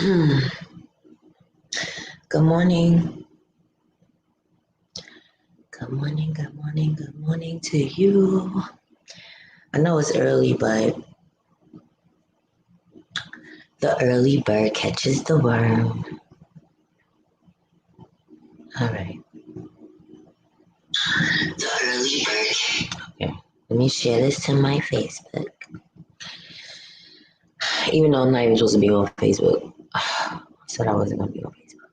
Good morning. Good morning, good morning, good morning to you. I know it's early, but the early bird catches the worm. All right. The early bird. Okay. Let me share this to my Facebook. Even though I'm not even supposed to be on Facebook. I said I wasn't going to be on Facebook.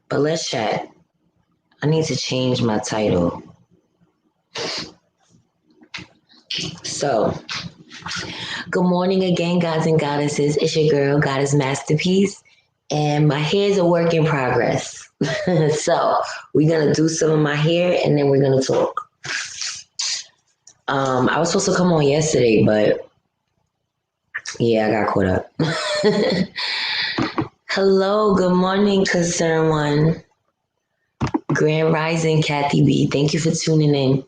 But let's chat. I need to change my title. So, good morning again, gods and goddesses. It's your girl, Goddess Masterpiece. And my hair is a work in progress. So, we're going to do some of my hair and then we're going to talk. I was supposed to come on yesterday, but yeah, I got caught up. Hello, good morning, Concern One. Grand Rising, Kathy B. Thank you for tuning in.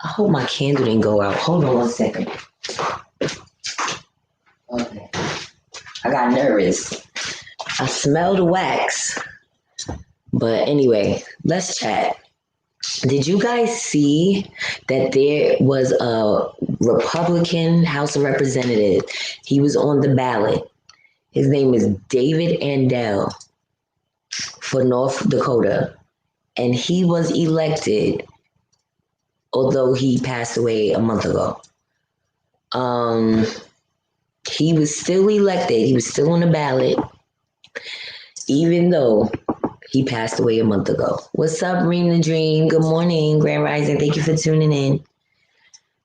I hope my candle didn't go out. Hold on one second. Okay. I got nervous. I smelled the wax. But anyway, let's chat. Did you guys see that there was a Republican House of Representative? He was on the ballot. His name is David Andel for North Dakota. And he was elected, although he passed away a month ago. He was still elected. He was still on the ballot, even though he passed away a month ago. What's up, Rena Dream? Good morning, Grand Rising. Thank you for tuning in.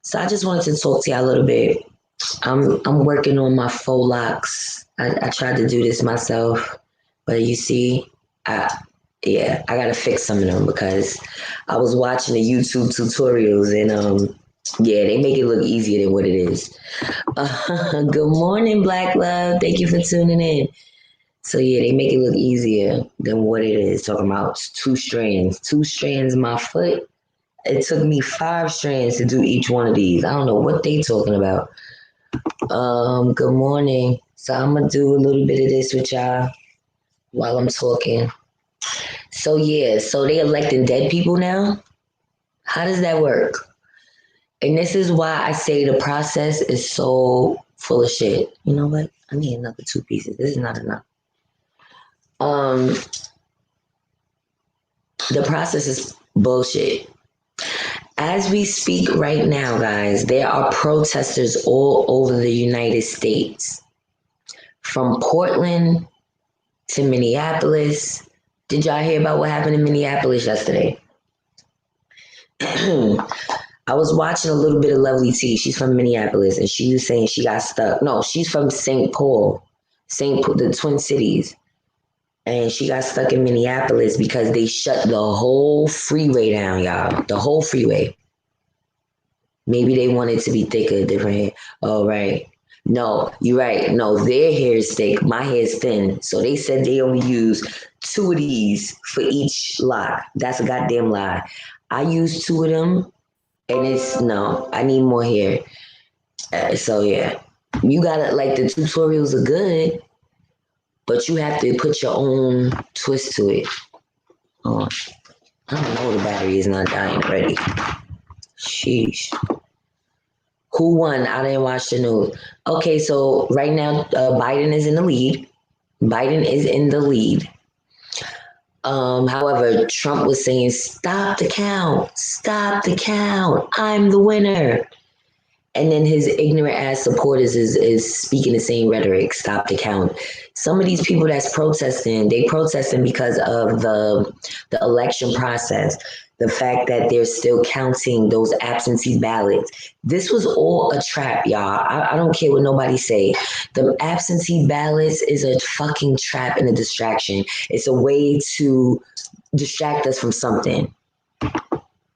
So I just wanted to talk to y'all a little bit. I'm working on my faux locks. I tried to do this myself, but you see, I gotta fix some of them because I was watching the YouTube tutorials and they make it look easier than what it is. Good morning, Black Love. Thank you for tuning in. So they make it look easier than what it is. Talking about two strands in my foot. It took me 5 strands to do each one of these. I don't know what they talking about. Good morning. So I'm gonna do a little bit of this with y'all while I'm talking. So they electing dead people now? How does that work? And this is why I say the process is so full of shit. You know what? I need another 2 pieces. This is not enough. The process is bullshit. As we speak right now, guys, there are protesters all over the United States. From Portland to Minneapolis. Did y'all hear about what happened in Minneapolis yesterday? I was watching a little bit of Lovely T. She's from Minneapolis, and she was saying she got stuck. No, she's from St. Paul, the Twin Cities. And she got stuck in Minneapolis because they shut the whole freeway down, y'all. The whole freeway. Maybe they wanted to be thicker, different hair. Oh, right. No, you're right. No, their hair is thick. My hair is thin. So they said they only use 2 of these for each lock. That's a goddamn lie. I use 2 of them, and I need more hair. You gotta, like, the tutorials are good, but you have to put your own twist to it. Oh, I don't know, the battery is not dying already. Sheesh. Who won? I didn't watch the news. Okay, so right now, Biden is in the lead. However, Trump was saying, stop the count, I'm the winner. And then his ignorant ass supporters is speaking the same rhetoric, stop the count. Some of these people that's protesting, they protesting because of the election process. The fact that they're still counting those absentee ballots. This was all a trap, y'all. I don't care what nobody say. The absentee ballots is a fucking trap and a distraction. It's a way to distract us from something.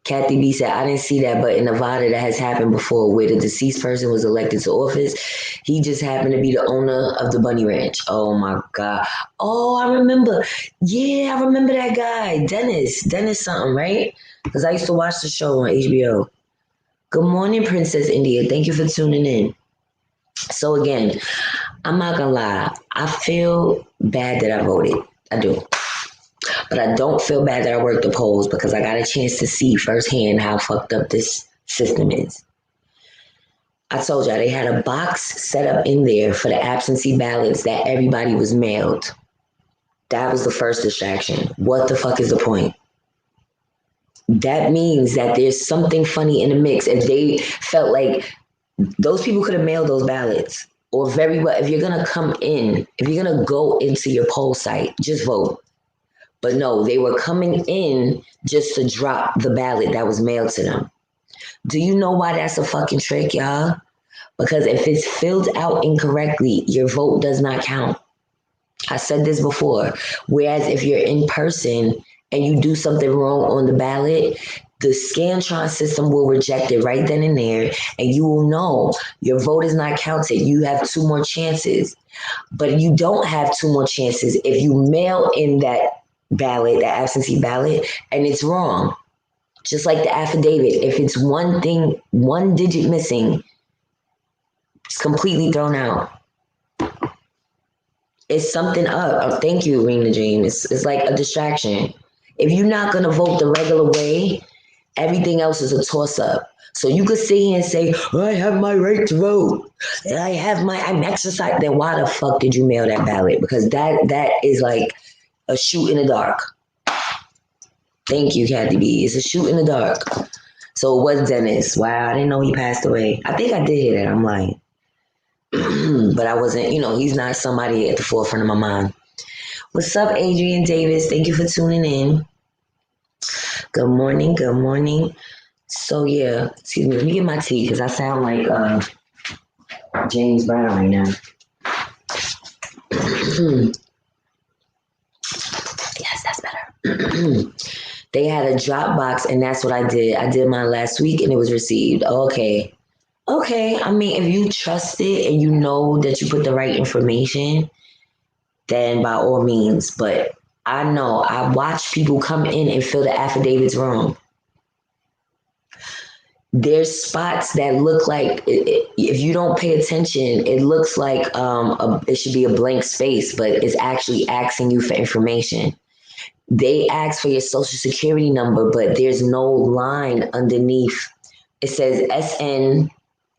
Kathy B said, I didn't see that, but in Nevada that has happened before where the deceased person was elected to office. He just happened to be the owner of the Bunny Ranch. Oh my God. Oh, I remember. Yeah, I remember that guy. Dennis something, right? Because I used to watch the show on HBO. Good morning, Princess India. Thank you for tuning in. So again, I'm not gonna lie. I feel bad that I voted. I do. But I don't feel bad that I worked the polls because I got a chance to see firsthand how fucked up this system is. I told y'all they had a box set up in there for the absentee ballots that everybody was mailed. That was the first distraction. What the fuck is the point? That means that there's something funny in the mix. If they felt like those people could have mailed those ballots, or very well, if you're gonna come in, if you're gonna go into your poll site, just vote. But no, they were coming in just to drop the ballot that was mailed to them. Do you know why that's a fucking trick, y'all? Because if it's filled out incorrectly, your vote does not count. I said this before. Whereas if you're in person and you do something wrong on the ballot, the Scantron system will reject it right then and there, and you will know your vote is not counted. You have two more chances. But you don't have two more chances if you mail in that ballot, that absentee ballot, and it's wrong. Just like the affidavit, if it's one thing, one digit missing, it's completely thrown out. It's something up. Oh, thank you, Rena Dream. It's like a distraction. If you're not gonna vote the regular way, everything else is a toss up. So you could sit here and say, I have my right to vote. I'm exercising. Then why the fuck did you mail that ballot? Because that is like a shoot in the dark. Thank you, Kathy B. It's a shoot in the dark. So it was Dennis. Wow, I didn't know he passed away. I think I did hear that. I'm lying. But I wasn't, he's not somebody at the forefront of my mind. What's up, Adrian Davis? Thank you for tuning in. Good morning. Good morning. So yeah, excuse me. Let me get my tea because I sound like James Brown right now. Yes, that's better. They had a drop box, and that's what I did. I did mine last week, and it was received. Okay. I mean, if you trust it and you know that you put the right information, then by all means. But I know I watch people come in and fill the affidavits wrong. There's spots that look like if you don't pay attention, it looks like it should be a blank space, but it's actually asking you for information. They ask for your social security number, but there's no line underneath. It says SN ...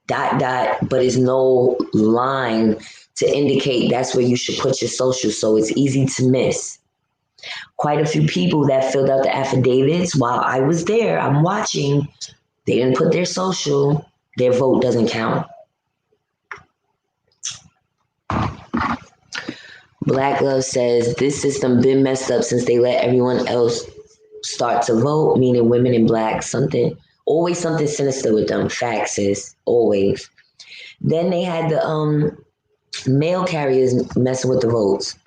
but it's no line to indicate that's where you should put your social. So it's easy to miss. Quite a few people that filled out the affidavits while I was there, I'm watching, they didn't put their social, their vote doesn't count. Black Love says this system been messed up since they let everyone else start to vote, meaning women and blacks. Always something sinister with them. Facts is always. Then they had the mail carriers messing with the votes.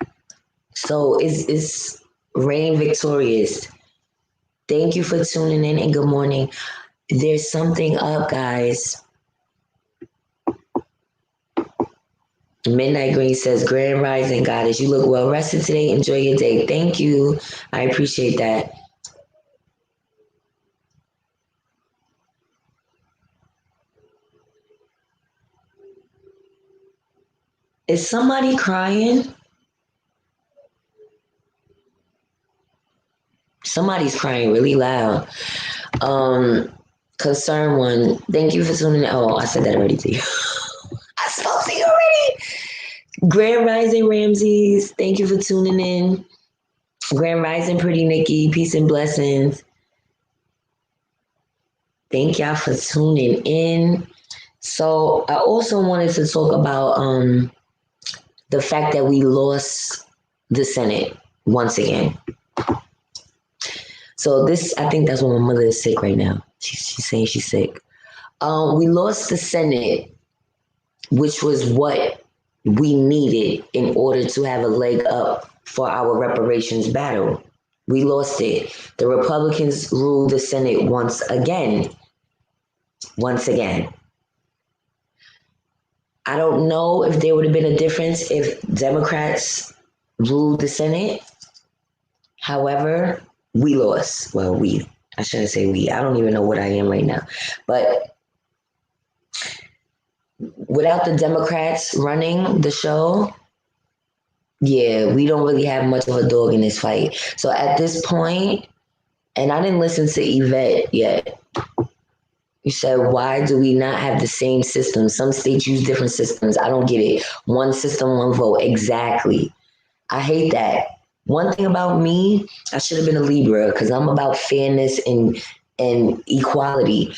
So it's reign victorious. Thank you for tuning in and good morning. There's something up, guys. Midnight Green says, Grand Rising Goddess, you look well rested today. Enjoy your day. Thank you. I appreciate that. Is somebody crying? Somebody's crying really loud. Concern one. Thank you for tuning in. Oh, I said that already to you. I spoke to you already. Grand Rising Ramses. Thank you for tuning in. Grand Rising Pretty Nikki. Peace and blessings. Thank y'all for tuning in. So I also wanted to talk about the fact that we lost the Senate once again. So I think that's why my mother is sick right now. She's saying she's sick. We lost the Senate, which was what we needed in order to have a leg up for our reparations battle. We lost it. The Republicans ruled the Senate once again. Once again. I don't know if there would have been a difference if Democrats ruled the Senate. However, we lost. Well, I shouldn't say we. I don't even know what I am right now. But without the Democrats running the show, yeah, we don't really have much of a dog in this fight. So at this point, and I didn't listen to Yvette yet. You said, why do we not have the same system? Some states use different systems. I don't get it. One system, one vote. Exactly. I hate that. One thing about me, I should have been a Libra because I'm about fairness and equality.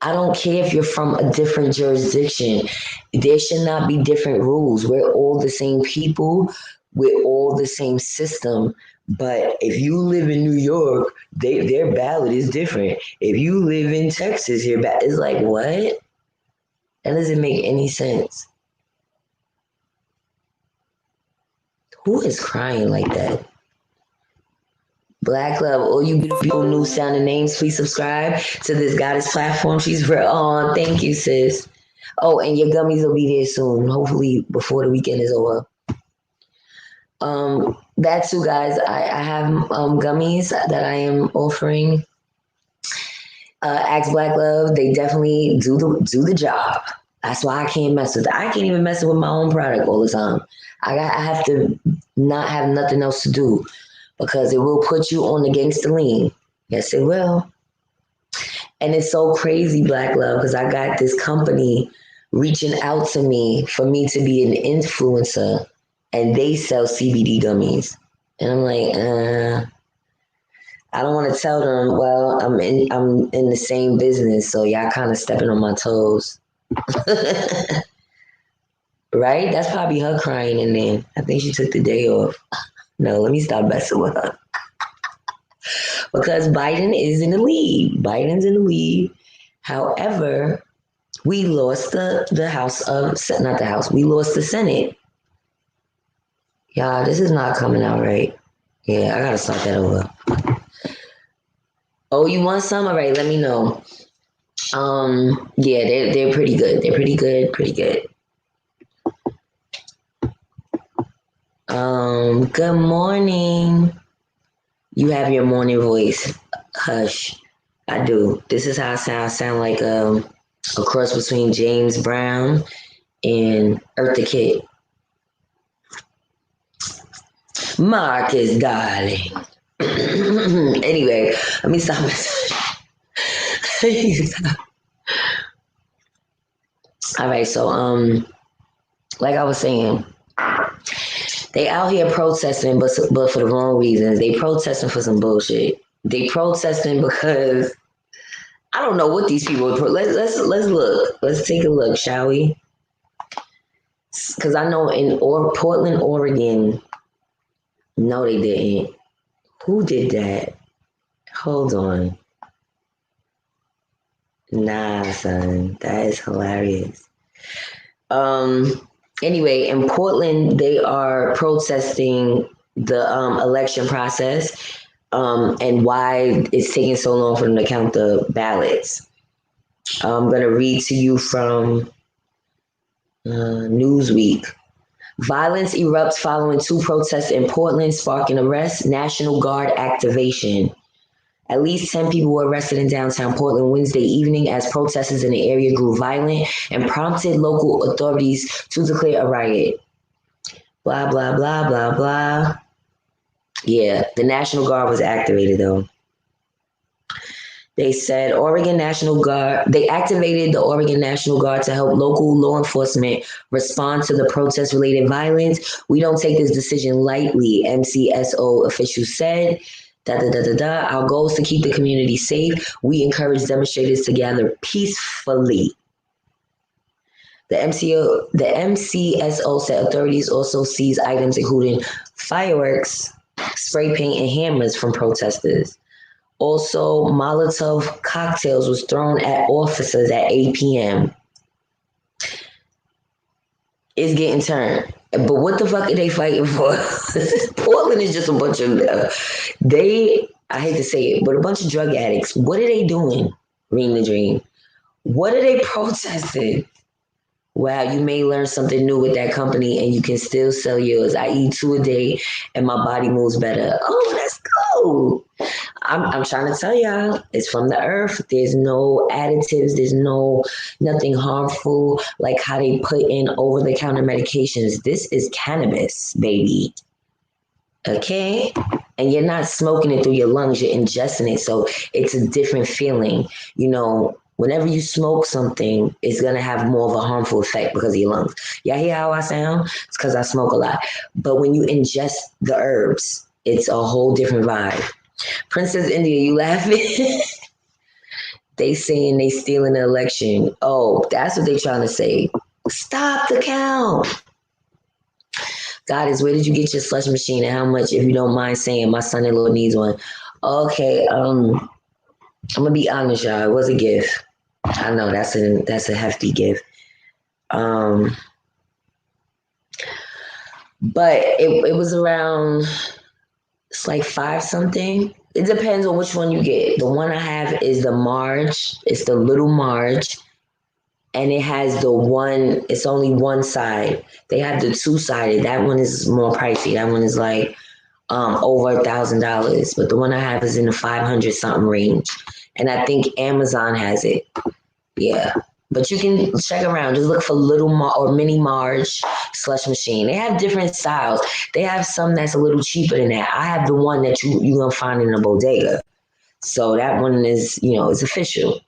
I don't care if you're from a different jurisdiction. There should not be different rules. We're all the same people. We're all the same system. But if you live in New York, their ballot is different. If you live in Texas, your ballot is like, what? That doesn't make any sense. Who is crying like that? Black Love, all you beautiful new sounding names, please subscribe to this goddess platform. She's for on. Thank you, sis. Oh, and your gummies will be there soon. Hopefully before the weekend is over. That too, guys. I have gummies that I am offering. Ask Black Love. They definitely do the job. That's why I can't mess with it. I can't even mess with my own product all the time. I have to not have nothing else to do because it will put you on the gangster lean. Yes, it will. And it's so crazy, Black Love, because I got this company reaching out to me for me to be an influencer, and they sell CBD gummies. And I'm like, I don't want to tell them, well, I'm in the same business, so y'all kind of stepping on my toes. Right? That's probably her crying in there. I think she took the day off. No, let me stop messing with her. Because Biden is in the lead. Biden's in the lead. However, we lost the House of, not the House, we lost the Senate. Y'all, this is not coming out right. Yeah, I gotta start that over. Oh, you want some? All right, let me know. Yeah, they're pretty good. They're pretty good, pretty good. Good morning. You have your morning voice. Hush. I do. This is how I sound. I sound like a cross between James Brown and Eartha Kitt. Marcus, darling. Anyway, let me stop. All right, so like I was saying, they out here protesting, but for the wrong reasons. They protesting for some bullshit. They protesting because I don't know what these people. Let's look. Let's take a look, shall we? Because I know in Portland, Oregon. No, they didn't. Who did that? Hold on. Nah, son, that is hilarious. Anyway, in Portland, they are protesting the election process and why it's taking so long for them to count the ballots. I'm going to read to you from Newsweek. Violence erupts following two protests in Portland, sparking arrests, National Guard activation. At least 10 people were arrested in downtown Portland Wednesday evening as protesters in the area grew violent and prompted local authorities to declare a riot. Blah, blah, blah, blah, blah. Yeah, the National Guard was activated though. They said Oregon National Guard, they activated the Oregon National Guard to help local law enforcement respond to the protest related violence. We don't take this decision lightly, MCSO officials said. Our goal is to keep the community safe. We encourage demonstrators to gather peacefully. The MCSO said authorities also seized items including fireworks, spray paint, and hammers from protesters. Also, Molotov cocktails was thrown at officers at 8 p.m. It's getting turned. But what the fuck are they fighting for? Portland is just a bunch of, I hate to say it, but a bunch of drug addicts. What are they doing? Reading the Dream. What are they protesting? Wow, you may learn something new with that company and you can still sell yours. I eat 2 a day and my body moves better. Oh, let's go. I'm trying to tell y'all, it's from the earth. There's no additives. There's nothing harmful like how they put in over the counter medications. This is cannabis, baby. Okay? And you're not smoking it through your lungs, you're ingesting it. So it's a different feeling. Whenever you smoke something, it's going to have more of a harmful effect because of your lungs. Y'all hear how I sound? It's because I smoke a lot. But when you ingest the herbs, it's a whole different vibe. Princess India, you laughing? They saying they stealing the election. Oh, that's what they trying to say. Stop the count. Goddess, where did you get your slush machine and how much, if you don't mind saying? My son-in-law needs one. Okay, I'm gonna be honest, y'all. It was a gift. I know that's a hefty gift. But it was around, it's like 5 something. It depends on which one you get. The one I have is the Marge. It's the little Marge. And it has it's only one side. They have the 2-sided. That one is more pricey. That one is like over $1,000. But the one I have is in the 500 something range. And I think Amazon has it. Yeah. But you can check around. Just look for little or mini Marge slush machine. They have different styles. They have some that's a little cheaper than that. I have the one that you're going to find in a bodega. So that one is, it's official.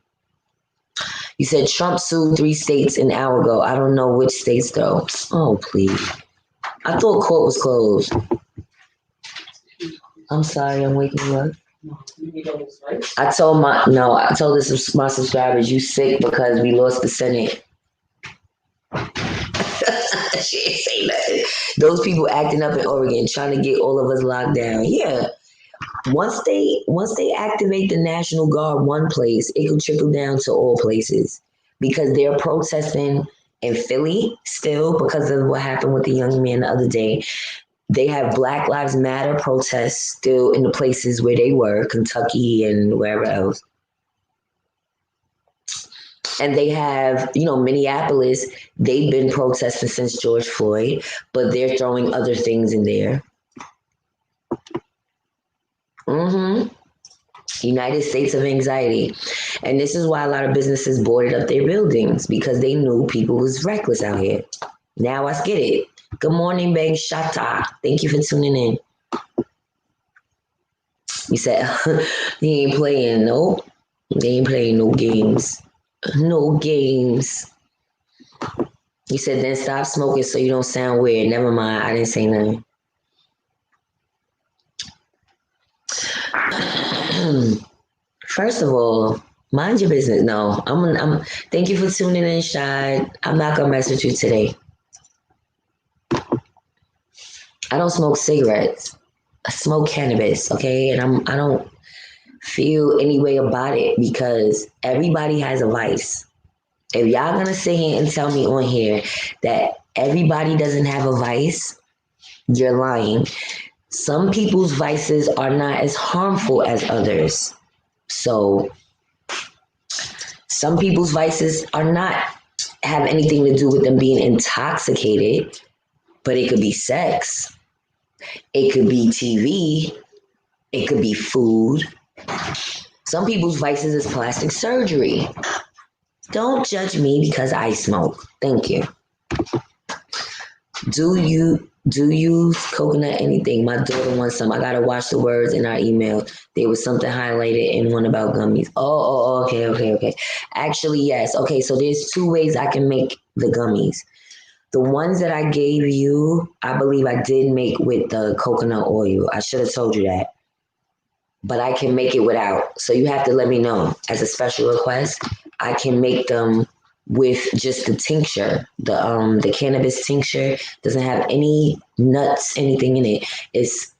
You said Trump sued 3 states an hour ago. I don't know which states, though. Oh, please. I thought court was closed. I'm sorry, I'm waking you up. I told my subscribers, you sick because we lost the Senate. She ain't say nothing. Those people acting up in Oregon, trying to get all of us locked down. Yeah. Once they activate the National Guard one place, it could trickle down to all places because they're protesting in Philly still because of what happened with the young man the other day. They have Black Lives Matter protests still in the places where they were, Kentucky and wherever else. And they have, Minneapolis, they've been protesting since George Floyd, but they're throwing other things in there. United States of anxiety. And this is why a lot of businesses boarded up their buildings because they knew people was reckless out here. Now I get it. Good morning, Bang Shata. Thank you for tuning in. You said, he ain't playing, no. They ain't playing no games. No games. You said, then stop smoking so you don't sound weird. Never mind. I didn't say nothing. First of all, mind your business. No, I'm thank you for tuning in, Shad. I'm not gonna mess with you today. I don't smoke cigarettes. I smoke cannabis, okay? And I don't feel any way about it because everybody has a vice. If y'all gonna sit here and tell me on here that everybody doesn't have a vice, you're lying. Some people's vices are not as harmful as others. So some people's vices are not have anything to do with them being intoxicated, but it could be sex. It could be TV. It could be food. Some people's vices is plastic surgery. Don't judge me because I smoke. Thank you. Do you use coconut anything? My daughter wants some. I gotta watch the words in our email. There was something highlighted in one about gummies. Oh, okay. Actually, yes. Okay, so there's 2 ways I can make the gummies. The ones that I gave you, I believe I did make with the coconut oil. I should have told you that. But I can make it without. So you have to let me know as a special request. I can make them with just the tincture. The cannabis tincture doesn't have any nuts, anything in it. It's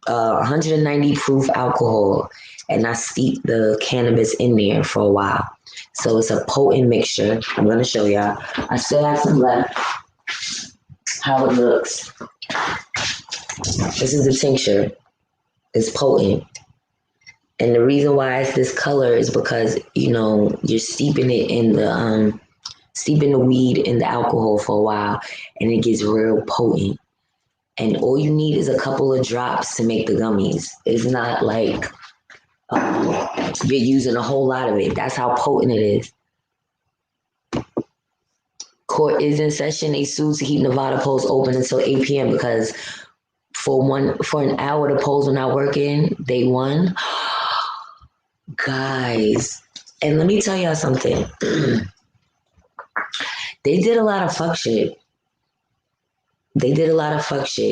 190 proof alcohol, and I steep the cannabis in there for a while. So it's a potent mixture. I'm gonna show y'all. I still have some left. How it looks. This is the tincture. It's potent. And the reason why it's this color is because, you're steeping it in the steeping the weed in the alcohol for a while, and it gets real potent. And all you need is a couple of drops to make the gummies. It's not like you're using a whole lot of it. That's how potent it is. Court is in session. They sued to keep Nevada polls open until 8 p.m. because for an hour the polls were not working. They won. Guys, and let me tell y'all something. They did a lot of fuck shit.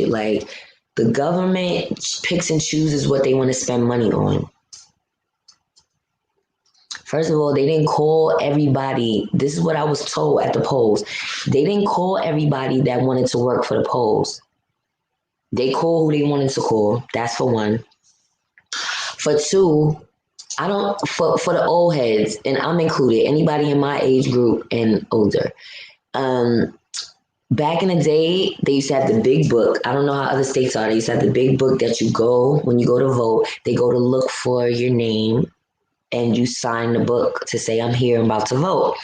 Like, the government picks and chooses what they want to spend money on. First of all, they didn't call everybody. This is what I was told at the polls. They didn't call everybody that wanted to work for the polls. They called who they wanted to call. That's for one. For two, for the old heads, and I'm included, anybody in my age group and older. Back in the day, they used to have the big book. I don't know how other states are. They used to have the big book that you go, when you go to vote, they go to look for your name and you sign the book to say, I'm here, I'm about to vote.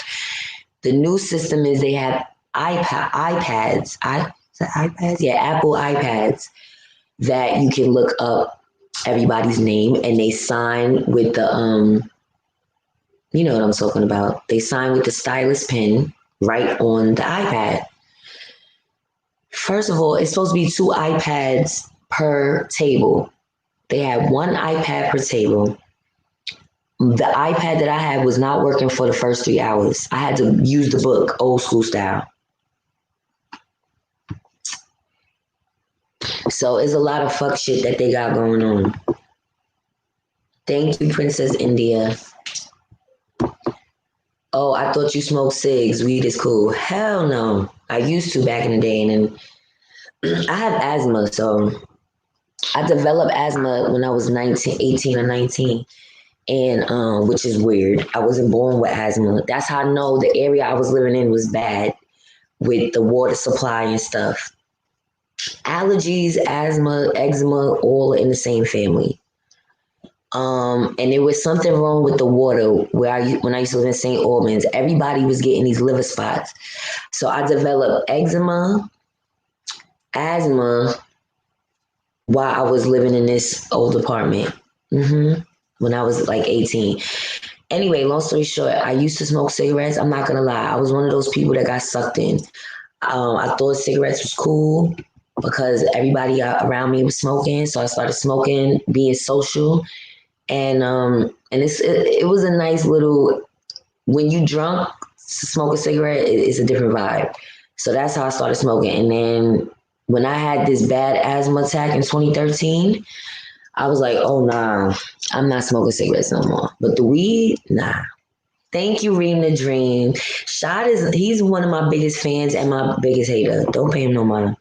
The new system is they have iPads. Yeah, Apple iPads that you can look up everybody's name and they sign with the, you know what I'm talking about. They sign with the stylus pen right on the iPad. First of all, it's supposed to be 2 iPads per table. They had 1 iPad per table. The iPad that I had was not working for the first 3 hours. I had to use the book, old school style. So it's a lot of fuck shit that they got going on. Thank you, Princess India. Oh, I thought you smoked cigs. Weed is cool. Hell no. I used to back in the day, and then I have asthma, so I developed asthma when I was 18 or 19. And which is weird. I wasn't born with asthma. That's how I know the area I was living in was bad with the water supply and stuff. Allergies, asthma, eczema, all in the same family. And there was something wrong with the water when I used to live in St. Albans. Everybody was getting these liver spots. So I developed eczema, asthma, while I was living in this old apartment. When I was like 18. Anyway, long story short, I used to smoke cigarettes. I'm not gonna lie. I was one of those people that got sucked in. I thought cigarettes was cool because everybody around me was smoking. So I started smoking, being social. And it was a nice little, when you drunk, smoke a cigarette, it's a different vibe. So that's how I started smoking. And then when I had this bad asthma attack in 2013, I was like, oh, nah, I'm not smoking cigarettes no more. But the weed, nah. Thank you, Reem the Dream. Shad he's one of my biggest fans and my biggest hater. Don't pay him no mind.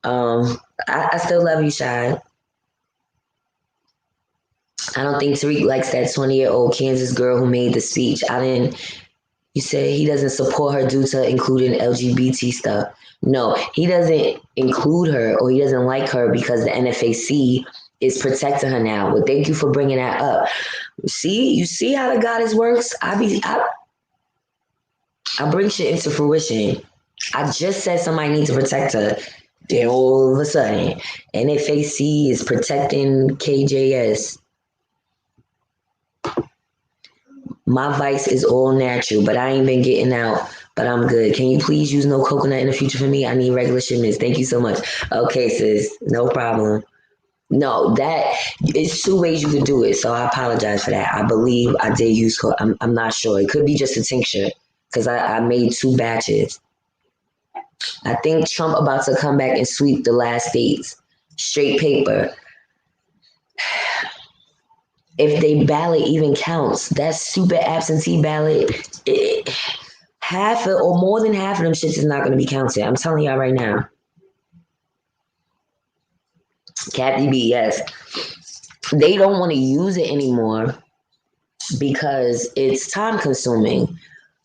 I still love you, Shad. I don't think Tariq likes that 20-year-old Kansas girl who made the speech. You said he doesn't support her due to including LGBT stuff. No, he doesn't include her or he doesn't like her because the NFAC is protecting her now. Well, thank you for bringing that up. You see how the goddess works? I bring shit into fruition. I just said somebody needs to protect her. Then all of a sudden, NFAC is protecting KJS. My vice is all natural, but I ain't been getting out, but I'm good. Can you please use no coconut in the future for me? I need regular shipments. Thank you so much. Okay, sis, no problem. No, it's 2 ways you could do it, so I apologize for that. I believe I did use I'm not sure. It could be just a tincture because I made 2 batches. I think Trump about to come back and sweep the last states. Straight paper. If they ballot even counts, that stupid absentee ballot, half or more than half of them shits is not going to be counted. I'm telling y'all right now. Kathy B, yes. They don't want to use it anymore because it's time consuming.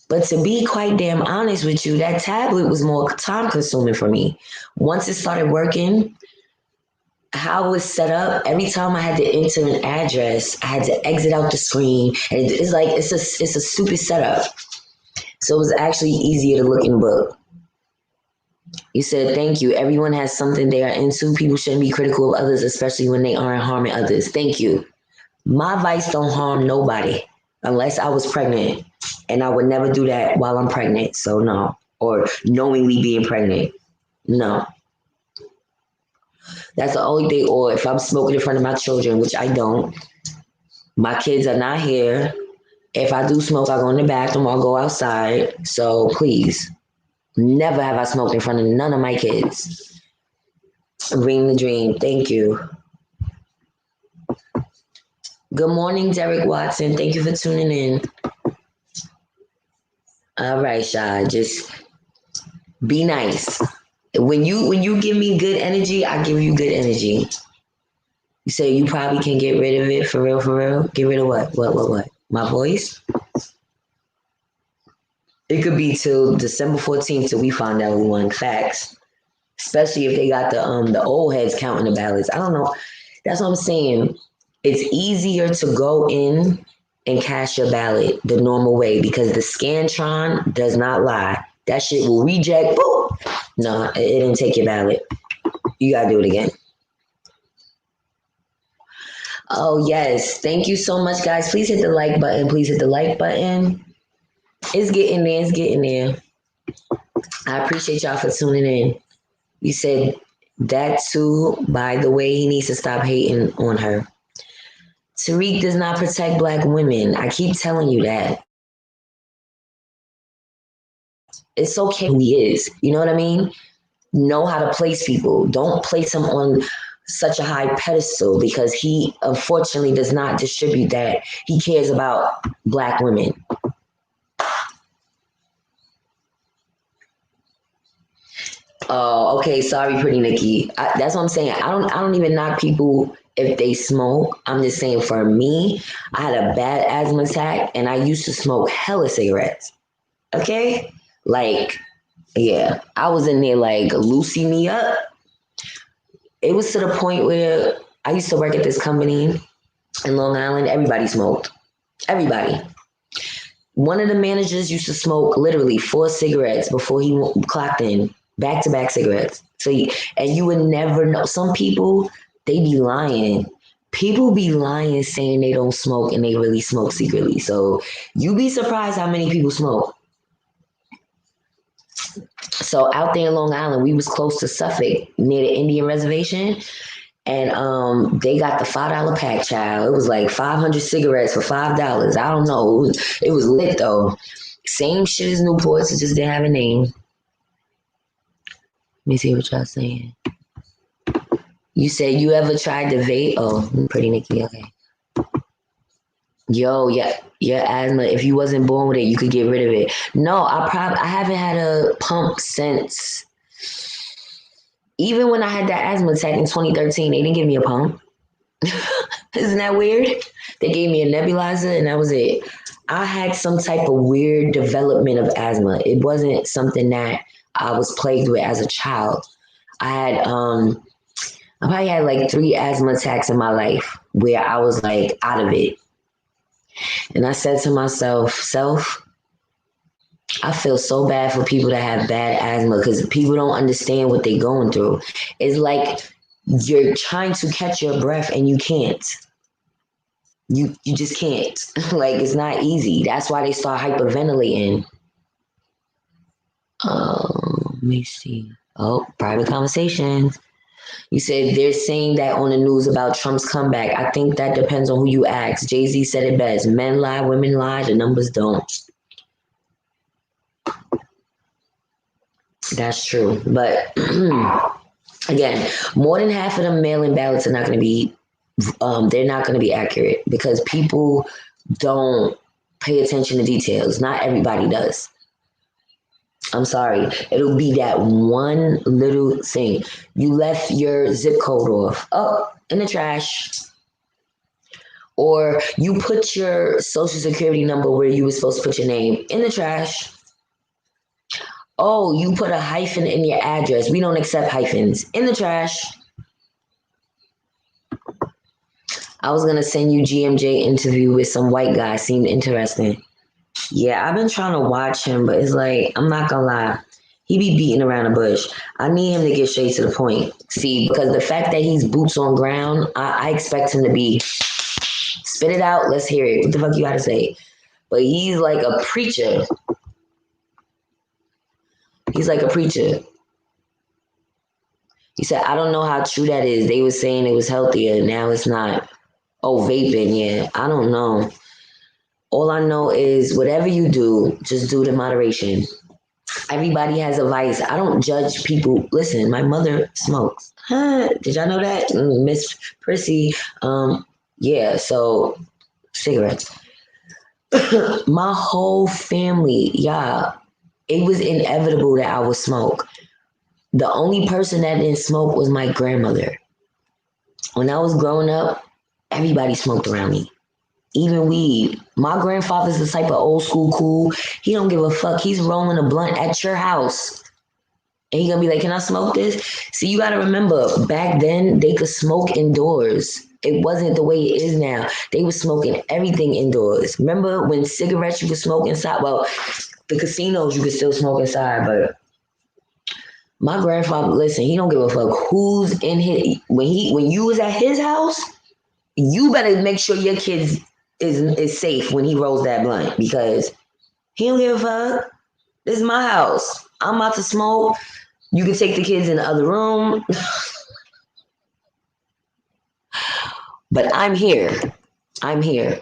But to be quite damn honest with you, that tablet was more time consuming for me. Once it started working, how it was set up, every time I had to enter an address, I had to exit out the screen. And it's a stupid setup. So it was actually easier to look in the book. You said, thank you. Everyone has something they are into. People shouldn't be critical of others, especially when they aren't harming others. Thank you. My advice don't harm nobody unless I was pregnant. And I would never do that while I'm pregnant. So no. Or knowingly being pregnant. No. That's the only thing. Or if I'm smoking in front of my children, which I don't, my kids are not here. If I do smoke, I go in the bathroom or go outside. So please, never have I smoked in front of none of my kids. Ring the dream. Thank you. Good morning, Derek Watson. Thank you for tuning in. All right, Shy. Just be nice. When you give me good energy, I give you good energy. You say you probably can get rid of it for real, for real. Get rid of what? What? My voice? It could be till December 14th till we find out who won. Facts. Especially if they got the old heads counting the ballots. I don't know. That's what I'm saying. It's easier to go in and cast your ballot the normal way because the Scantron does not lie. That shit will reject. Boom. No, it didn't take your ballot. You gotta do it again. Oh yes. Thank you so much, guys. Please hit the like button. Please hit the like button. It's getting there. It's getting there. I appreciate y'all for tuning in. You said that too. By the way, he needs to stop hating on her. Tariq does not protect black women. I keep telling you that. It's okay who he is. You know what I mean? Know how to place people. Don't place him on such a high pedestal because he unfortunately does not distribute that. He cares about black women. Oh, okay. Sorry, pretty Nikki. That's what I'm saying. I don't even knock people if they smoke. I'm just saying for me, I had a bad asthma attack and I used to smoke hella cigarettes. Okay? Like, yeah, I was in there like loosing me up. It was to the point where I used to work at this company in Long Island. Everybody smoked. Everybody. One of the managers used to smoke literally 4 cigarettes before he clocked in, back to back cigarettes. And you would never know. Some people, they be lying. People be lying saying they don't smoke and they really smoke secretly. So you be surprised how many people smoke. So out there in Long Island, we was close to Suffolk near the Indian reservation. And they got the $5 pack, child. It was like 500 cigarettes for $5. I don't know. It was lit though. Same shit as Newport's, it just didn't have a name. Let me see what y'all saying. You said you ever tried to vape? Oh, pretty Nikki, okay. Yo, yeah, your asthma. If you wasn't born with it, you could get rid of it. No, I haven't had a pump since. Even when I had that asthma attack in 2013, they didn't give me a pump. Isn't that weird? They gave me a nebulizer and that was it. I had some type of weird development of asthma. It wasn't something that I was plagued with as a child. I probably had like 3 asthma attacks in my life where I was like out of it. And I said to myself, I feel so bad for people that have bad asthma because people don't understand what they're going through. It's like you're trying to catch your breath and you can't. You just can't. Like it's not easy. That's why they start hyperventilating. Let me see. Oh, private conversations. You said they're saying that on the news about Trump's comeback. I think that depends on who you ask. Jay-Z said it best. Men lie, women lie, the numbers don't. That's true. But again, more than half of them mail-in ballots are not going to be, they're not going to be accurate because people don't pay attention to details. Not everybody does. I'm sorry. It'll be that one little thing. You left your zip code off. Oh, in the trash. Or you put your social security number where you were supposed to put your name in the trash. Oh, you put a hyphen in your address. We don't accept hyphens. In the trash. I was going to send you GMJ interview with some white guy. Seemed interesting. Yeah, I've been trying to watch him, but it's like, I'm not gonna lie. He be beating around the bush. I need him to get straight to the point. See, because the fact that he's boots on ground, I expect him to be spit it out, let's hear it. What the fuck you gotta say? But he's like a preacher. He's like a preacher. He said, I don't know how true that is. They were saying it was healthier. Now it's not. Oh, vaping, yeah. I don't know. All I know is whatever you do, just do it in moderation. Everybody has a vice. I don't judge people. Listen, my mother smokes. Huh? Did y'all know that? Miss Prissy. Yeah, so cigarettes. My whole family, yeah, it was inevitable that I would smoke. The only person that didn't smoke was my grandmother. When I was growing up, everybody smoked around me. Even weed. My grandfather's the type of old school cool. He don't give a fuck. He's rolling a blunt at your house. And he gonna be like, can I smoke this? See, you gotta remember, back then they could smoke indoors. It wasn't the way it is now. They were smoking everything indoors. Remember when cigarettes you could smoke inside? Well, the casinos you could still smoke inside, but my grandfather, listen, he don't give a fuck who's in his when you was at his house, you better make sure your kids is safe when he rolls that blunt because he don't give a fuck. This is my house. I'm about to smoke. You can take the kids in the other room. But I'm here. I'm here.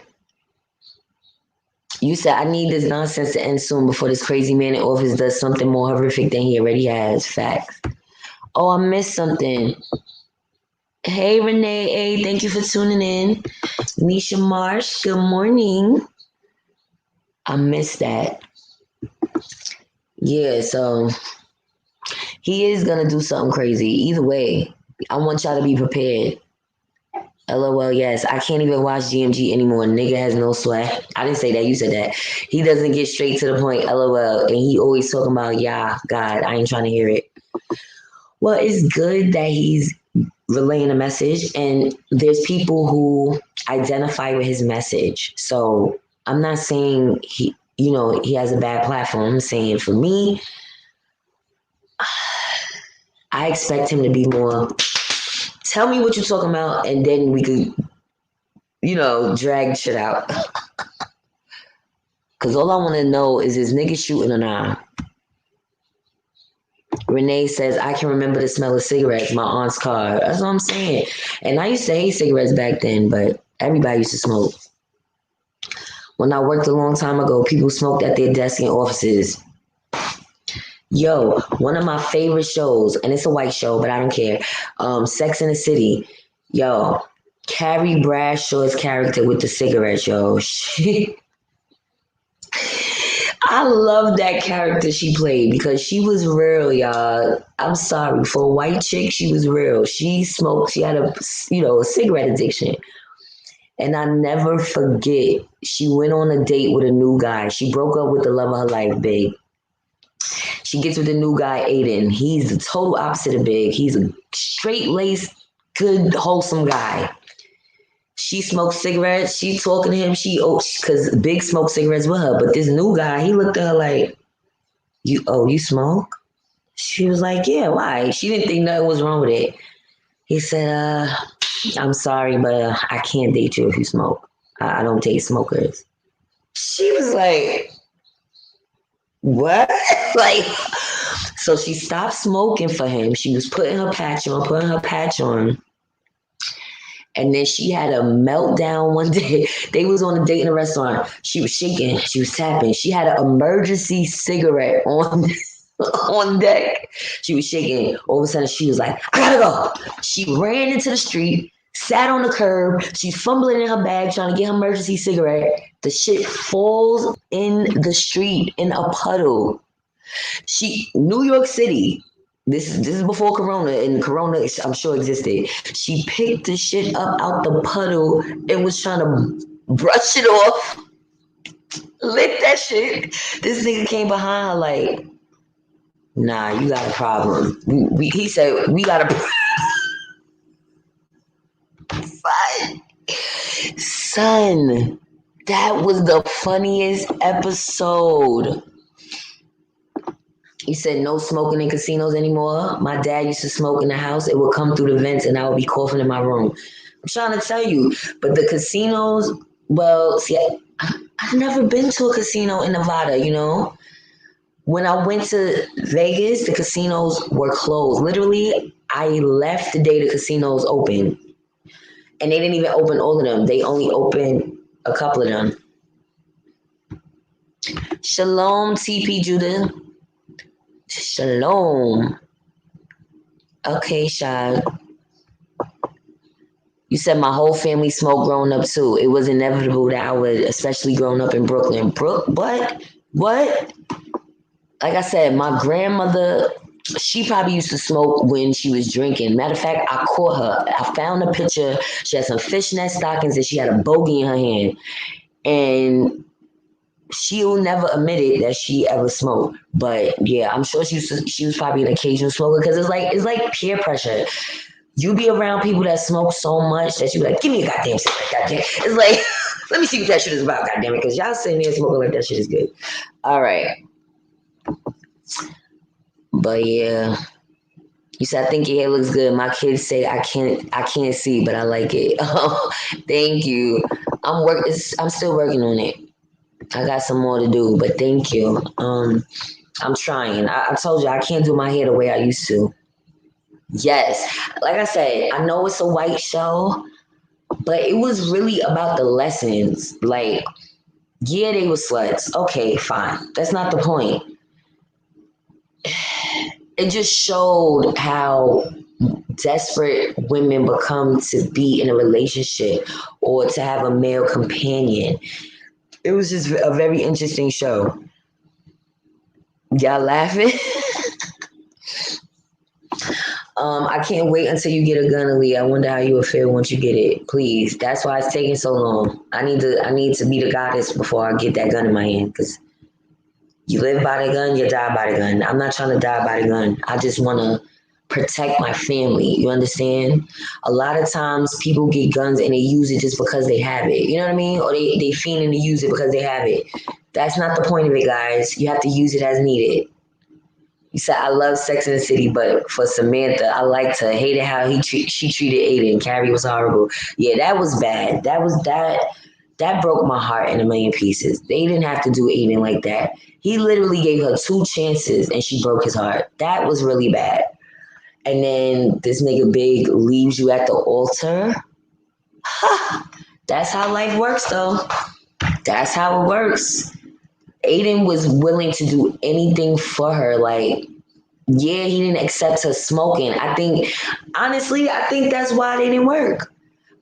You said I need this nonsense to end soon before this crazy man in office does something more horrific than he already has. Facts. Oh, I missed something. Hey, Renee A, thank you for tuning in. Nisha Marsh, good morning. I missed that. Yeah, so he is gonna do something crazy. Either way, I want y'all to be prepared. LOL, yes. I can't even watch GMG anymore. Nigga has no sweat. I didn't say that. You said that. He doesn't get straight to the point. LOL. And he always talking about, yeah, God, I ain't trying to hear it. Well, it's good that he's relaying a message and there's people who identify with his message. So I'm not saying he has a bad platform. I'm saying for me, I expect him to be more, tell me what you're talking about and then we could, drag shit out. Cause all I want to know is nigga shooting or not? Renee says, I can remember the smell of cigarettes, my aunt's car. That's what I'm saying. And I used to hate cigarettes back then, but everybody used to smoke. When I worked a long time ago, people smoked at their desks in offices. Yo, one of my favorite shows, and it's a white show, but I don't care. Sex in the City. Yo, Carrie Bradshaw's character with the cigarettes, yo. I love that character she played because she was real, y'all. I'm sorry. For a white chick, she was real. She smoked, she had a cigarette addiction. And I never forget, she went on a date with a new guy. She broke up with the love of her life, Big. She gets with the new guy, Aiden. He's the total opposite of Big. He's a straight-laced, good, wholesome guy. She smokes cigarettes. She talking to him. Because Big smoked cigarettes with her. But this new guy, he looked at her like, you smoke? She was like, yeah, why? She didn't think nothing was wrong with it. He said, I'm sorry, but I can't date you if you smoke. I don't date smokers. She was like, what? Like, so she stopped smoking for him. She was putting her patch on. And then she had a meltdown one day. They was on a date in a restaurant. She was shaking. She was tapping. She had an emergency cigarette on deck. She was shaking. All of a sudden, she was like, I gotta go. She ran into the street, sat on the curb. She's fumbling in her bag, trying to get her emergency cigarette. The shit falls in the street in a puddle. New York City. This is before Corona, and Corona I'm sure existed. She picked the shit up out the puddle and was trying to brush it off, lick that shit. This nigga came behind her like, nah, you got a problem. He said, we got a son. That was the funniest episode. He said no smoking in casinos anymore. My dad used to smoke in the house. It would come through the vents and I would be coughing in my room. I'm trying to tell you, but the casinos, well, see, I've never been to a casino in Nevada, you know? When I went to Vegas, the casinos were closed. Literally, I left the day the casinos opened. And they didn't even open all of them. They only opened a couple of them. Shalom, TP Judah. Shalom. Okay, Shad. You said my whole family smoked growing up too. It was inevitable that I would, especially growing up in Brooklyn. What? What? Like I said, my grandmother, she probably used to smoke when she was drinking. Matter of fact, I caught her. I found a picture. She had some fishnet stockings and she had a bogey in her hand. And she'll never admitted that she ever smoked. But yeah, I'm sure she was probably an occasional smoker because it's like peer pressure. You be around people that smoke so much that you be like, give me a goddamn cigarette, goddamn. It's like, let me see what that shit is about, goddamn it, because y'all sitting there smoking like that shit is good. All right. But yeah. You said, I think your hair looks good. My kids say I can't see, but I like it. Oh, thank you. I'm still working on it. I got some more to do, but thank you. I'm trying. I told you I can't do my hair the way I used to. Yes. Like I said, I know it's a white show, but it was really about the lessons. Like, yeah, they were sluts. Okay, fine. That's not the point. It just showed how desperate women become to be in a relationship or to have a male companion. It was just a very interesting show. Y'all laughing? I can't wait until you get a gun, Ali. I wonder how you will feel once you get it. Please. That's why it's taking so long. I need to be the goddess before I get that gun in my hand. Because you live by the gun, you die by the gun. I'm not trying to die by the gun. I just want to protect my family. You understand? A lot of times people get guns and they use it just because they have it. You know what I mean? Or they fiending to use it because they have it. That's not the point of it, guys. You have to use it as needed. You said I love Sex in the City, but for Samantha, I liked her. Hated how she treated Aiden. Carrie was horrible. Yeah, that was bad. That broke my heart in a million pieces. They didn't have to do Aiden like that. He literally gave her 2 chances and she broke his heart. That was really bad. And then this nigga Big leaves you at the altar. That's how life works, though. That's how it works. Aiden was willing to do anything for her. Like, yeah, he didn't accept her smoking. Honestly, I think that's why they didn't work.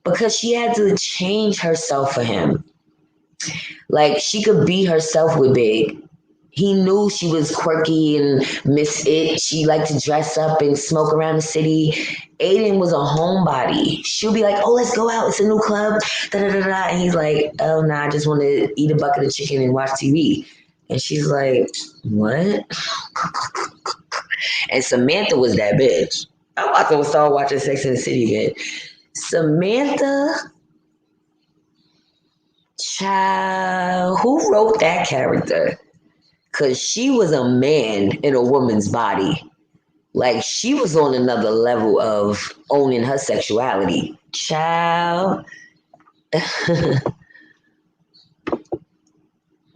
Because she had to change herself for him. Like, she could be herself with Big. He knew she was quirky and miss it. She liked to dress up and smoke around the city. Aiden was a homebody. She'll be like, oh, let's go out. It's a new club. Da, da, da, da. And he's like, oh, nah, I just want to eat a bucket of chicken and watch TV. And she's like, what? And Samantha was that bitch. I'm about to start watching Sex and the City again. Samantha, child, who wrote that character? Because she was a man in a woman's body. Like, she was on another level of owning her sexuality. Child.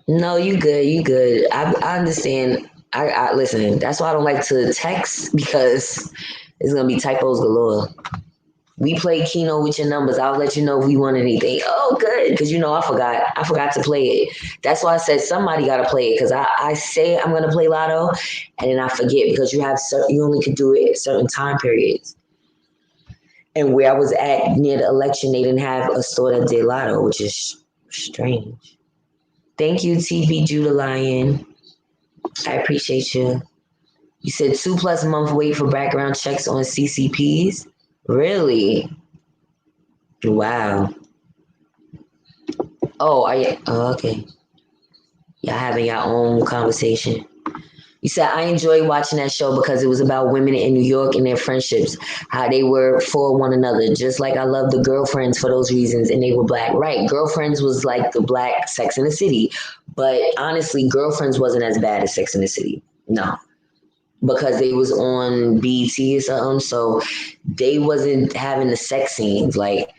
No, you good. You good. I understand. I listen. That's why I don't like to text because it's gonna be typos galore. We play Keno with your numbers. I'll let you know if we want anything. Oh, good, because you know I forgot. I forgot to play it. That's why I said somebody got to play it because I say I'm gonna play Lotto, and then I forget because you only could do it at certain time periods. And where I was at near the election, they didn't have a store that did Lotto, which is strange. Thank you, TB Judah Lion. I appreciate you. You said 2+ month wait for background checks on CCPs. Really? Wow. Oh, okay. Y'all having your own conversation. You said, I enjoyed watching that show because it was about women in New York and their friendships, how they were for one another. Just like I love the Girlfriends for those reasons, and they were black. Right. Girlfriends was like the black Sex in the City. But honestly, Girlfriends wasn't as bad as Sex in the City. No. Because they was on BET or something. So they wasn't having the sex scenes. Like,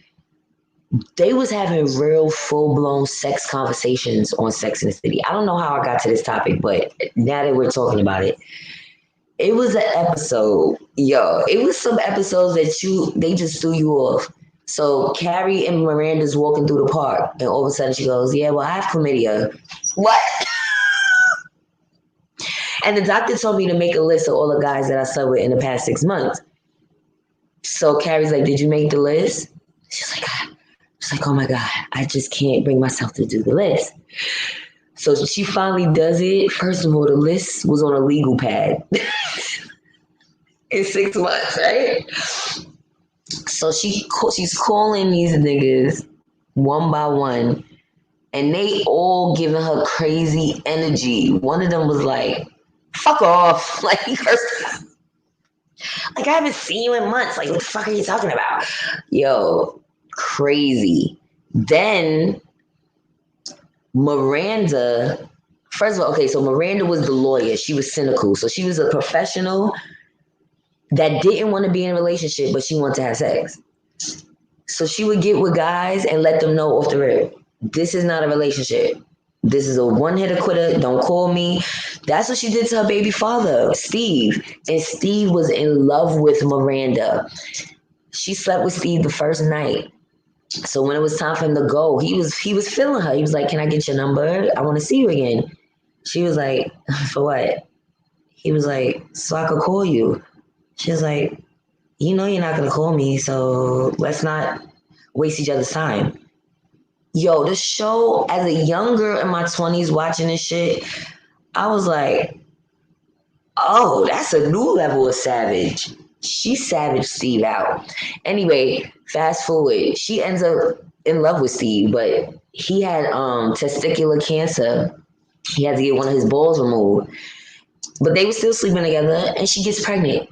they was having real full-blown sex conversations on Sex in the City. I don't know how I got to this topic, but now that we're talking about it, it was an episode, it was some episodes that they just threw you off. So Carrie and Miranda's walking through the park, and all of a sudden she goes, yeah, well, I have chlamydia. What? And the doctor told me to make a list of all the guys that I slept with in the past 6 months. So Carrie's like, did you make the list? She's like, oh my God, I just can't bring myself to do the list. So she finally does it. First of all, the list was on a legal pad in 6 months, right? So she's calling these niggas one by one, and they all giving her crazy energy. One of them was like, fuck off. Like, he cursed. Like, I haven't seen you in months. Like, what the fuck are you talking about? Yo, crazy. Then Miranda, first of all, okay, so Miranda was the lawyer. She was cynical. So she was a professional that didn't want to be in a relationship, but she wanted to have sex. So she would get with guys and let them know off the rip, this is not a relationship. This is a one-hitter quitter. Don't call me. That's what she did to her baby father, Steve. And Steve was in love with Miranda. She slept with Steve the first night. So when it was time for him to go, he was feeling her. He was like, can I get your number? I want to see you again. She was like, for what? He was like, so I could call you. She was like, you know you're not going to call me, so let's not waste each other's time. Yo, the show, as a young girl in my 20s watching this shit, I was like, oh, that's a new level of savage. She savaged Steve out. Anyway, fast forward. She ends up in love with Steve, but he had testicular cancer. He had to get one of his balls removed. But they were still sleeping together, and she gets pregnant.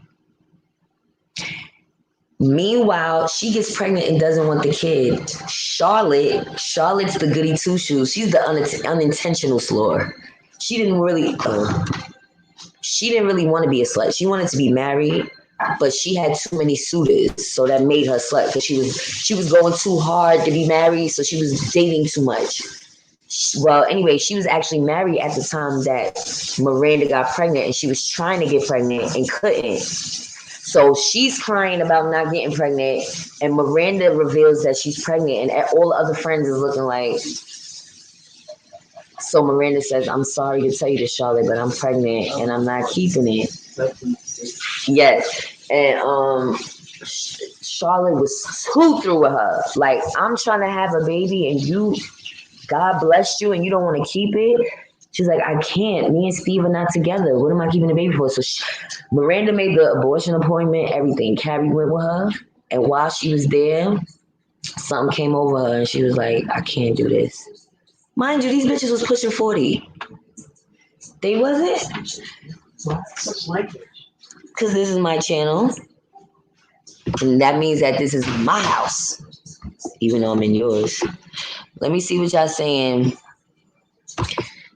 Meanwhile, she gets pregnant and doesn't want the kid. Charlotte's the goody two shoes. She's the unintentional slower. She didn't really want to be a slut. She wanted to be married, but she had too many suitors, so that made her slut because she was going too hard to be married, so she was dating too much. Well, anyway, she was actually married at the time that Miranda got pregnant, and she was trying to get pregnant and couldn't. So she's crying about not getting pregnant, and Miranda reveals that she's pregnant, and all the other friends is looking like. So Miranda says, I'm sorry to tell you this, Charlotte, but I'm pregnant and I'm not keeping it. Yes. And Charlotte was too through with her. Like, I'm trying to have a baby and you, God blessed you and you don't want to keep it. She's like, I can't. Me and Steve are not together. What am I keeping the baby for? So Miranda made the abortion appointment, everything. Carrie went with her. And while she was there, something came over her and she was like, I can't do this. Mind you, these bitches was pushing 40. They wasn't? Because this is my channel. And that means that this is my house. Even though I'm in yours. Let me see what y'all saying.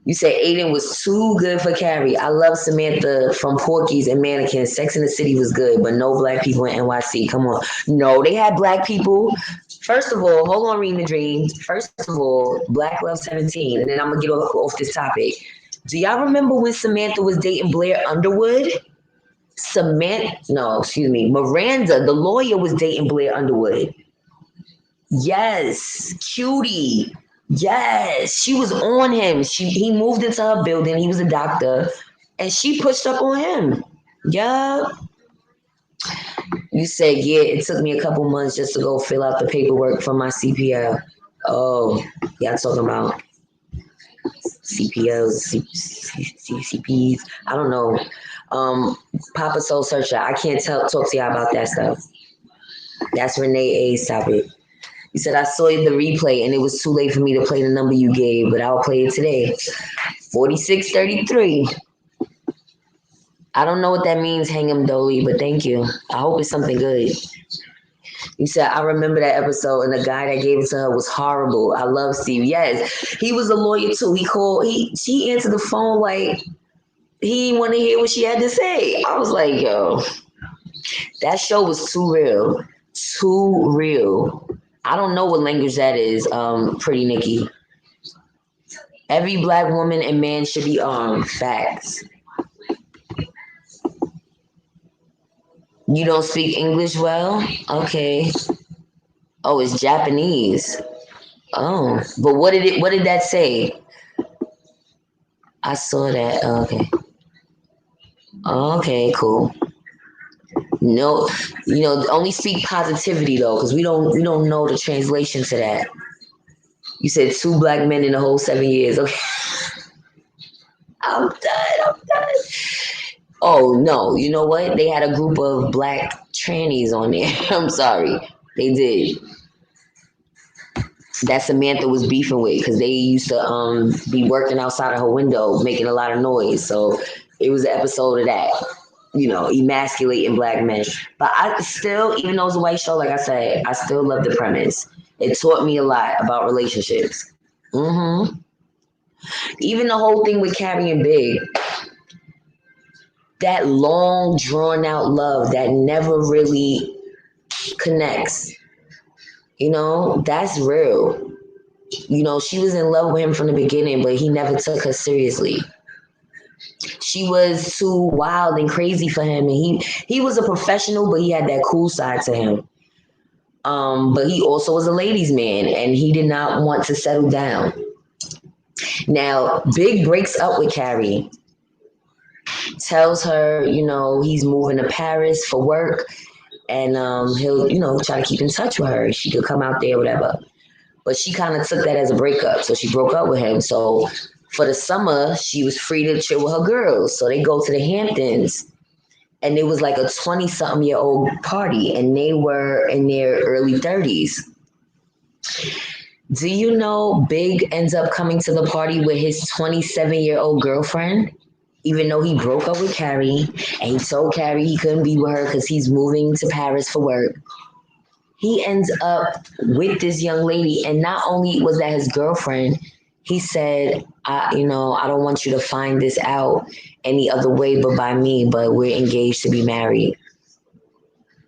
You say Aiden was too good for Carrie. I love Samantha from Porky's and Mannequins. Sex in the City was good, but no black people in NYC. Come on. No, they had black people. First of all, hold on, Reading the Dream. First of all, Black Love 17. And then I'm going to get off this topic. Do y'all remember when Samantha was dating Blair Underwood? Miranda, the lawyer, was dating Blair Underwood. Yes, cutie. Yes, she was on him. He moved into her building. He was a doctor, and she pushed up on him. Yup. You said, yeah, it took me a couple months just to go fill out the paperwork for my CPL. Oh, y'all talking about CPLs, CCPs. I don't know. Papa Soul Searcher. I can't talk to y'all about that stuff. That's Renee A's topic. You said, I saw the replay and it was too late for me to play the number you gave, but I'll play it today. 4633. I don't know what that means, hang him Dolly, but thank you. I hope it's something good. You said, I remember that episode, and the guy that gave it to her was horrible. I love Steve. Yes, he was a lawyer too. She answered the phone like he didn't want to hear what she had to say. I was like, yo, that show was too real. Too real. I don't know what language that is, Pretty Nikki. Every black woman and man should be armed. Facts. You don't speak English well? Okay. Oh, it's Japanese. Oh, but what did that say? I saw that. Okay. Okay, cool. No, only speak positivity though, because we don't know the translation to that. You said two black men in the whole 7 years. Okay. I'm done. I'm done. Oh no, you know what? They had a group of black trannies on there. I'm sorry. They did. That Samantha was beefing with because they used to be working outside of her window making a lot of noise. So it was an episode of that, emasculating black men. But I still, even though it's a white show, like I said, I still love the premise. It taught me a lot about relationships. Even the whole thing with Carrie and Big, that long drawn out love that never really connects, that's real. She was in love with him from the beginning, but he never took her seriously. She was too wild and crazy for him, and he was a professional, but he had that cool side to him. But he also was a ladies' man, and he did not want to settle down. Now, Big breaks up with Carrie, tells her, he's moving to Paris for work, and he'll, try to keep in touch with her. She could come out there, whatever. But she kind of took that as a breakup. So she broke up with him. So for the summer, she was free to chill with her girls. So they go to the Hamptons, and it was like a 20-something-year-old party, and they were in their early 30s. Do you know Big ends up coming to the party with his 27-year-old girlfriend, even though he broke up with Carrie, and he told Carrie he couldn't be with her because he's moving to Paris for work. He ends up with this young lady, and not only was that his girlfriend, he said, I don't want you to find this out any other way but by me, but we're engaged to be married.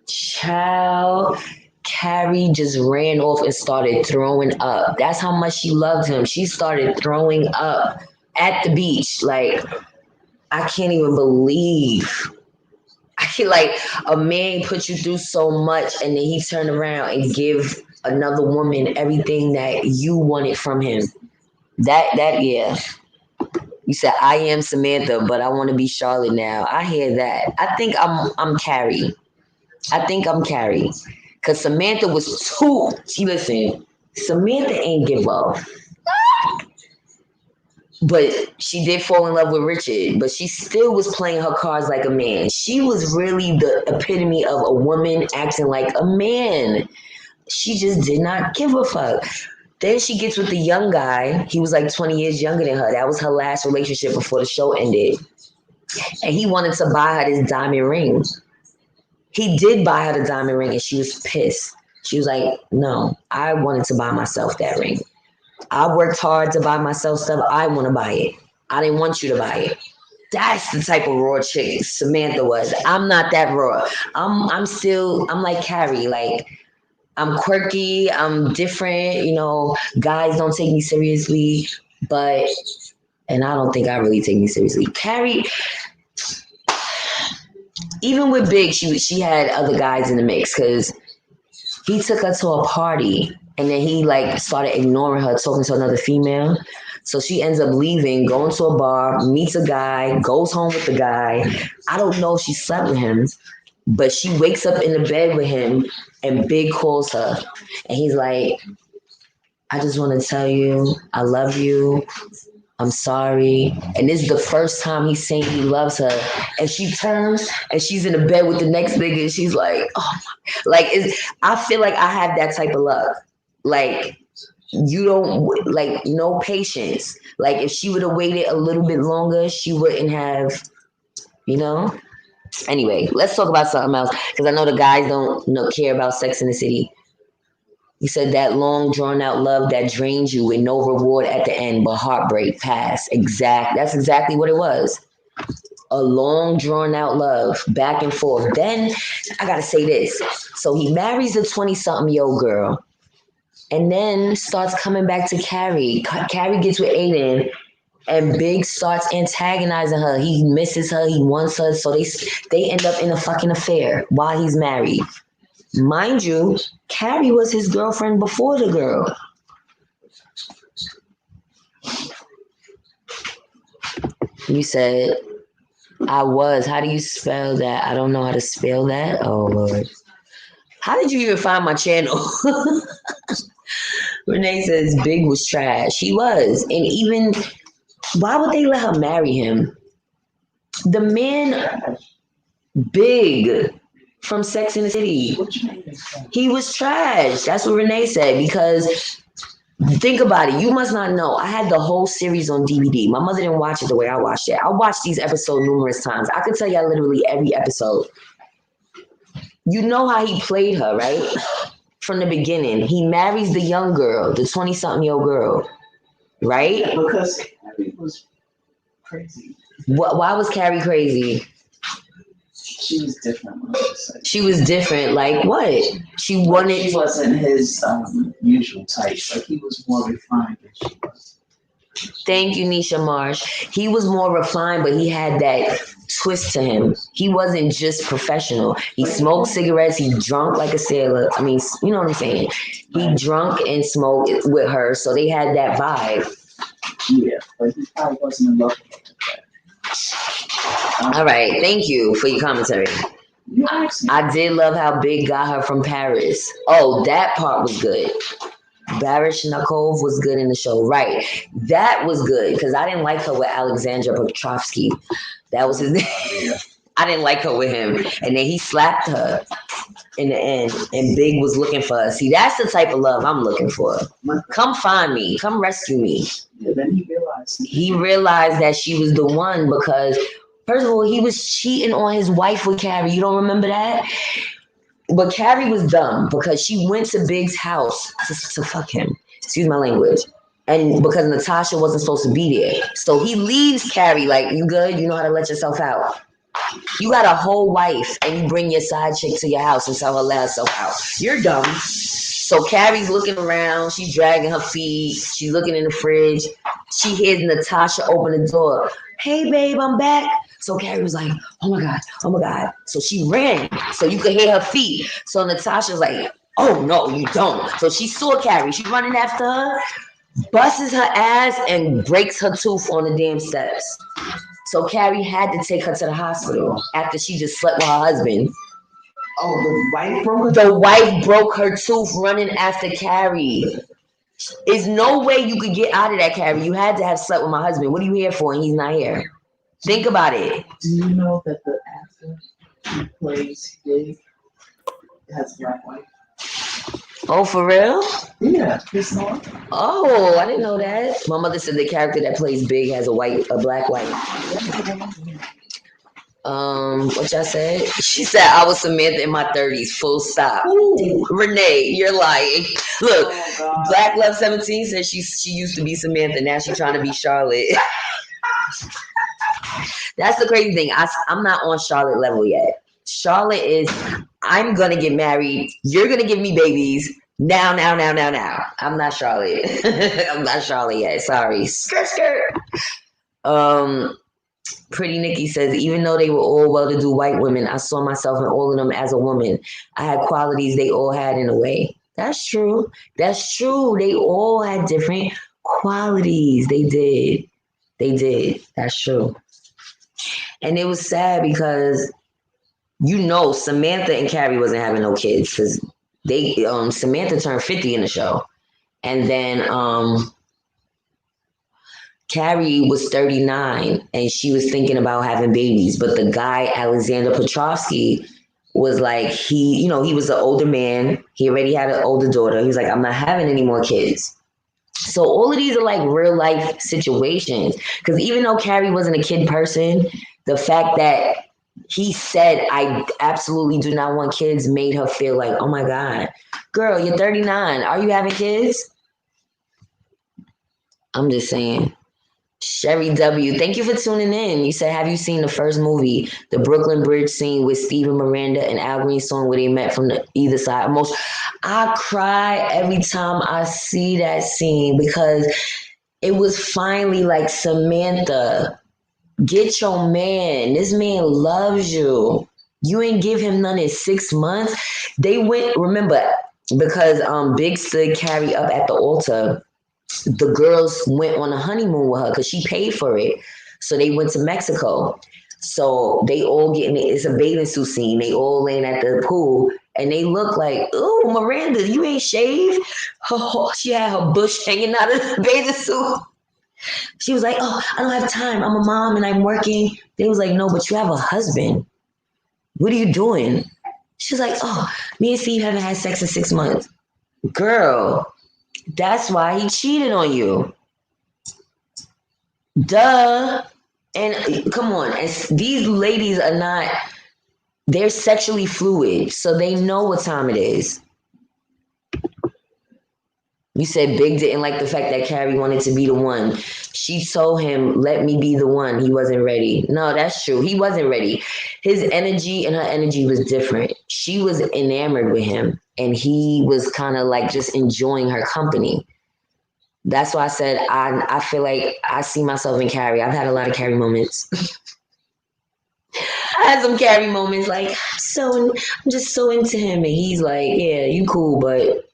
Child, Carrie just ran off and started throwing up. That's how much she loved him. She started throwing up at the beach. Like, I can't even believe. I feel like a man put you through so much, and then he turned around and give another woman everything that you wanted from him. Yeah. You said I am Samantha, but I want to be Charlotte now. I hear that. I think I'm Carrie. I think I'm Carrie, cause Samantha was too. Listen, Samantha ain't give up. But she did fall in love with Richard, but she still was playing her cards like a man. She was really the epitome of a woman acting like a man. She just did not give a fuck. Then she gets with the young guy. He was like 20 years younger than her. That was her last relationship before the show ended. And he wanted to buy her this diamond ring. He did buy her the diamond ring, and she was pissed. She was like, no, I wanted to buy myself that ring. I worked hard to buy myself stuff. I want to buy it. I didn't want you to buy it. That's the type of raw chick Samantha was. I'm not that raw. I'm like Carrie. Like, I'm quirky. I'm different. Guys don't take me seriously, and I don't think I really take me seriously. Carrie, even with Big, she had other guys in the mix because he took her to a party, and then he like started ignoring her, talking to another female. So she ends up leaving, going to a bar, meets a guy, goes home with the guy. I don't know if she slept with him, but she wakes up in the bed with him, and Big calls her, and he's like, I just want to tell you, I love you. I'm sorry. And this is the first time he's saying he loves her. And she turns, and she's in the bed with the next nigga, and she's like, oh my. Like, I feel like I have that type of love. Like, you don't, like, no patience. Like, if she would have waited a little bit longer, she wouldn't have, you know? Anyway, let's talk about something else because I know the guys don't care about Sex in the City. He said that long drawn out love that drains you with no reward at the end but heartbreak past. That's exactly what it was. A long drawn out love, back and forth. Then I gotta say this. So he marries a 20-something-year-old girl and then starts coming back to Carrie. Carrie gets with Aiden and Big starts antagonizing her. He misses her, he wants her, so they end up in a fucking affair while he's married. Mind you, Carrie was his girlfriend before the girl. You said, I was. How do you spell that? I don't know how to spell that. Oh, Lord. How did you even find my channel? Renee says Big was trash. He was. And even, why would they let her marry him? The man, Big, from Sex and the City. He was trash. That's what Renee said. Because think about it. You must not know. I had the whole series on DVD. My mother didn't watch it the way I watched it. I watched these episodes numerous times. I could tell y'all literally every episode. You know how he played her, right? From the beginning. He marries the young girl, the 20-something-year-old girl, right? Yeah, because Carrie was crazy. Why was Carrie crazy? She was different. She was different. Like what? She wanted. She wasn't his usual type. Like he was more refined than she was. Thank you, Nisha Marsh. He was more refined, but he had that twist to him. He wasn't just professional. He smoked cigarettes. He drunk like a sailor. I mean, you know what I'm saying? He drunk and smoked with her, so they had that vibe. Yeah, but he probably wasn't in love with her. All right, thank you for your commentary. I did love how Big got her from Paris. Oh, that part was good. Baryshnikov was good in the show, right? That was good because I didn't like her with Alexandra Petrovsky. That was his name. Yeah. I didn't like her with him, and then he slapped her in the end. And Big was looking for her. See, that's the type of love I'm looking for. Come find me. Come rescue me. Yeah, then he realized that she was the one because, first of all, he was cheating on his wife with Carrie. You don't remember that? But Carrie was dumb because she went to Big's house to fuck him. Excuse my language. And because Natasha wasn't supposed to be there. So he leaves Carrie like, you good? You know how to let yourself out. You got a whole wife and you bring your side chick to your house and tell her let herself out. You're dumb. So Carrie's looking around. She's dragging her feet. She's looking in the fridge. She hears Natasha open the door. Hey, babe, I'm back. So Carrie was like, oh my God. So she ran so you could hear her feet. So Natasha's like, oh no, you don't. So she saw Carrie. She's running after her, busts her ass and breaks her tooth on the damn steps. So Carrie had to take her to the hospital after she just slept with her husband. Oh, the wife broke her? The wife broke her tooth running after Carrie. There's no way you could get out of that, Carrie. You had to have slept with my husband. What are you here for? And he's not here. Think about it. Do you know that the actor who plays Big has a black wife? Oh, for real? Yeah, Chris North. Oh, I didn't know that. My mother said the character that plays Big has a black wife. What y'all said? She said I was Samantha in my 30s. Full stop. Ooh. Renee, you're lying. Look, Black Love 17 says she used to be Samantha. Now she's trying to be Charlotte. That's the crazy thing. I'm not on Charlotte level yet. Charlotte is, I'm going to get married. You're going to give me babies. Now. I'm not Charlotte. I'm not Charlotte yet. Sorry. Skirt. Pretty Nikki says, even though they were all well-to-do white women, I saw myself in all of them as a woman. I had qualities they all had in a way. That's true. They all had different qualities. They did. That's true. And it was sad because, Samantha and Carrie wasn't having no kids because Samantha turned 50 in the show. And then Carrie was 39 and she was thinking about having babies. But the guy, Alexander Petrovsky, was like, he was an older man. He already had an older daughter. He was like, I'm not having any more kids. So all of these are like real life situations. Because even though Carrie wasn't a kid person, the fact that he said, I absolutely do not want kids made her feel like, oh my God, girl, you're 39. Are you having kids? I'm just saying. Sherry W., thank you for tuning in. You said, have you seen the first movie, the Brooklyn Bridge scene with Stephen Miranda and Al Green song where they met from the either side? Most, I cry every time I see that scene because it was finally like, Samantha, get your man. This man loves you. You ain't give him none in 6 months. They went, remember, because Big stood Carrie up at the altar, the girls went on a honeymoon with her because she paid for it. So they went to Mexico. So they all getting it's a bathing suit scene. They all laying at the pool and they look like, oh, Miranda, you ain't shaved. She had her bush hanging out of the bathing suit. She was like, oh, I don't have time. I'm a mom and I'm working. They was like, no, but you have a husband. What are you doing? She's like, oh, me and Steve haven't had sex in 6 months. Girl, that's why he cheated on you. Duh. And come on, these ladies are not, they're sexually fluid, so they know what time it is. You said Big didn't like the fact that Carrie wanted to be the one. She told him, let me be the one. He wasn't ready. No, that's true. He wasn't ready. His energy and her energy was different. She was enamored with him, and he was kind of like just enjoying her company. That's why I said I feel like I see myself in Carrie. I've had a lot of Carrie moments. I had some Carrie moments like I'm just so into him, and he's like, yeah, you cool, but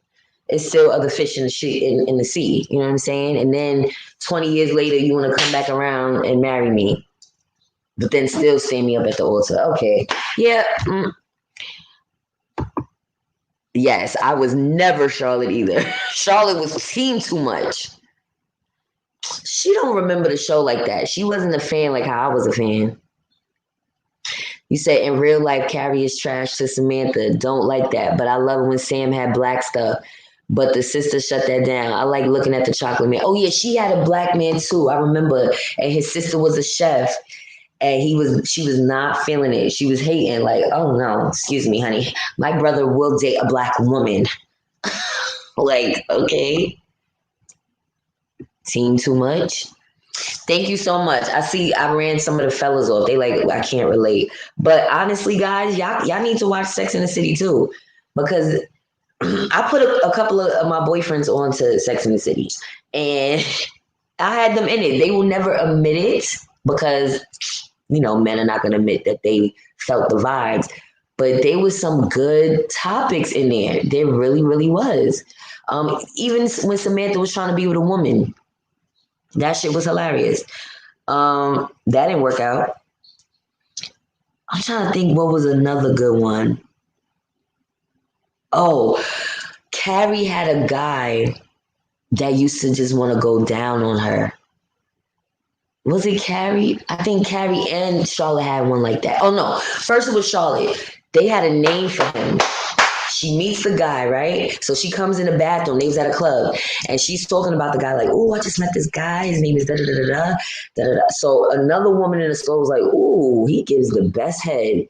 it's still other fish in the in the sea. You know what I'm saying? And then 20 years later, you want to come back around and marry me, but then still stand me up at the altar. Okay, yeah. Yes, I was never Charlotte either. Charlotte was seen too much. She don't remember the show like that. She wasn't a fan like how I was a fan. You said in real life, Carrie is trash to Samantha. Don't like that. But I love it when Sam had black stuff. But the sister shut that down. I like looking at the chocolate man. Oh yeah, she had a black man too. I remember. And his sister was a chef. And she was not feeling it. She was hating, like, oh no, excuse me, honey. My brother will date a black woman. Like, okay. Team too much. Thank you so much. I see I ran some of the fellas off. They like, I can't relate. But honestly, guys, y'all need to watch Sex in the City too. Because I put a couple of my boyfriends onto Sex in the City. And I had them in it. They will never admit it because, men are not going to admit that they felt the vibes. But there was some good topics in there. There really, really was. Even when Samantha was trying to be with a woman, that shit was hilarious. That didn't work out. I'm trying to think what was another good one. Oh, Carrie had a guy that used to just want to go down on her. Was it Carrie? I think Carrie and Charlotte had one like that. Oh no, first it was Charlotte. They had a name for him. She meets the guy, right? So she comes in the bathroom. They was at a club, and she's talking about the guy like, "Oh, I just met this guy. His name is da da da da da da." So another woman in the store was like, "Oh, he gives the best head."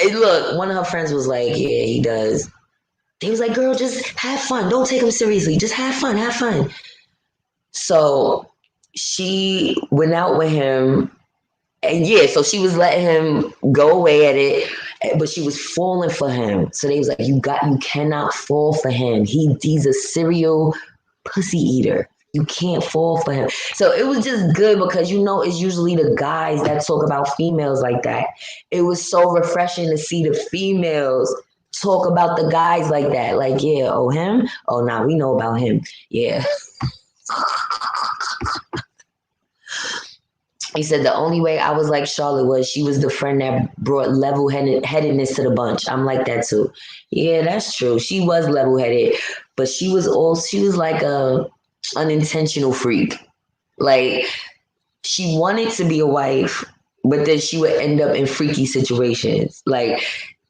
And look, one of her friends was like, "Yeah, he does." They was like, "Girl, just have fun. Don't take him seriously. Just have fun. Have fun." So she went out with him. And yeah, so she was letting him go away at it, but she was falling for him. So they was like, you cannot fall for him. He's a serial pussy eater. You can't fall for him. So it was just good because it's usually the guys that talk about females like that. It was so refreshing to see the females talk about the guys like that. Like, yeah, oh him? Oh nah, we know about him. Yeah. He said the only way I was like Charlotte was she was the friend that brought level-headedness to the bunch. I'm like that too. Yeah, that's true. She was level-headed, but she was like a unintentional freak. Like she wanted to be a wife, but then she would end up in freaky situations. Like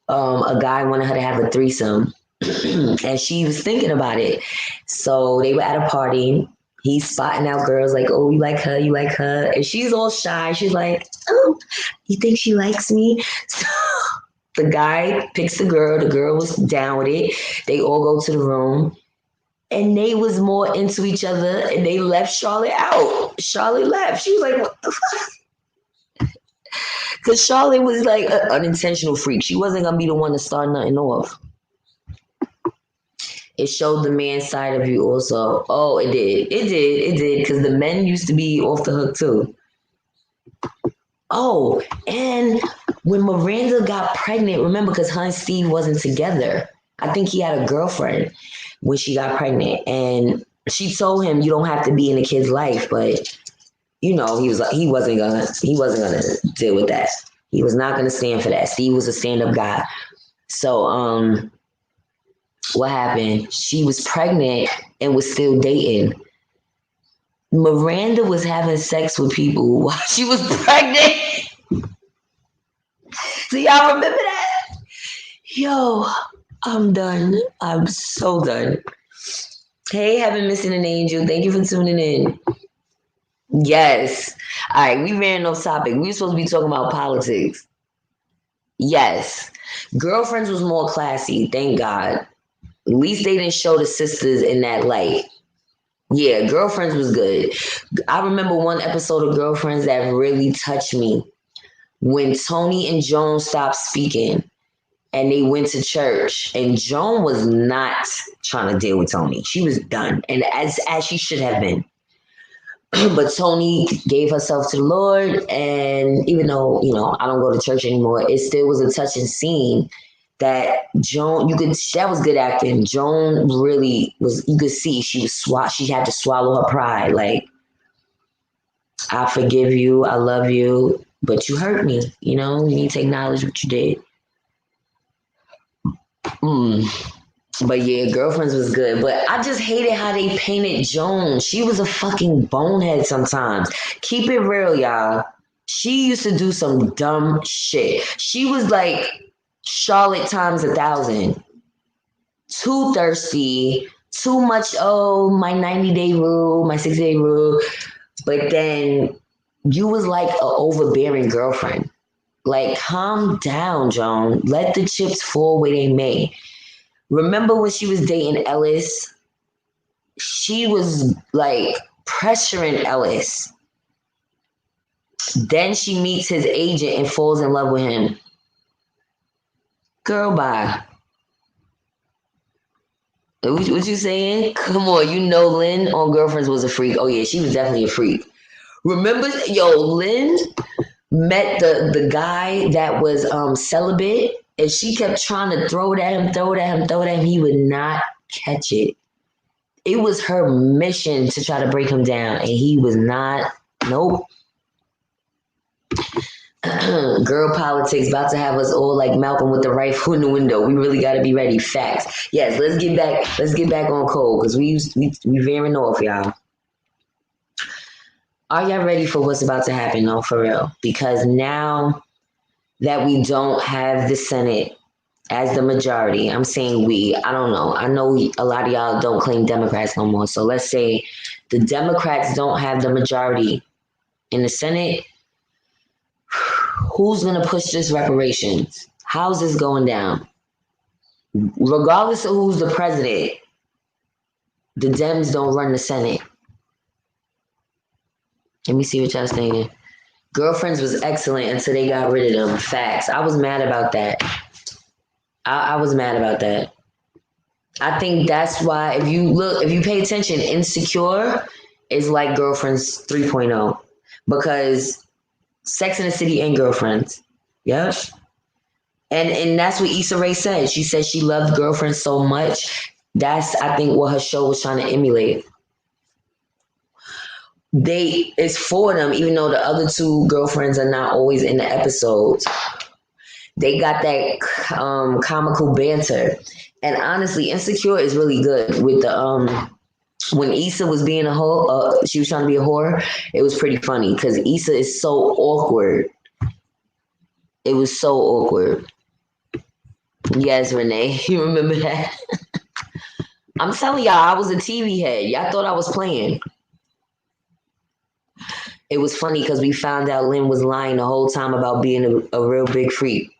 a guy wanted her to have a threesome. And she was thinking about it. So they were at a party. He's spotting out girls like, oh, you like her, you like her. And she's all shy. She's like, oh, you think she likes me? So the guy picks the girl. The girl was down with it. They all go to the room. And they was more into each other and they left Charlotte out. Charlotte left. She was like, what the fuck? Because Charlotte was like an unintentional freak. She wasn't going to be the one to start nothing off. It showed the man side of you also. Oh, it did. It did. It did. Because the men used to be off the hook too. Oh, and when Miranda got pregnant, remember, because her and Steve wasn't together. I think he had a girlfriend when she got pregnant. And she told him, you don't have to be in the kid's life. But, you know, he wasn't gonna deal with that. He was not gonna stand for that. Steve was a stand-up guy. So, what happened? She was pregnant and was still dating. Miranda was having sex with people while she was pregnant. Do y'all remember that? Yo, I'm done. I'm so done. Hey, haven't missing an angel. Thank you for tuning in. Yes. All right, we ran off topic. We were supposed to be talking about politics. Yes. Girlfriends was more classy, thank God. At least they didn't show the sisters in that light. Yeah, Girlfriends was good. I remember one episode of Girlfriends that really touched me when Tony and Joan stopped speaking and they went to church. And Joan was not trying to deal with Tony. She was done, and as she should have been. But Tony gave herself to the Lord, and even though I don't go to church anymore, it still was a touching scene that Joan, that was good acting. Joan really was, you could see she had to swallow her pride. Like, I forgive you, I love you, but you hurt me. You need to acknowledge what you did. But yeah, Girlfriends was good. But I just hated how they painted Joan. She was a fucking bonehead sometimes. Keep it real, y'all. She used to do some dumb shit. She was like Charlotte times 1,000. Too thirsty, too much, oh, my 90-day rule, my 60-day rule. But then you was like an overbearing girlfriend. Like, calm down, Joan. Let the chips fall where they may. Remember when she was dating Ellis? She was like pressuring Ellis. Then she meets his agent and falls in love with him. Girl, bye. What you saying? Come on, Lynn on Girlfriends was a freak. Oh yeah, she was definitely a freak. Remember, Lynn met the guy that was celibate, and she kept trying to throw it at him. He would not catch it. It was her mission to try to break him down, and he was not. Nope. Girl politics about to have us all like Malcolm with the rifle in the window. We really got to be ready. Facts. Yes, let's get back on code because we veering off, y'all. Are y'all ready for what's about to happen? No, for real. Because now that we don't have the Senate as the majority, I'm saying we, I don't know. I know a lot of y'all don't claim Democrats no more. So let's say the Democrats don't have the majority in the Senate. Who's going to push this reparations? How's this going down? Regardless of who's the president, the Dems don't run the Senate. Let me see what y'all saying. Girlfriends was excellent until they got rid of them. Facts. I was mad about that. I was mad about that. I think that's why if you pay attention, Insecure is like Girlfriends 3.0 because Sex in the City and Girlfriends. Yep. And that's what Issa Rae said. She said she loved Girlfriends so much. That's, I think, what her show was trying to emulate. It's for them, even though the other two girlfriends are not always in the episodes. They got that comical banter. And honestly, Insecure is really good with the when Issa was being a whore, she was trying to be a whore. It was pretty funny because Issa is so awkward. It was so awkward. Yes, Renee. You remember that? I'm telling y'all, I was a TV head. Y'all thought I was playing. It was funny because we found out Lynn was lying the whole time about being a real big freak.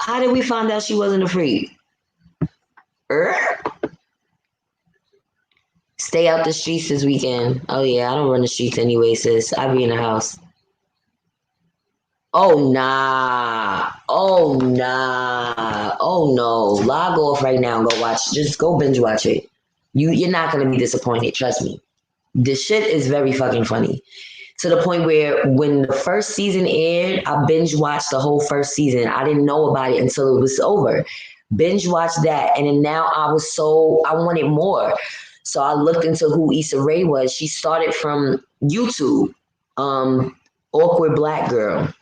How did we find out she wasn't a freak? Er? Stay out the streets this weekend. Oh yeah, I don't run the streets anyway, sis. I be in the house. Oh nah. Oh nah. Oh no. Log off right now and go watch. Just go binge watch it. You're not gonna be disappointed, trust me. This shit is very fucking funny. To the point where when the first season aired, I binge watched the whole first season. I didn't know about it until it was over. Binge watched that, and then now I wanted more. So I looked into who Issa Rae was. She started from YouTube, Awkward Black Girl.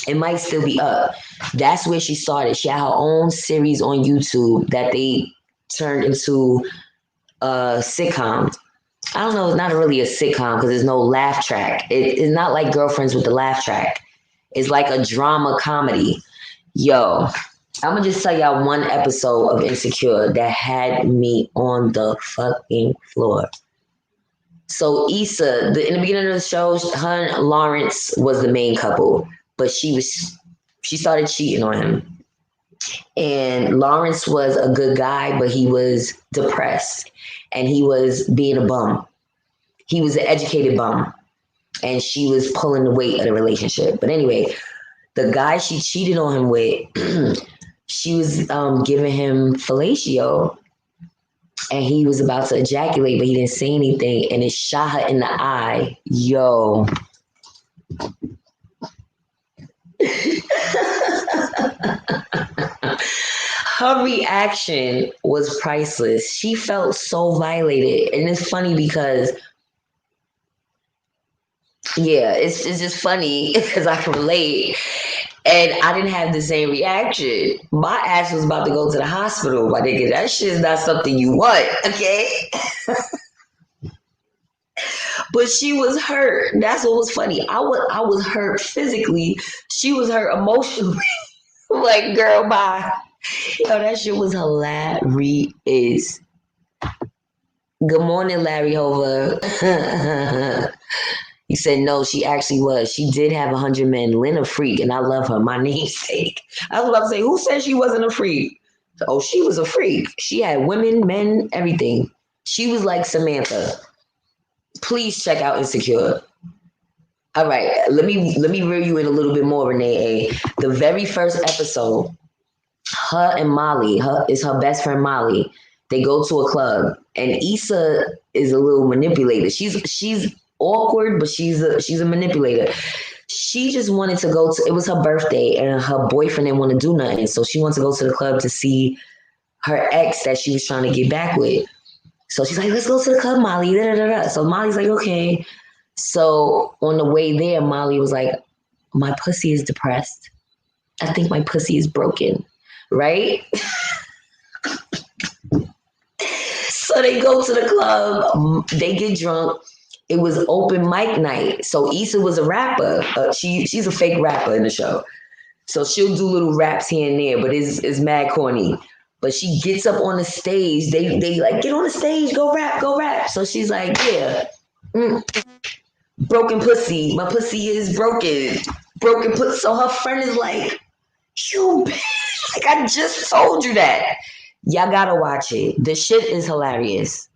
It might still be up. That's where she started. She had her own series on YouTube that they turned into a sitcom. I don't know, it's not really a sitcom because there's no laugh track. It's not like Girlfriends with the laugh track. It's like a drama comedy. Yo, I'm gonna just tell y'all one episode of Insecure that had me on the fucking floor. So Issa, in the beginning of the show, her and Lawrence was the main couple, but she started cheating on him. And Lawrence was a good guy, but he was depressed and he was being a bum. He was an educated bum, and she was pulling the weight of the relationship. But anyway, the guy she cheated on him with, she was giving him fellatio, and he was about to ejaculate, but he didn't say anything, and it shot her in the eye. Yo. Her reaction was priceless. She felt so violated. And it's funny because yeah, it's just funny because I can relate. And I didn't have the same reaction. My ass was about to go to the hospital, my nigga. That shit is not something you want, okay? But she was hurt. That's what was funny. I was hurt physically. She was hurt emotionally. Like, girl, bye. Yo, that shit was hilarious. Good morning, Larry Hoover. He said, no, she actually was. She did have 100 men. Lynn a freak, and I love her. My namesake. I was about to say, who said she wasn't a freak? Oh, she was a freak. She had women, men, everything. She was like Samantha. Please check out Insecure. All right, let me reel you in a little bit more, Renee. The very first episode, her and Molly, is her best friend Molly. They go to a club, and Issa is a little manipulator. She's awkward, but she's a manipulator. She just wanted to go to. It was her birthday, and her boyfriend didn't want to do nothing, so she wanted to go to the club to see her ex that she was trying to get back with. So she's like, "Let's go to the club, Molly." Da, da, da, da. So Molly's like, "Okay." So on the way there, Molly was like, "My pussy is depressed. I think my pussy is broken." Right? So they go to the club, they get drunk. It was open mic night. So Issa was a rapper. She's a fake rapper in the show. So she'll do little raps here and there, but it's mad corny. But she gets up on the stage. They like, get on the stage, go rap, go rap. So she's like, yeah, broken pussy. My pussy is broken. Broken pussy. So her friend is like, you bitch, like I just told you that. Y'all gotta watch it. The shit is hilarious.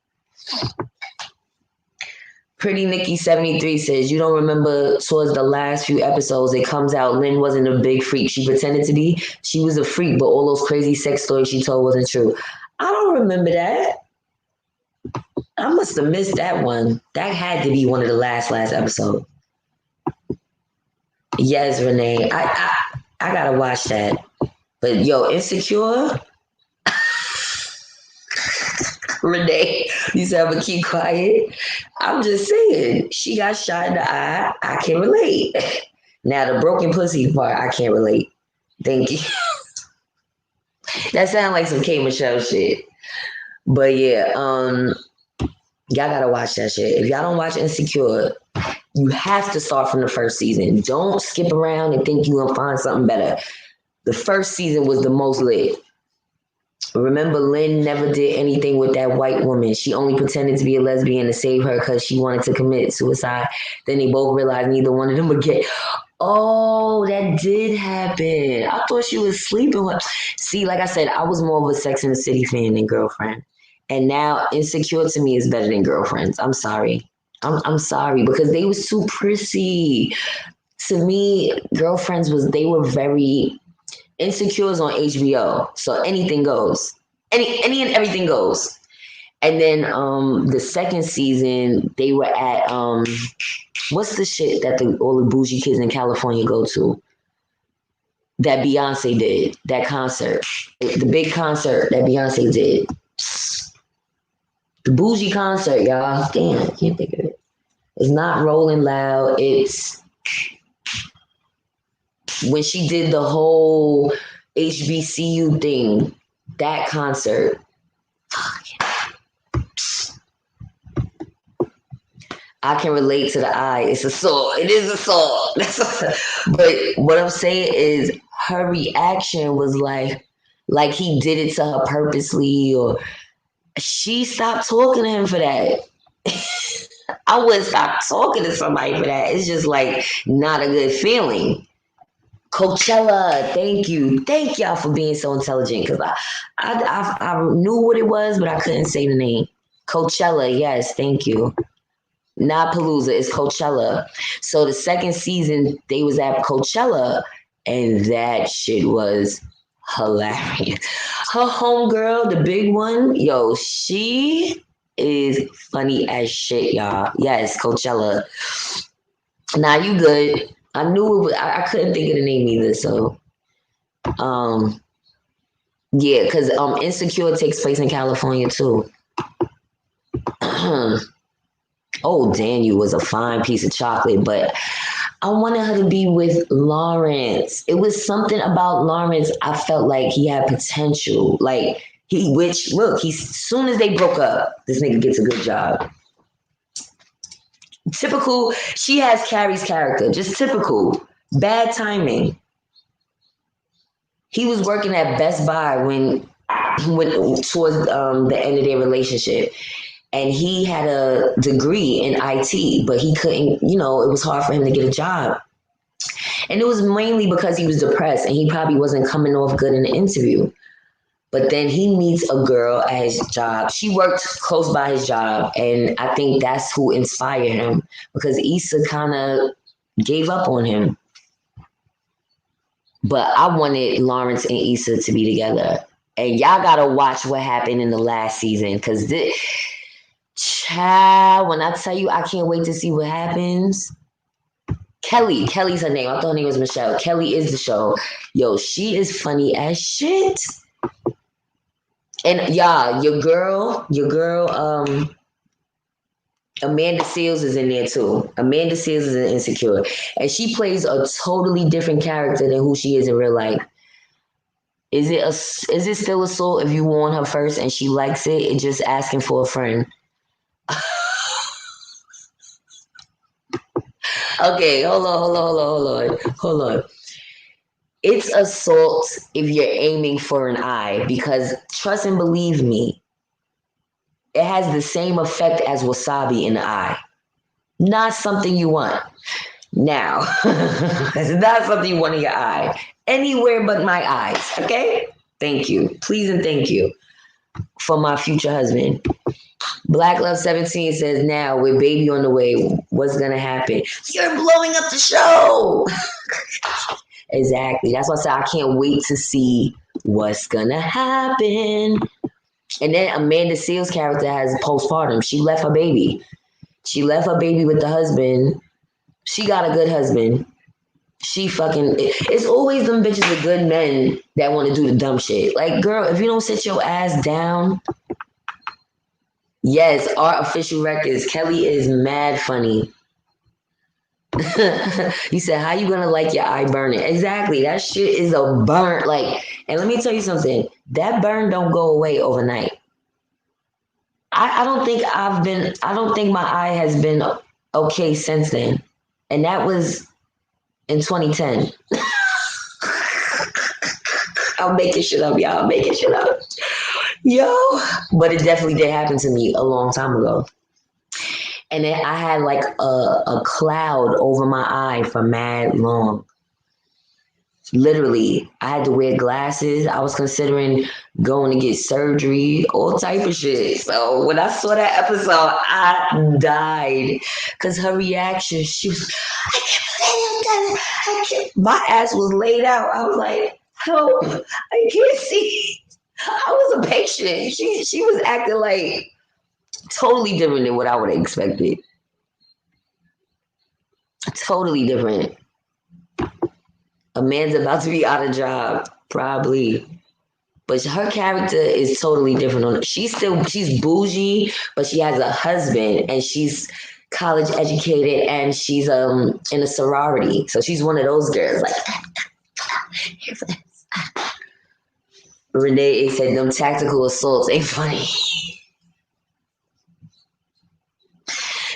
Pretty Nikki 73 says, you don't remember towards the last few episodes, it comes out Lynn wasn't a big freak she pretended to be. She was a freak, but all those crazy sex stories she told wasn't true. I don't remember that. I must have missed that one. That had to be one of the last episodes. Yes, Renee. I gotta watch that. But yo, Insecure. Renee, you said I'm gonna keep quiet. I'm just saying, she got shot in the eye. I can relate. Now the broken pussy part, I can't relate. Thank you. That sounds like some K Michelle shit. But yeah, y'all gotta watch that shit. If y'all don't watch Insecure, you have to start from the first season. Don't skip around and think you're gonna find something better. The first season was the most lit. Remember, Lynn never did anything with that white woman. She only pretended to be a lesbian to save her because she wanted to commit suicide. Then they both realized neither one of them would get. Oh, that did happen. I thought she was sleeping with. See, like I said, I was more of a Sex and the City fan than Girlfriend. And now Insecure to me is better than Girlfriends. I'm sorry. I'm sorry because they was too prissy. To me, Girlfriends they were very Insecure is on HBO, so anything goes. Any and everything goes. And then the second season, they were at what's the shit that all the bougie kids in California go to? That Beyonce did, that concert. The big concert that Beyonce did. The bougie concert, y'all. Damn, I can't think of it. It's not Rolling Loud. It's when she did the whole HBCU thing, that concert. I can relate to the eye. It's a song. It is a song. But what I'm saying is her reaction was like he did it to her purposely, or she stopped talking to him for that. I wouldn't stop talking to somebody for that. It's just like not a good feeling. Coachella, thank you. Thank y'all for being so intelligent because I knew what it was, but I couldn't say the name. Coachella, yes, thank you. Not Palooza, it's Coachella. So the second season, they was at Coachella, and that shit was hilarious. Her homegirl, the big one, yo, she is funny as shit, y'all. Yes, Coachella. Nah, you good. I knew it was, I couldn't think of the name either, so yeah, because Insecure takes place in California too. Oh, Daniel was a fine piece of chocolate, but I wanted her to be with Lawrence. It was something about Lawrence. I felt like he had potential. Like soon as they broke up, this nigga gets a good job. Typical, she has Carrie's character, just typical. Bad timing. He was working at Best Buy when towards the end of their relationship. And he had a degree in IT, but he couldn't, it was hard for him to get a job. And it was mainly because he was depressed and he probably wasn't coming off good in the interview. But then he meets a girl at his job. She worked close by his job. And I think that's who inspired him because Issa kind of gave up on him. But I wanted Lawrence and Issa to be together. And y'all got to watch what happened in the last season because child, when I tell you I can't wait to see what happens. Kelly's her name. I thought her name was Michelle. Kelly is the show. Yo, she is funny as shit. And y'all, your girl, Amanda Seales is in there too. Amanda Seales is in Insecure. And she plays a totally different character than who she is in real life. Is it still assault if you warn her first and she likes it? It's just asking for a friend. Okay, hold on. It's assault if you're aiming for an eye because trust and believe me, it has the same effect as wasabi in the eye. Not something you want. Now, it's not something you want in your eye. Anywhere but my eyes, okay? Thank you. Please and thank you for my future husband. Black Love 17 says, now with baby on the way, what's going to happen? You're blowing up the show. Exactly. That's why I said I can't wait to see what's going to happen. And then Amanda Seales' character has postpartum. She left her baby. She left her baby with the husband. She got a good husband. It's always them bitches with good men that want to do the dumb shit. Like, girl, if you don't sit your ass down. Yes, our official records. Kelly is mad funny. He said, how you gonna like your eye burning? Exactly. That shit is a burn. And let me tell you something. That burn don't go away overnight. I don't think my eye has been okay since then. And that was in 2010. I'm making shit up, y'all. I'm making shit up. Yo, but it definitely did happen to me a long time ago. And then I had like a cloud over my eye for mad long. Literally, I had to wear glasses. I was considering going to get surgery, all type of shit. So when I saw that episode, I died because her reaction, she was, I can't believe it. I can't. My ass was laid out. I was like, help! I can't see. I was a patient. She was acting like totally different than what I would have expected. Totally different. A man's about to be out of job, probably. But her character is totally different. She's bougie, but she has a husband and she's college educated and she's in a sorority. So she's one of those girls like Renee said them tactical assaults ain't funny.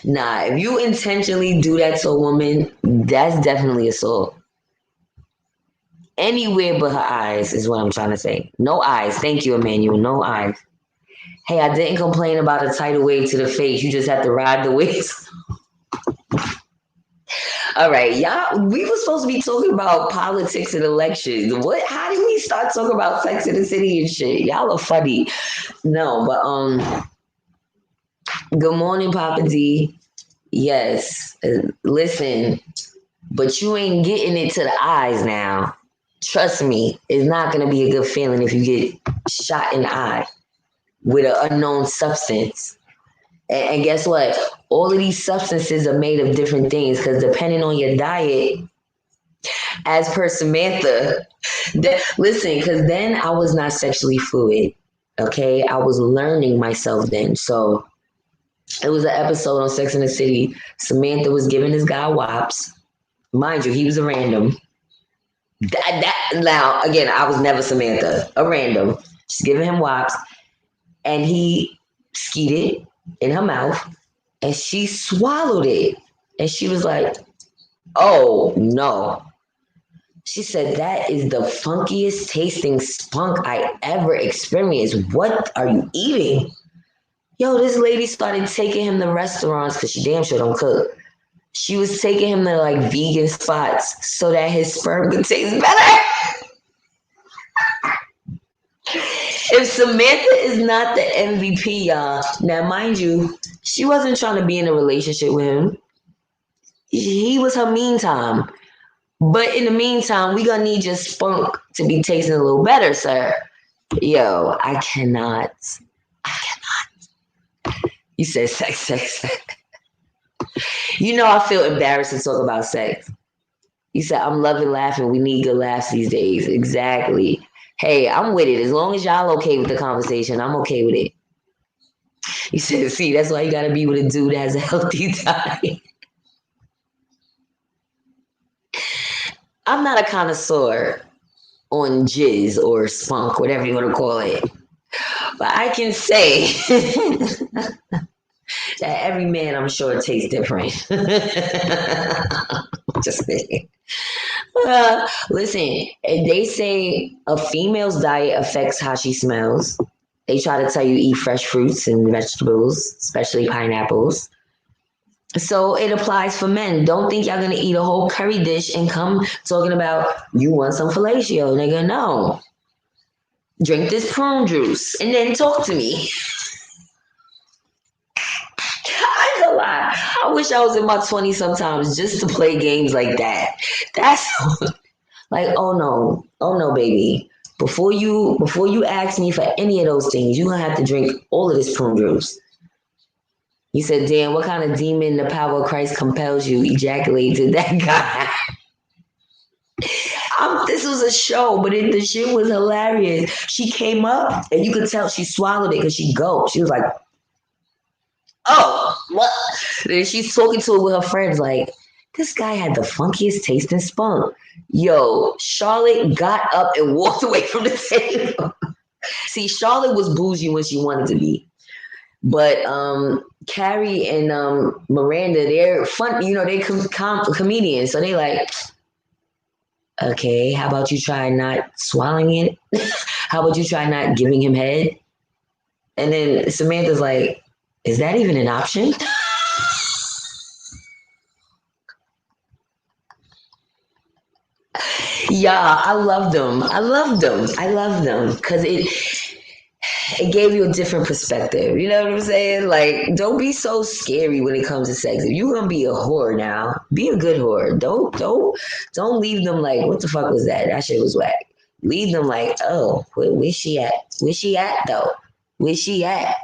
Nah, if you intentionally do that to a woman, that's definitely assault. Anywhere but her eyes is what I'm trying to say. No eyes. Thank you, Emmanuel. No eyes. Hey, I didn't complain about a tighter wave to the face. You just have to ride the waves. All right, y'all. We were supposed to be talking about politics and elections. What? How did we start talking about Sex in the City and shit? Y'all are funny. No, but good morning, Papa D. Yes, listen, but you ain't getting it to the eyes now. Trust me, it's not gonna be a good feeling if you get shot in the eye with an unknown substance. And guess what? All of these substances are made of different things because depending on your diet, as per Samantha, listen, because then I was not sexually fluid. Okay, I was learning myself then. So it was an episode on Sex and the City. Samantha was giving this guy wops. Mind you, he was a random. Now, again, I was never Samantha, a random. She's giving him wops. And he skeeted in her mouth and she swallowed it. And she was like, oh no. She said, that is the funkiest tasting spunk I ever experienced. What are you eating? Yo, this lady started taking him to restaurants because she damn sure don't cook. She was taking him to like vegan spots so that his sperm could taste better. If Samantha is not the MVP, y'all, now mind you, she wasn't trying to be in a relationship with him. He was her meantime. But in the meantime, we gonna need your spunk to be tasting a little better, sir. Yo, I cannot. You said sex, sex, sex. You know I feel embarrassed to talk about sex. You said I'm loving laughing. We need good laughs these days. Exactly. Hey, I'm with it. As long as y'all okay with the conversation, I'm okay with it. You said, see, that's why you gotta be with a dude that has a healthy diet. I'm not a connoisseur on jizz or spunk, whatever you want to call it. But I can say that every man, I'm sure, tastes different. Just saying. Listen, they say a female's diet affects how she smells. They try to tell you eat fresh fruits and vegetables, especially pineapples. So it applies for men. Don't think y'all gonna eat a whole curry dish and come talking about you want some fellatio, nigga. No. Drink this prune juice and then talk to me. I ain't gonna lie. I wish I was in my 20s sometimes just to play games like that. That's like, oh no, baby. Before you ask me for any of those things, you're gonna have to drink all of this prune juice. He said, Dan, what kind of demon the power of Christ compels you? Ejaculate to that guy. This was a show, but the shit was hilarious. She came up and you could tell she swallowed it because she gulped. She was like, oh, what? Then she's talking to it with her friends like, this guy had the funkiest tasting spunk. Yo, Charlotte got up and walked away from the table. See, Charlotte was bougie when she wanted to be. But Carrie and Miranda, they're fun, they comedians. So they like, okay, how about you try not swallowing it? How about you try not giving him head? And then Samantha's like, is that even an option? Yeah, I loved them. I loved them. I loved them because it gave you a different perspective. You know what I'm saying? Like, don't be so scary when it comes to sex. If you're gonna be a whore now, be a good whore. Don't leave them like, what the fuck was that? That shit was whack. Leave them like, oh, where's she at? Where's she at though? Where's she at?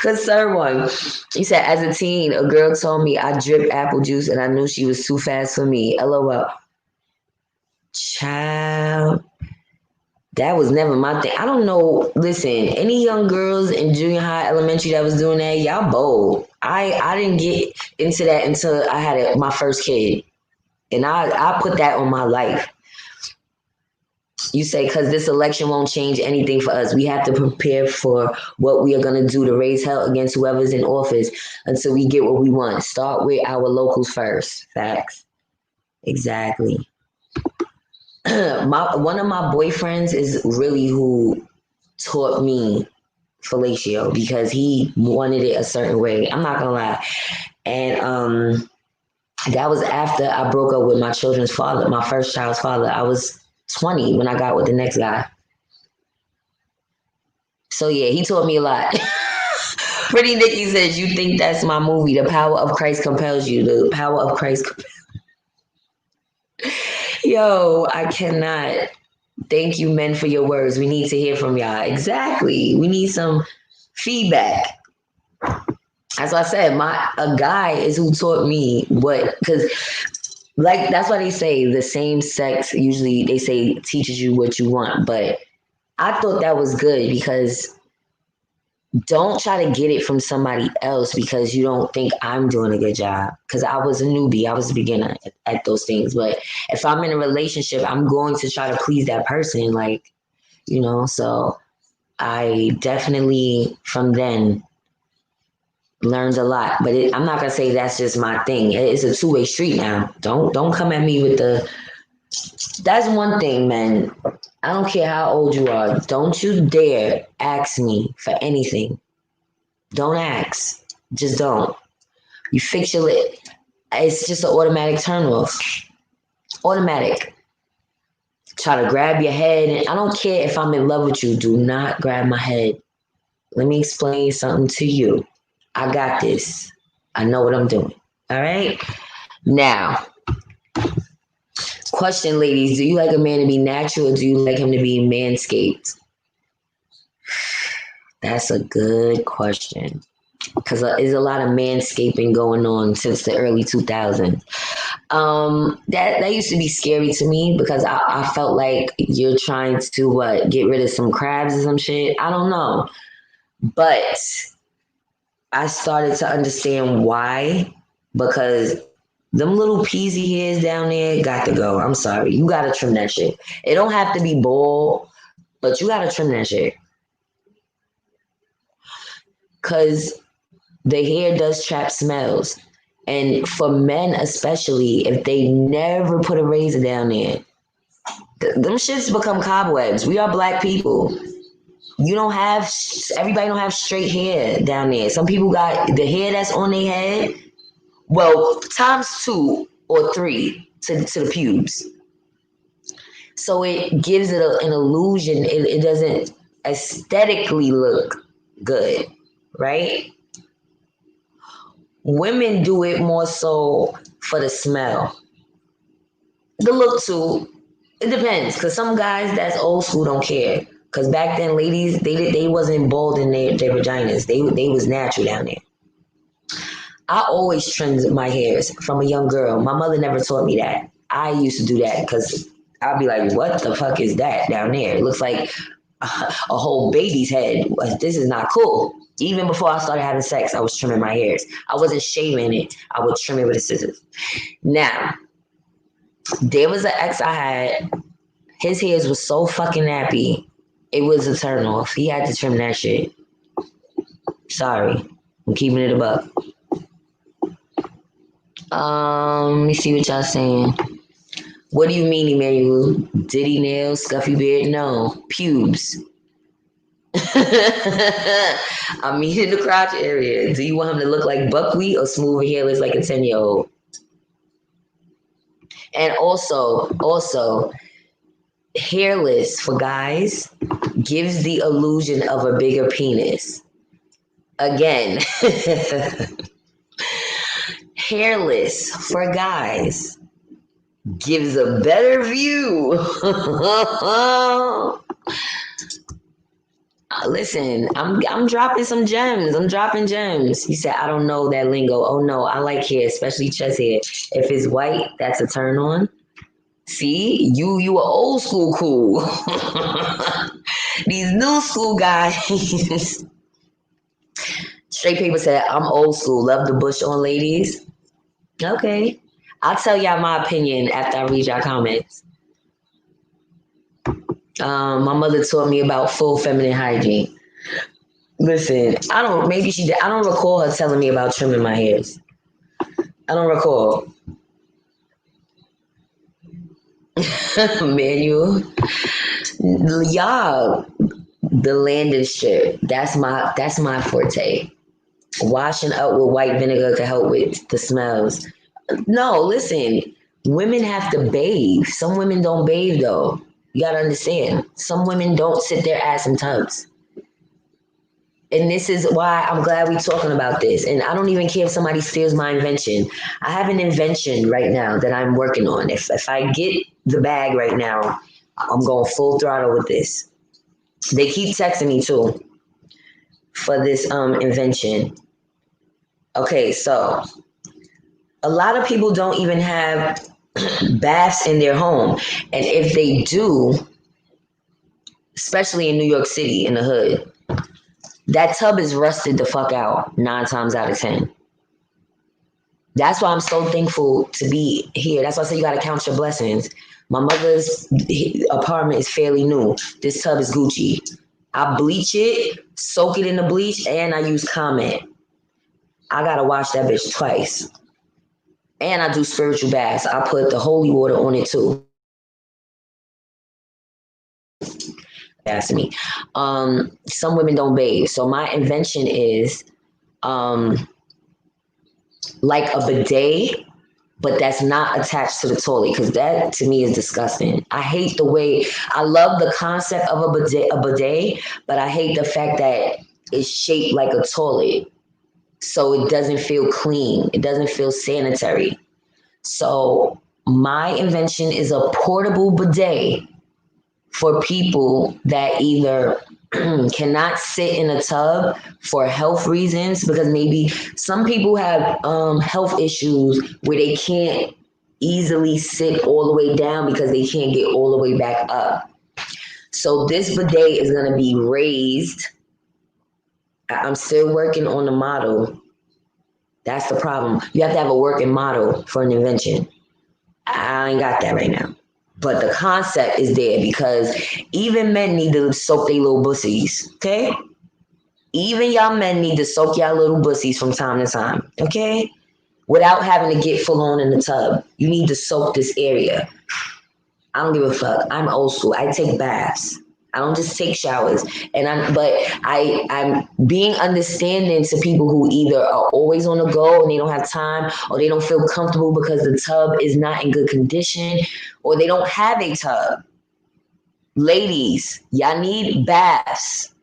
Cause third one, he said, as a teen, a girl told me I dripped apple juice and I knew she was too fast for me. LOL. Child, that was never my thing. I don't know. Listen, any young girls in junior high, elementary that was doing that, y'all bold. I didn't get into that until I had my first kid, and I put that on my life. You say because this election won't change anything for us. We have to prepare for what we are gonna do to raise hell against whoever's in office until we get what we want. Start with our locals first. Facts. Exactly. One of my boyfriends is really who taught me fellatio because he wanted it a certain way. I'm not gonna lie. And that was after I broke up with my children's father, my first child's father. I was 20 when I got with the next guy. So yeah, he taught me a lot. Pretty Nikki says, you think that's my movie. The power of Christ compels you. The power of Christ. Yo, I cannot. Thank you, men, for your words. We need to hear from y'all. Exactly. We need some feedback. As I said, a guy is who taught me what, because like that's why they say the same sex usually they say teaches you what you want. But I thought that was good because don't try to get it from somebody else because you don't think I'm doing a good job. Because I was a newbie, I was a beginner at those things. But if I'm in a relationship, I'm going to try to please that person, like, you know. So I definitely from then learned a lot. But I'm not gonna say that's just my thing. It's a two-way street now. Don't come at me with the. That's one thing, man. I don't care how old you are. Don't you dare ask me for anything. Don't ask. Just don't. You fix your lip. It's just an automatic turn off. Automatic. Try to grab your head. And I don't care if I'm in love with you. Do not grab my head. Let me explain something to you. I got this. I know what I'm doing. All right? Now, question, ladies. Do you like a man to be natural or do you like him to be manscaped? That's a good question. Because there's a lot of manscaping going on since the early 2000s. That used to be scary to me because I felt like you're trying to get rid of some crabs or some shit. I don't know. But I started to understand why because them little peasy hairs down there got to go. I'm sorry. You got to trim that shit. It don't have to be bald, but you got to trim that shit. Because the hair does trap smells. And for men, especially, if they never put a razor down there, them shits become cobwebs. We are black people. You don't have, everybody don't have straight hair down there. Some people got the hair that's on their head, well, times 2 or 3 to the pubes. So it gives it an illusion. It doesn't aesthetically look good, right? Women do it more so for the smell. The look too. It depends, because some guys that's old school don't care. Because back then, ladies, they wasn't bald in their vaginas. They was natural down there. I always trimmed my hairs from a young girl. My mother never taught me that. I used to do that because I'd be like, what the fuck is that down there? It looks like a whole baby's head. This is not cool. Even before I started having sex, I was trimming my hairs. I wasn't shaving it. I would trim it with the scissors. Now, there was an ex I had. His hairs was so fucking nappy. It was a turn off. He had to trim that shit. Sorry. I'm keeping it a buck. Let me see what y'all saying. What do you mean, Emmanuel? Diddy nails, scuffy beard? No. Pubes. I mean, in the crotch area. Do you want him to look like buckwheat or smooth and hairless like a 10-year-old? And also, hairless for guys gives the illusion of a bigger penis. Again, hairless for guys gives a better view. Listen, I'm dropping some gems. I'm dropping gems. He said, I don't know that lingo. Oh no, I like hair, especially chest hair. If it's white, that's a turn on. See, you are old school cool. These new school guys. Straight paper said, I'm old school. Love the bush on ladies. Okay. I'll tell y'all my opinion after I read y'all comments. My mother taught me about full feminine hygiene. Listen, I don't. Maybe she did. I don't recall her telling me about trimming my hairs. I don't recall. Manual, y'all. The landing strip. That's my forte. Washing up with white vinegar can help with the smells. No, listen. Women have to bathe. Some women don't bathe though. You gotta understand. Some women don't sit their ass in tubs. And this is why I'm glad we're talking about this. And I don't even care if somebody steals my invention. I have an invention right now that I'm working on. If I get the bag right now, I'm going full throttle with this. They keep texting me too for this invention. Okay, so a lot of people don't even have baths in their home. And if they do, especially in New York City in the hood, that tub is rusted the fuck out 9 times out of 10. That's why I'm so thankful to be here. That's why I say you got to count your blessings. My mother's apartment is fairly new. This tub is Gucci. I bleach it, soak it in the bleach, and I use Comment. I got to wash that bitch twice. And I do spiritual baths. I put the holy water on it too. Ask me. Some women don't bathe. So my invention is like a bidet, but that's not attached to the toilet because that to me is disgusting. I hate the way I love the concept of a bidet, but I hate the fact that it's shaped like a toilet. So it doesn't feel clean. It doesn't feel sanitary. So my invention is a portable bidet for people that either cannot sit in a tub for health reasons, because maybe some people have health issues where they can't easily sit all the way down because they can't get all the way back up. So this bidet is going to be raised. I'm still working on the model. That's the problem. You have to have a working model for an invention. I ain't got that right now. But the concept is there because even men need to soak their little bussies, okay? Even y'all men need to soak y'all little bussies from time to time, okay? Without having to get full on in the tub. You need to soak this area. I don't give a fuck. I'm old school. I take baths. I don't just take showers. I'm being understanding to people who either are always on the go and they don't have time, or they don't feel comfortable because the tub is not in good condition, or they don't have a tub. Ladies, y'all need baths.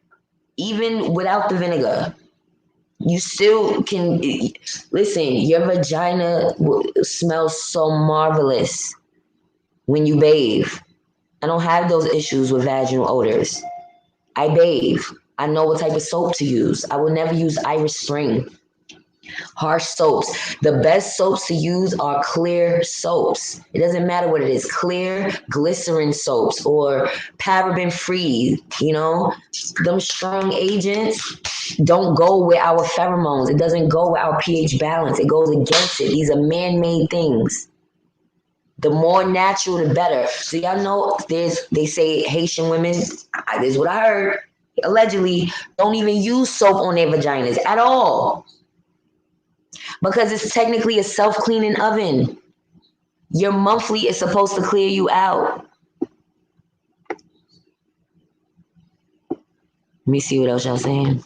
Even without the vinegar. You still can listen, your vagina smells so marvelous when you bathe. I don't have those issues with vaginal odors. I bathe. I know what type of soap to use. I will never use Irish Spring. Harsh soaps. The best soaps to use are clear soaps. It doesn't matter what it is. Clear glycerin soaps or paraben free, them strong agents don't go with our pheromones. It doesn't go with our pH balance. It goes against it. These are man-made things. The more natural, the better. So y'all know they say Haitian women, this is what I heard, allegedly, don't even use soap on their vaginas at all. Because it's technically a self-cleaning oven. Your monthly is supposed to clear you out. Let me see what else y'all saying.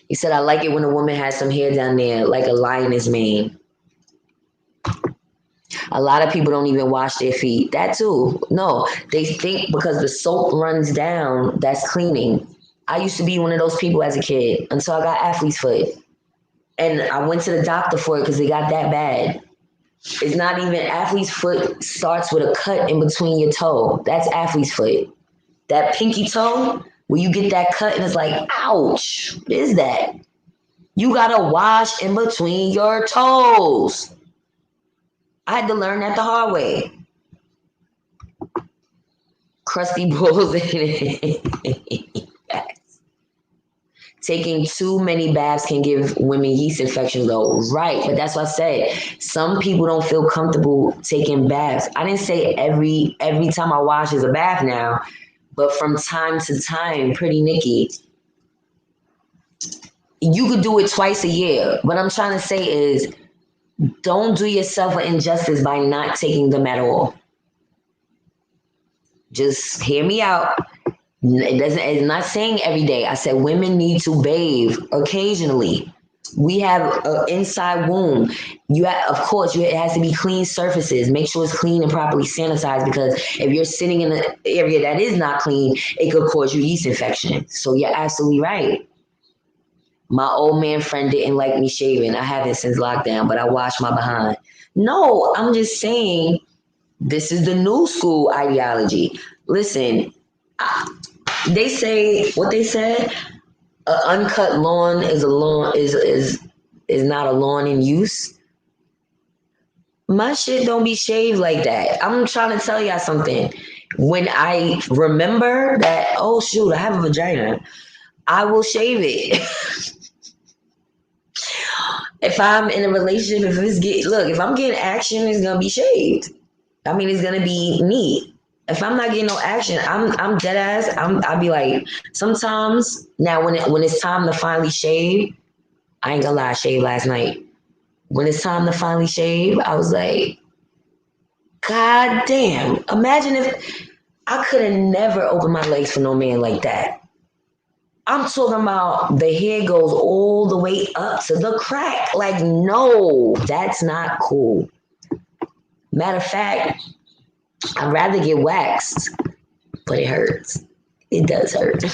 He said, I like it when a woman has some hair down there, like a lioness mane. A lot of people don't even wash their feet. That too. No, they think because the soap runs down, that's cleaning. I used to be one of those people as a kid until I got athlete's foot. And I went to the doctor for it because it got that bad. It's not even athlete's foot starts with a cut in between your toe. That's athlete's foot. That pinky toe, where you get that cut and it's like, ouch, what is that? You gotta wash in between your toes. I had to learn that the hard way. Crusty balls in it. Taking too many baths can give women yeast infections though. Right, but that's what I said. Some people don't feel comfortable taking baths. I didn't say every time I wash is a bath now, but from time to time, pretty Nikki. You could do it twice a year. What I'm trying to say is don't do yourself an injustice by not taking them at all. Just hear me out. It's not saying every day. I said women need to bathe occasionally. We have an inside womb. Of course, it has to be clean surfaces. Make sure it's clean and properly sanitized because if you're sitting in an area that is not clean, it could cause you yeast infection. So you're absolutely right. My old man friend didn't like me shaving. I haven't since lockdown, but I wash my behind. No, I'm just saying this is the new school ideology. Listen, they say what they said. An uncut lawn is a lawn is not a lawn in use. My shit don't be shaved like that. I'm trying to tell y'all something. When I remember that, oh shoot, I have a vagina, I will shave it. If I'm in a relationship, if I'm getting action, it's gonna be shaved. I mean, it's gonna be neat. If I'm not getting no action, I'm dead ass. I'll be like, sometimes now when it's time to finally shave, I ain't gonna lie, I shaved last night. When it's time to finally shave, I was like, God damn! Imagine if I could have never opened my legs for no man like that. I'm talking about the hair goes all the way up to the crack. Like, no, that's not cool. Matter of fact, I'd rather get waxed, but it hurts. It does hurt.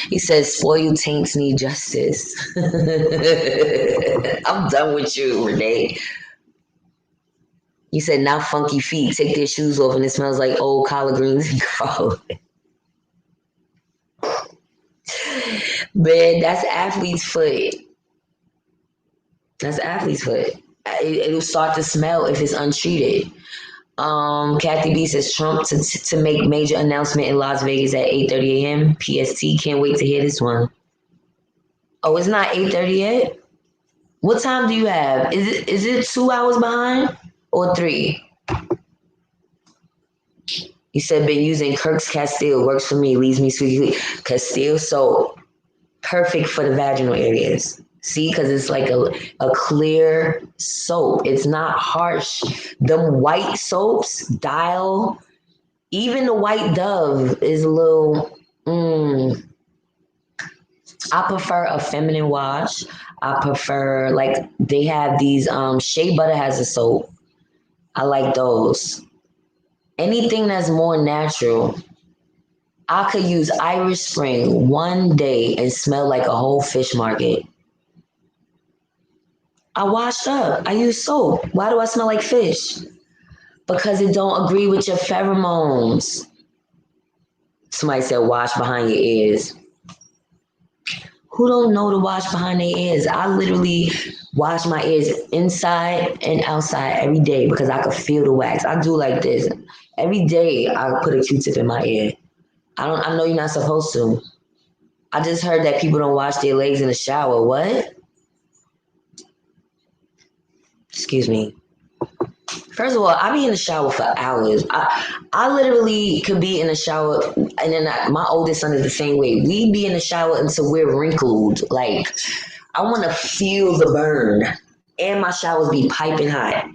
He says, spoiled taints need justice. I'm done with you, Renee. He said, now funky feet take their shoes off and it smells like old collard greens and garlic. Man, that's athlete's foot. That's athlete's foot. It'll start to smell if it's untreated. Kathy B says Trump to make major announcement in Las Vegas at 8:30 a.m. PST. Can't wait to hear this one. Oh, it's not 8:30 yet? What time do you have? Is it 2 hours behind or 3? He said been using Kirk's Castile. Works for me. Leaves me sweetly. Castile soap. Perfect for the vaginal areas. See, because it's like a clear soap. It's not harsh. Them white soaps, Dial, even the White Dove is a little, I prefer a feminine wash. I prefer, like, they have these, Shea Butter has a soap. I like those. Anything that's more natural. I could use Irish Spring one day and smell like a whole fish market. I washed up. I use soap. Why do I smell like fish? Because it don't agree with your pheromones. Somebody said wash behind your ears. Who don't know to wash behind their ears? I literally wash my ears inside and outside every day because I could feel the wax. I do like this. Every day I put a Q-tip in my ear. I know you're not supposed to. I just heard that people don't wash their legs in the shower. What? Excuse me. First of all, I be in the shower for hours. I literally could be in the shower, and then my oldest son is the same way. We be in the shower until we're wrinkled. Like, I want to feel the burn, and my showers be piping hot.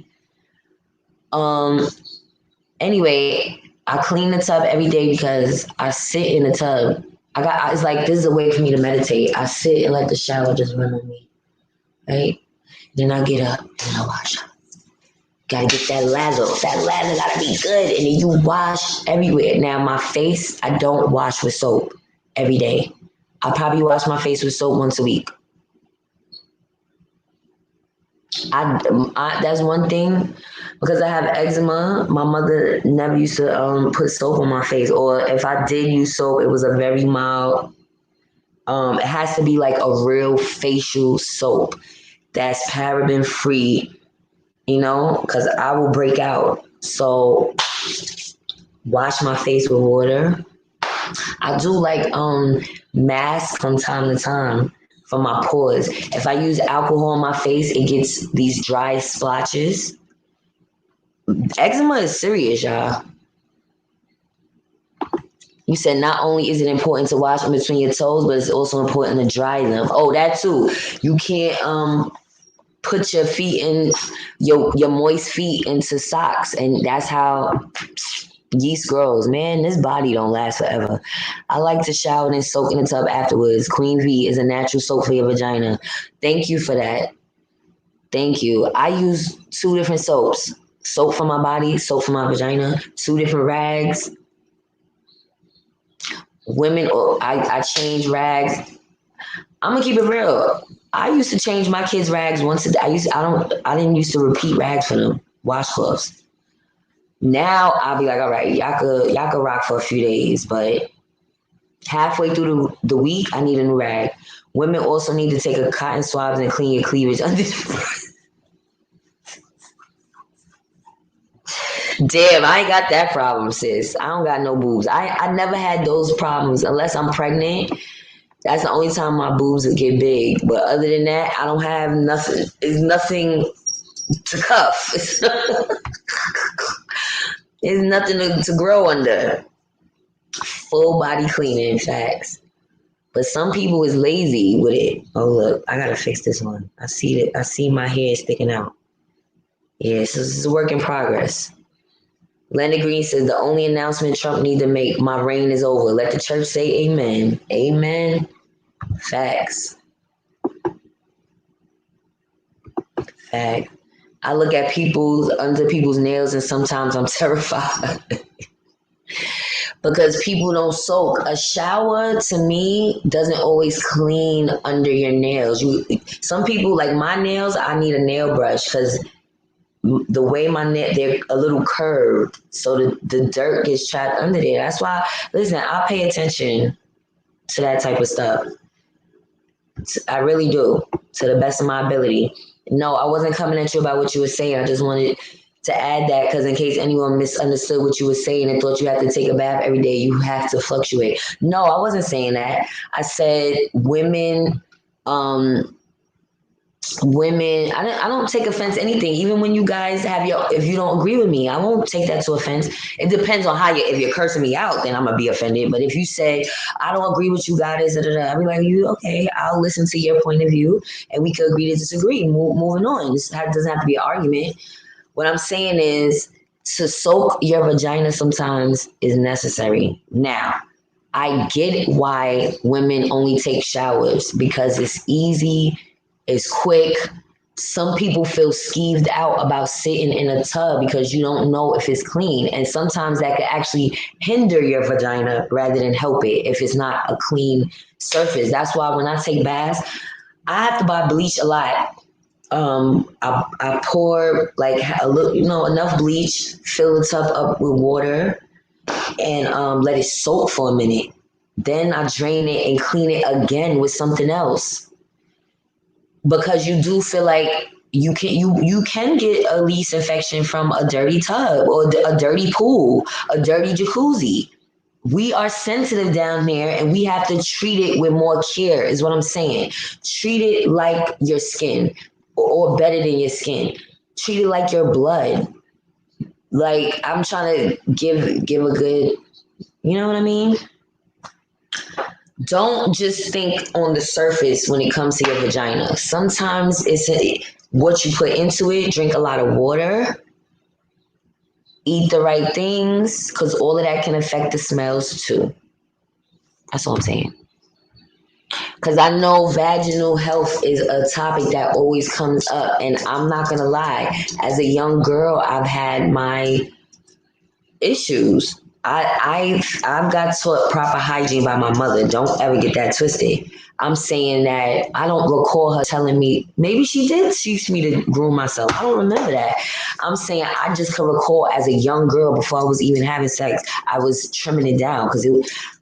Anyway, I clean the tub every day because I sit in the tub. It's like this is a way for me to meditate. I sit and let the shower just run on me, right? Then I get up and I wash up. Gotta get that lather. That lather gotta be good. And then you wash everywhere. Now my face, I don't wash with soap every day. I probably wash my face with soap once a week. That's one thing because I have eczema. My mother never used to put soap on my face, or if I did use soap, it was a very mild. It has to be like a real facial soap that's paraben free, because I will break out. So wash my face with water. I do like masks from time to time for my pores. If I use alcohol on my face, it gets these dry splotches. Eczema is serious, y'all. You said not only is it important to wash in between your toes, but it's also important to dry them. Oh, that too. You can't put your feet in your moist feet into socks, and that's how yeast grows. Man, this body don't last forever. I like to shower and soak in the tub afterwards. Queen V is a natural soap for your vagina. Thank you for that. Thank you. I use 2 different soaps. Soap for my body, soap for my vagina, 2 different rags. Women, I change rags. I'm gonna keep it real. I used to change my kids' rags once a day. I didn't used to repeat rags for them, washcloths. Now I'll be like, all right, y'all could rock for a few days, but halfway through the week, I need a new rag. Women also need to take a cotton swabs and clean your cleavage under the Damn, I ain't got that problem, sis. I don't got no boobs. I never had those problems unless I'm pregnant. That's the only time my boobs would get big. But other than that, I don't have nothing. It's nothing to cuff. There's nothing to grow under. Full body cleaning, facts. But some people is lazy with it. Oh look, I gotta fix this one. I see it. I see my hair sticking out. Yeah, so this is a work in progress. Leonard Green says the only announcement Trump need to make, my reign is over. Let the church say amen. Amen. Facts. Fact. I look at under people's nails and sometimes I'm terrified. Because people don't soak. A shower to me doesn't always clean under your nails. Some people like my nails, I need a nail brush because the way they're a little curved, so the dirt gets trapped under there. That's why, listen, I pay attention to that type of stuff. I really do, to the best of my ability. No, I wasn't coming at you about what you were saying. I just wanted to add that because in case anyone misunderstood what you were saying and thought you had to take a bath every day, you have to fluctuate. No, I wasn't saying that. I said women, I don't take offense to anything. Even when you guys if you don't agree with me, I won't take that to offense. It depends on if you're cursing me out, then I'm gonna be offended. But if you say I don't agree with you guys, I'll be like, you okay, I'll listen to your point of view and we could agree to disagree. Moving on. This doesn't have to be an argument. What I'm saying is to soak your vagina sometimes is necessary. Now, I get why women only take showers because it's easy. It's quick. Some people feel skeeved out about sitting in a tub because you don't know if it's clean. And sometimes that could actually hinder your vagina rather than help it if it's not a clean surface. That's why when I take baths, I have to buy bleach a lot. I pour like a little, enough bleach, fill the tub up with water, and let it soak for a minute. Then I drain it and clean it again with something else. Because you do feel like you can get a yeast infection from a dirty tub or a dirty pool, a dirty jacuzzi. We are sensitive down there and we have to treat it with more care is what I'm saying. Treat it like your skin or better than your skin. Treat it like your blood. Like I'm trying to give a good, you know what I mean? Don't just think on the surface when it comes to your vagina. Sometimes it's what you put into it. Drink a lot of water. eat the right things, because all of that can affect the smells too. That's all I'm saying. Because I know vaginal health is a topic that always comes up. And I'm not going to lie, as a young girl, I've had my issues. I've got taught proper hygiene by my mother. Don't ever get that twisted. I'm saying that I don't recall her telling me. Maybe she did teach me to groom myself. I don't remember that. I'm saying I just can recall as a young girl before I was even having sex, I was trimming it down because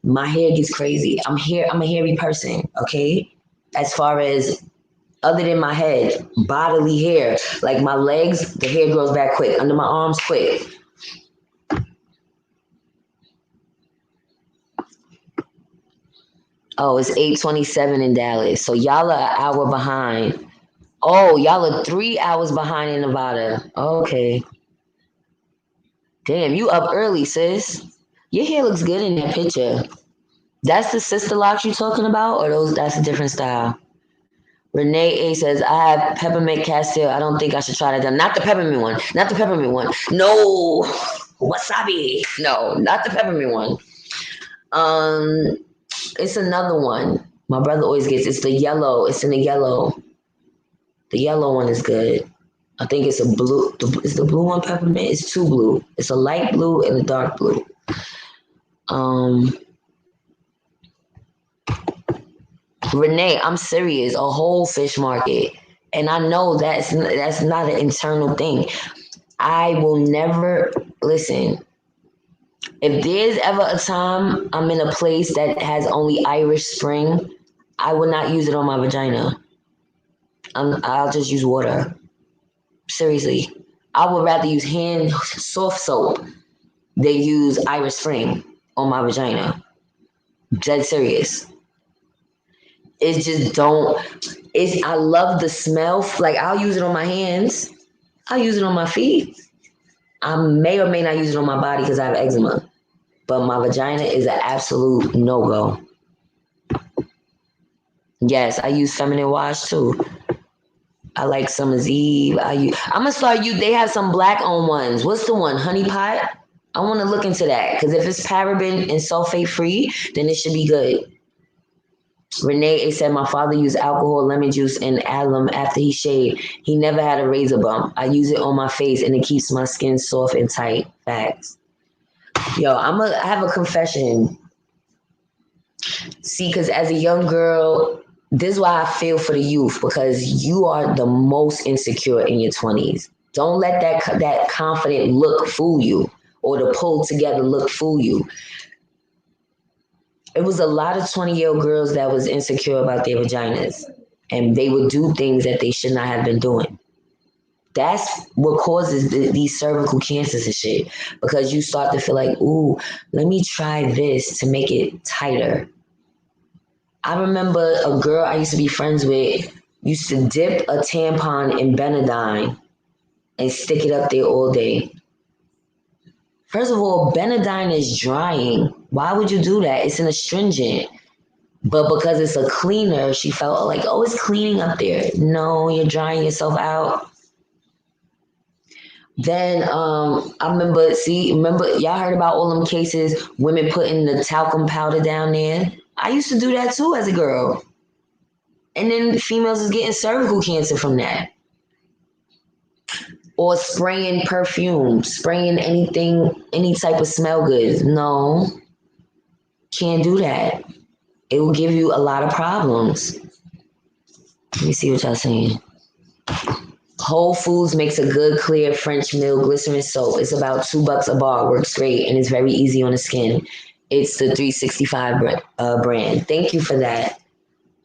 my hair gets crazy. I'm a hairy person. Okay, as far as other than my head, bodily hair, like my legs, the hair grows back quick. Under my arms, quick. Oh, it's 8:27 in Dallas. So y'all are an hour behind. Oh, y'all are 3 hours behind in Nevada. Okay. Damn, you up early, sis. Your hair looks good in that picture. That's the sister locks you talking about, or that's a different style? Renee A says, I have peppermint castile. I don't think I should try that. Not the peppermint one. Not the peppermint one. No. Wasabi. No, not the peppermint one. Um, it's another one. My brother always gets. It's the yellow. It's in the yellow. The yellow one is good. I think it's a blue. Is the blue one peppermint? It's two blue. It's a light blue and a dark blue. Um, Renee, I'm serious. A whole fish market, and I know that's not an internal thing. I will never listen. If there's ever a time I'm in a place that has only Irish Spring, I will not use it on my vagina. I'll just use water. Seriously, I would rather use hand soft soap than use Irish Spring on my vagina. Dead serious. It's just don't. It's I love the smell. Like I'll use it on my hands. I'll use it on my feet. I may or may not use it on my body because I have eczema. But my vagina is an absolute no go. Yes, I use feminine wash too. I like Summer's Eve. I'm gonna start you. They have some black owned ones. What's the one? Honey Pot. I want to look into that because if it's paraben and sulfate free, then it should be good. Renee said my father used alcohol, lemon juice, and alum after he shaved. He never had a razor bump. I use it on my face and it keeps my skin soft and tight. Facts. Yo, I have a confession. See, because as a young girl, this is why I feel for the youth because you are the most insecure in your 20s. Don't let that confident look fool you or the pulled together look fool you. It was a lot of 20-year-old girls that was insecure about their vaginas and they would do things that they should not have been doing. That's what causes these cervical cancers and shit because you start to feel like, ooh, let me try this to make it tighter. I remember a girl I used to be friends with used to dip a tampon in Benadine and stick it up there all day. First of all, Benadine is drying. Why would you do that? It's an astringent. But because it's a cleaner, she felt like, oh, it's cleaning up there. No, you're drying yourself out. Then I remember y'all heard about all them cases, women putting the talcum powder down there. I used to do that too as a girl. And then females is getting cervical cancer from that. Or spraying perfume, spraying anything, any type of smell goods. No, can't do that. It will give you a lot of problems. Let me see what y'all saying. Whole Foods makes a good, clear French mill glycerin soap. It's about $2 a bar. Works great and it's very easy on the skin. It's the 365 brand. Thank you for that.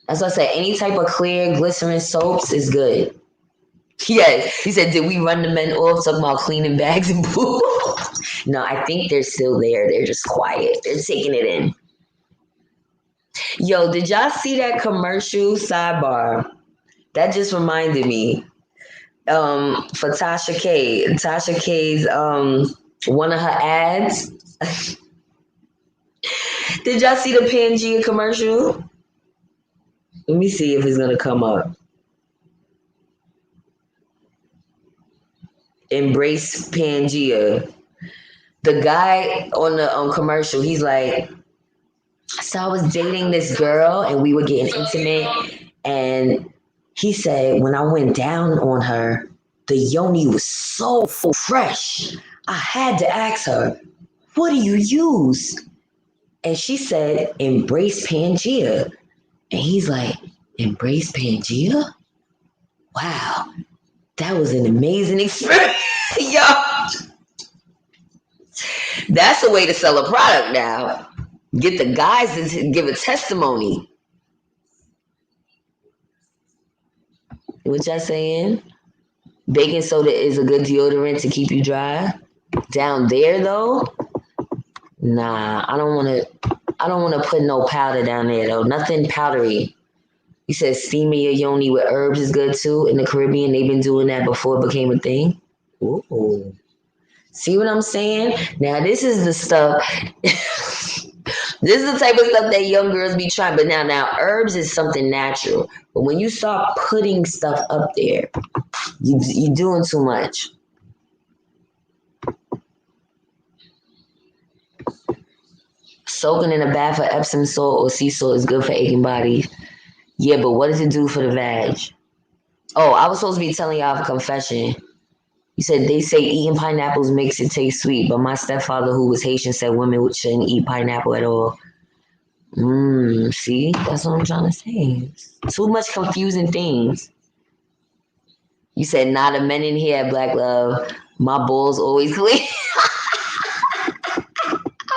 As I said, any type of clear glycerin soaps is good. Yes, he said, did we run the men off talking about cleaning bags and poop? No, I think they're still there. They're just quiet. They're taking it in. Yo, did y'all see that commercial sidebar? That just reminded me. For Tasha K. Tasha K's one of her ads. Did y'all see the Pangea commercial? Let me see if it's gonna come up. Embrace Pangea. the guy on the commercial, he's like, so I was dating this girl and we were getting intimate. And he said, when I went down on her, the yoni was so fresh. I had to ask her, what do you use? And she said, embrace Pangea. And he's like, embrace Pangea? Wow, that was an amazing experience. Yo, that's a way to sell a product now. Get the guys to give a testimony. What y'all saying? Baking soda is a good deodorant to keep you dry. Down there though, nah, I don't want to put no powder down there though. Nothing powdery. You said steaming your yoni with herbs is good too. In the Caribbean, they've been doing that before it became a thing. Ooh. See what I'm saying? Now this is the stuff. This is the type of stuff that young girls be trying. But now herbs is something natural. But when you start putting stuff up there, you're doing too much. Soaking in a bath of Epsom salt or sea salt is good for aching bodies. Yeah, but what does it do for the vag? Oh, I was supposed to be telling y'all a confession. You said they say eating pineapples makes it taste sweet, but my stepfather, who was Haitian, said women shouldn't eat pineapple at all. See, that's what I'm trying to say. Too much confusing things. You said not a men in here, Black Love. My balls always clean.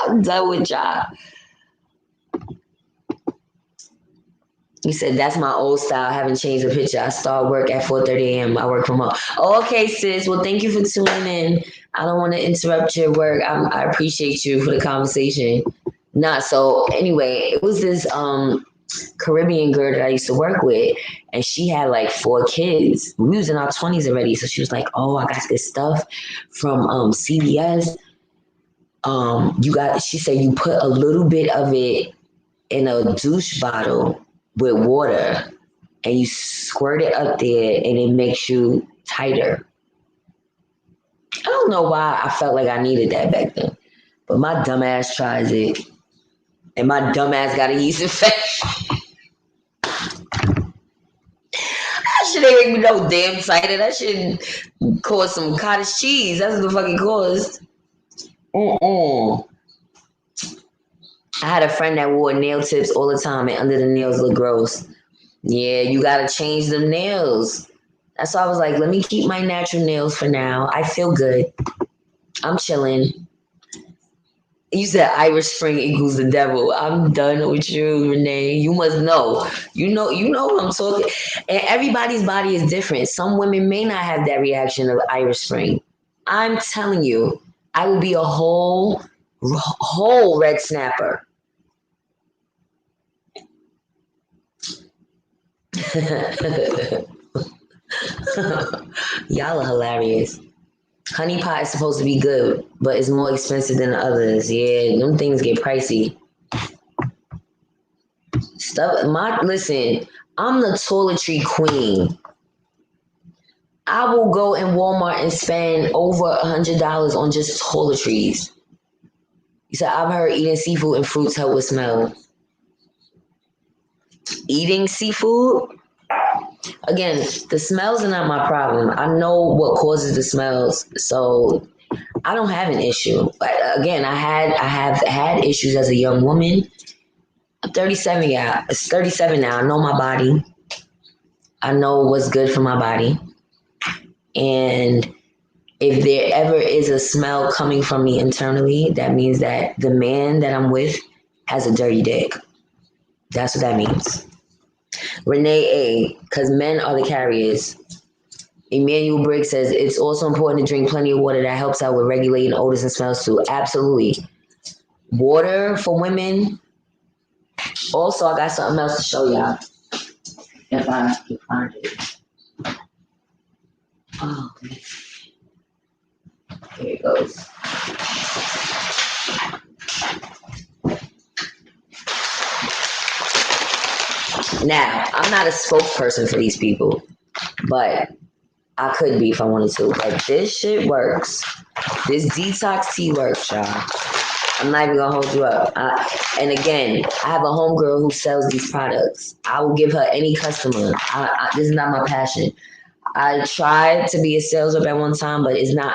I'm done with y'all. You said that's my old style. I haven't changed the picture. I start work at 4:30 a.m. I work from home. Oh, okay, sis. Well, thank you for tuning in. I don't want to interrupt your work. I appreciate you for the conversation. Not so. Anyway, it was this Caribbean girl that I used to work with, and she had like 4 kids. We was in our 20s already, so she was like, "Oh, I got this stuff from CVS. She said you put a little bit of it in a douche bottle with water, and you squirt it up there, and it makes you tighter." I don't know why I felt like I needed that back then, but my dumb ass tries it, and my dumb ass got a yeast infection. That shit ain't make me no damn tighter. That shit caused some cottage cheese. That's what the fucking caused. I had a friend that wore nail tips all the time, and under the nails look gross. Yeah, you gotta change the nails. That's why I was like, let me keep my natural nails for now. I feel good. I'm chilling. You said Irish Spring equals the devil. I'm done with you, Renee. You must know. You know what I'm talking. And everybody's body is different. Some women may not have that reaction of Irish Spring. I'm telling you, I will be a whole red snapper. Y'all are hilarious. Honey pot is supposed to be good, but it's more expensive than the others. Yeah, them things get pricey. Listen, I'm the toiletry queen. I will go in Walmart and spend over $100 on just toiletries. You said I've heard eating seafood and fruits help with smell. Eating seafood? Again, the smells are not my problem. I know what causes the smells, so I don't have an issue. But again, I have had issues as a young woman. I'm 37, yeah. It's 37 now. I know my body. I know what's good for my body. And if there ever is a smell coming from me internally, that means that the man that I'm with has a dirty dick. That's what that means. Renee A, because men are the carriers. Emmanuel Briggs says it's also important to drink plenty of water. That helps out with regulating odors and smells too. Absolutely. Water for women. Also, I got something else to show y'all. If I can find it. Oh, here it goes. Now, I'm not a spokesperson for these people, but I could be if I wanted to. But this shit works. This detox tea works, y'all. I'm not even gonna hold you up. And again, I have a homegirl who sells these products. I will give her any customer. This is not my passion. I tried to be a sales rep at one time, but it's not.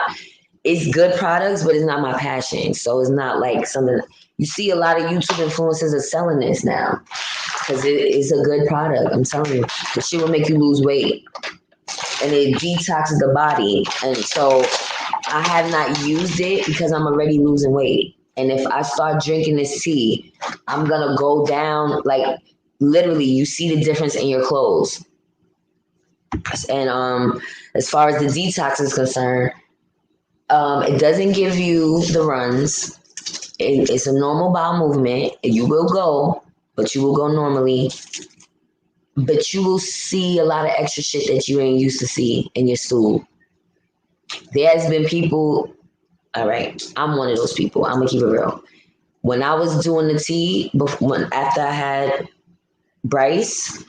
It's good products, but it's not my passion. So it's not like something. You see a lot of YouTube influencers are selling this now because it is a good product. I'm telling you, the shit will make you lose weight and it detoxes the body. And so I have not used it because I'm already losing weight. And if I start drinking this tea, I'm gonna go down like literally. You see the difference in your clothes. And as far as the detox is concerned, it doesn't give you the runs. It's a normal bowel movement. You will go, but you will go normally. But you will see a lot of extra shit that you ain't used to see in your stool. There's been people. All right, I'm one of those people. I'm gonna keep it real. When I was doing the tea, after I had Bryce,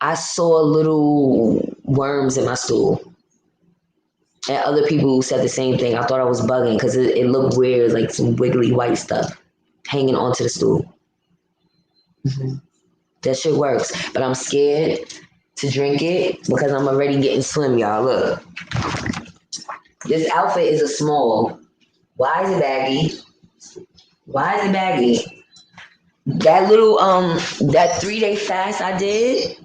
I saw little worms in my stool. And other people said the same thing. I thought I was bugging because it looked weird, like some wiggly white stuff hanging onto the stool. Mm-hmm. That shit works. But I'm scared to drink it because I'm already getting slim, y'all. Look. This outfit is a small. Why is it baggy? Why is it baggy? That little that 3-day fast I did,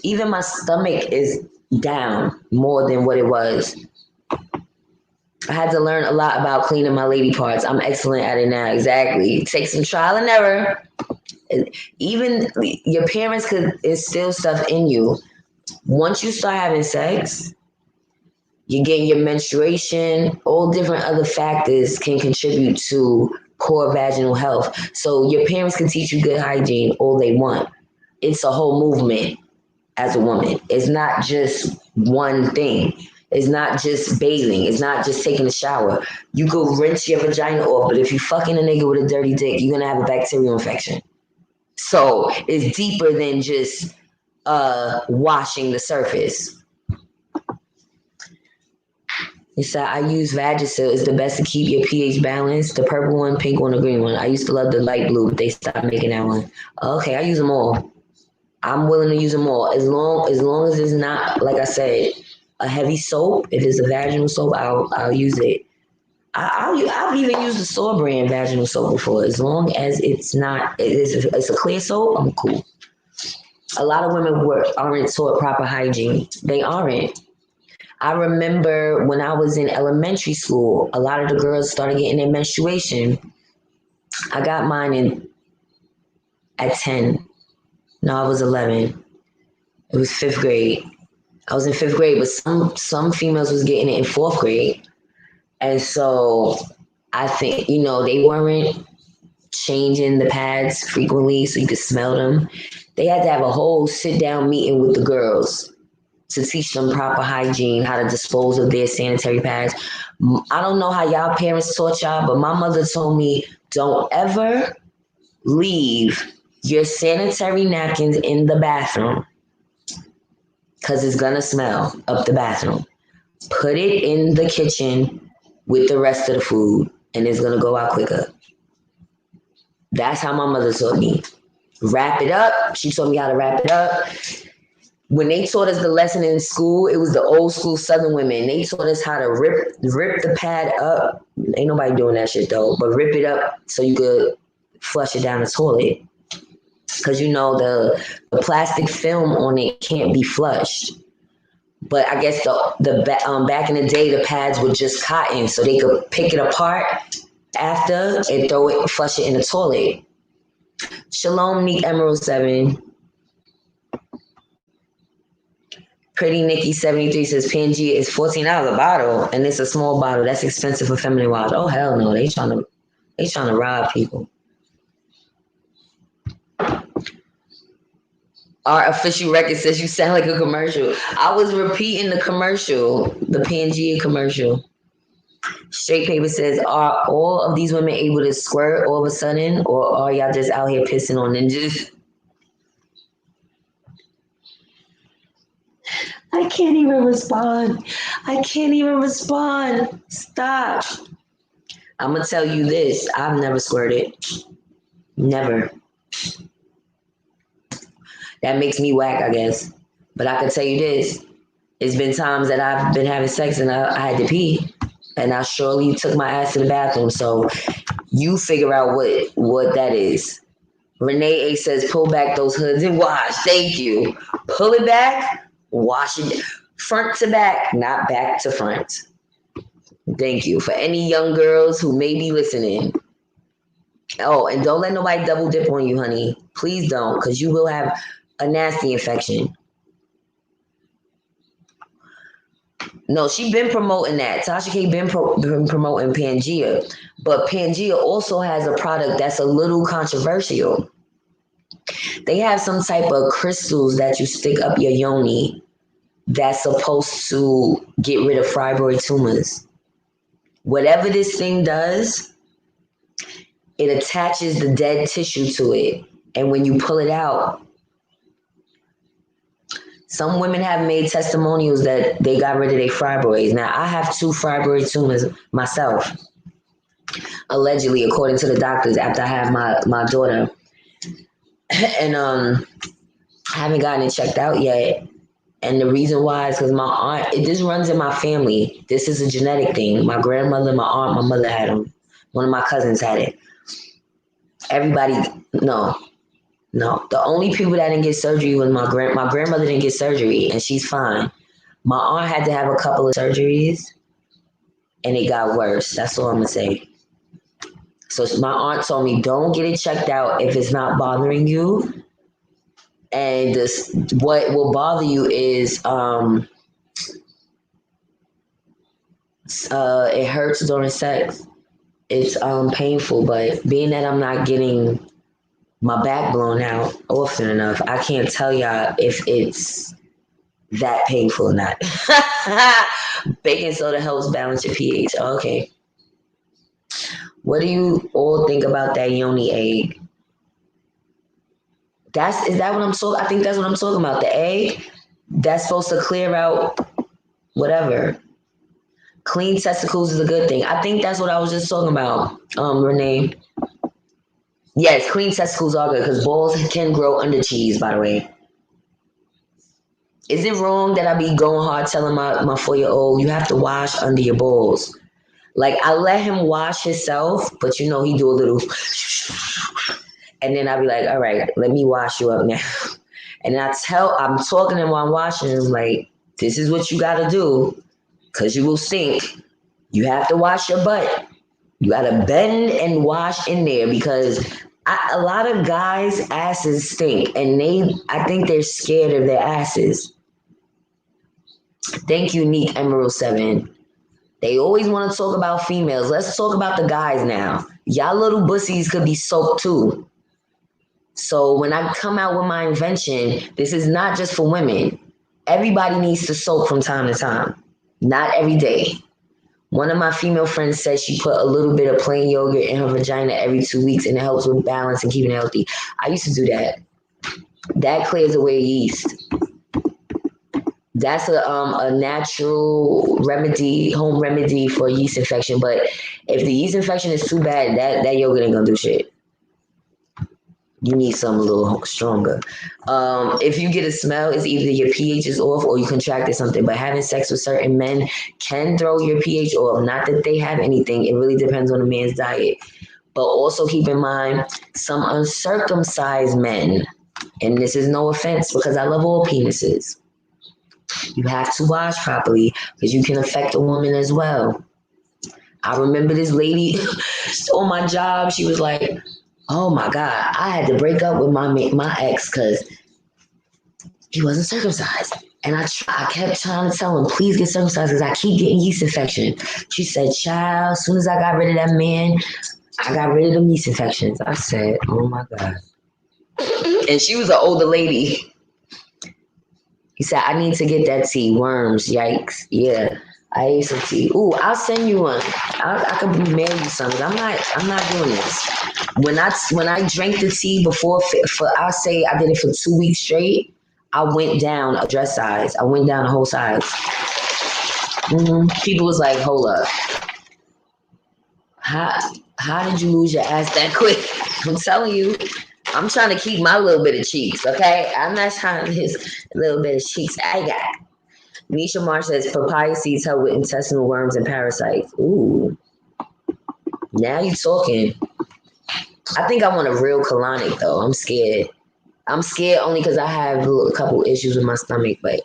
even my stomach is down more than what it was. I had to learn a lot about cleaning my lady parts. I'm excellent at it now. Exactly. It takes some trial and error. Even your parents could instill stuff in you. Once you start having sex, you're getting your menstruation, all different other factors can contribute to poor vaginal health. So your parents can teach you good hygiene all they want. It's a whole movement as a woman. It's not just one thing. It's not just bathing. It's not just taking a shower. You could rinse your vagina off, but if you fucking a nigga with a dirty dick, you're gonna have a bacterial infection. So it's deeper than just washing the surface. He said, I use Vagisil. It's the best to keep your pH balanced. The purple one, pink one, the green one. I used to love the light blue, but they stopped making that one. Okay, I use them all. I'm willing to use them all. As long as it's not, like I said, a heavy soap. If it's a vaginal soap, I'll use it. I've even used the store brand vaginal soap before. As long as it's not, it's a clear soap, I'm cool. A lot of women aren't taught proper hygiene. They aren't. I remember when I was in elementary school, a lot of the girls started getting their menstruation. I got mine at 10. No, I was 11. It was 5th grade. I was in 5th grade, but some females was getting it in 4th grade. And so I think, they weren't changing the pads frequently so you could smell them. They had to have a whole sit-down meeting with the girls to teach them proper hygiene, how to dispose of their sanitary pads. I don't know how y'all parents taught y'all, but my mother told me, don't ever leave your sanitary napkins in the bathroom because it's gonna smell up the bathroom. Put it in the kitchen with the rest of the food and it's gonna go out quicker. That's how my mother taught me. Wrap it up. She taught me how to wrap it up. When they taught us the lesson in school, it was the old school Southern women. They taught us how to rip the pad up. Ain't nobody doing that shit though, but rip it up so you could flush it down the toilet. Because the plastic film on it can't be flushed. But I guess back in the day, the pads were just cotton, so they could pick it apart after and flush it in the toilet. Shalom, Neek Emerald 7. Pretty Nikki 73 says Pangea is $14 a bottle, and it's a small bottle. That's expensive for feminine water. Oh hell no, they trying to rob people. Our official record says you sound like a commercial. I was repeating the commercial, the Pangea commercial. Straight Paper says, are all of these women able to squirt all of a sudden, or are y'all just out here pissing on ninjas? I can't even respond. I can't even respond. Stop. I'm gonna tell you this. I've never squirted. Never. That makes me whack, I guess. But I can tell you this. It's been times that I've been having sex and I had to pee. And I surely took my ass to the bathroom. So you figure out what that is. Renee A says, pull back those hoods and wash. Thank you. Pull it back, wash it front to back, not back to front. Thank you. For any young girls who may be listening. Oh, and don't let nobody double dip on you, honey. Please don't, because you will have a nasty infection. No, she been promoting that. Tasha K been promoting Pangea. But Pangea also has a product that's a little controversial. They have some type of crystals that you stick up your yoni that's supposed to get rid of fibroid tumors. Whatever this thing does, it attaches the dead tissue to it. And when you pull it out, some women have made testimonials that they got rid of their fibroids. Now, I have 2 fibroid tumors myself, allegedly, according to the doctors, after I have my daughter. And I haven't gotten it checked out yet. And the reason why is because my aunt, this runs in my family. This is a genetic thing. My grandmother, my aunt, my mother had them. One of my cousins had it. Everybody, no. The only people that didn't get surgery was my grandmother didn't get surgery, and she's fine. My aunt had to have a couple of surgeries, and it got worse. That's all I'm gonna say. So my aunt told me, don't get it checked out if it's not bothering you. And this, what will bother you is it hurts during sex. It's painful, but being that I'm not getting my back blown out often enough, I can't tell y'all if it's that painful or not. Baking soda helps balance your pH. Okay. What do you all think about that yoni egg? Is that what I'm talking? I think that's what I'm talking about. The egg that's supposed to clear out whatever. Clean testicles is a good thing. I think that's what I was just talking about, Renee. Yes, clean testicles are good because balls can grow under cheese, by the way. Is it wrong that I be going hard telling my 4-year-old, you have to wash under your balls? Like, I let him wash himself, but he do a little, and then I be like, all right, let me wash you up now. And I'm talking to him while I'm washing him, like, this is what you got to do because you will stink. You have to wash your butt. You got to bend and wash in there because a lot of guys' asses stink, and I think they're scared of their asses. Thank you, Neek Emerald 7. They always want to talk about females. Let's talk about the guys now. Y'all little bussies could be soaked too. So when I come out with my invention, this is not just for women. Everybody needs to soak from time to time. Not every day. One of my female friends said she put a little bit of plain yogurt in her vagina every 2 weeks and it helps with balance and keeping it healthy. I used to do that. That clears away yeast. That's a natural remedy, home remedy for yeast infection. But if the yeast infection is too bad, that yogurt ain't gonna do shit. You need something a little stronger. If you get a smell, it's either your pH is off or you contracted something. But having sex with certain men can throw your pH off. Not that they have anything. It really depends on the man's diet. But also keep in mind, some uncircumcised men, and this is no offense because I love all penises. You have to wash properly because you can affect a woman as well. I remember this lady on my job. She was like, oh my God, I had to break up with my ex because he wasn't circumcised. And I kept trying to tell him, please get circumcised because I keep getting yeast infection. She said, child, as soon as I got rid of that man, I got rid of the yeast infections. I said, oh my God. And she was an older lady. He said, I need to get that tea. Worms, yikes. Yeah, I ate some tea. Ooh, I'll send you one. I could mail you something. I'm not doing this. When I drank the tea before, I'll say I did it for 2 weeks straight, I went down a dress size. I went down a whole size. People was like, hold up. How did you lose your ass that quick? I'm telling you, I'm trying to keep my little bit of cheeks, okay? I'm not trying to lose a little bit of cheeks I got. Nisha Marsh says papaya seeds help with intestinal worms and parasites. Ooh, now you talking. I think I want a real colonic though. I'm scared. I'm scared only because I have a couple issues with my stomach, but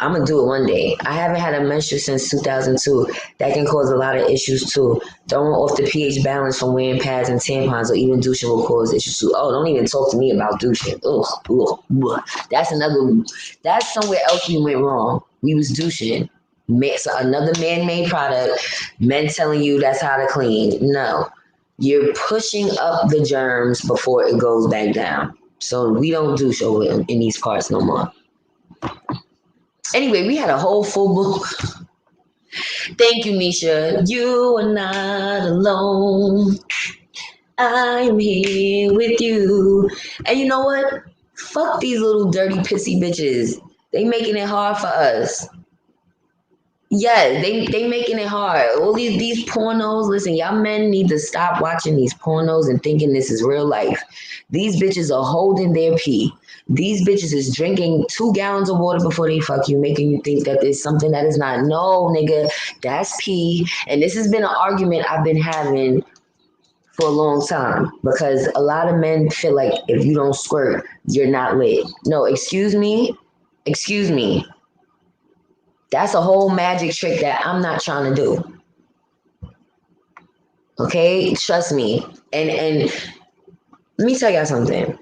I'm gonna do it one day. I haven't had a menstrual since 2002. That can cause a lot of issues too. Throwing off the pH balance from wearing pads and tampons or even douching will cause issues too. Oh, don't even talk to me about douching. Ugh. That's another. That's somewhere else we went wrong. We was douching. So another man-made product. Men telling you that's how to clean. No, you're pushing up the germs before it goes back down. So we don't douche over in these parts no more. Anyway, we had a whole full book. Thank you, Nisha. You are not alone. I'm here with you. And you know what? Fuck these little dirty pissy bitches. They making it hard for us. Yeah, they making it hard. All these pornos. Listen, y'all men need to stop watching these pornos and thinking this is real life. These bitches are holding their pee. These bitches is drinking 2 gallons of water before they fuck you, making you think that there's something that is not. No, nigga, that's pee. And this has been an argument I've been having for a long time because a lot of men feel like if you don't squirt, you're not lit. No, excuse me. That's a whole magic trick that I'm not trying to do. Okay, trust me. And let me tell y'all something.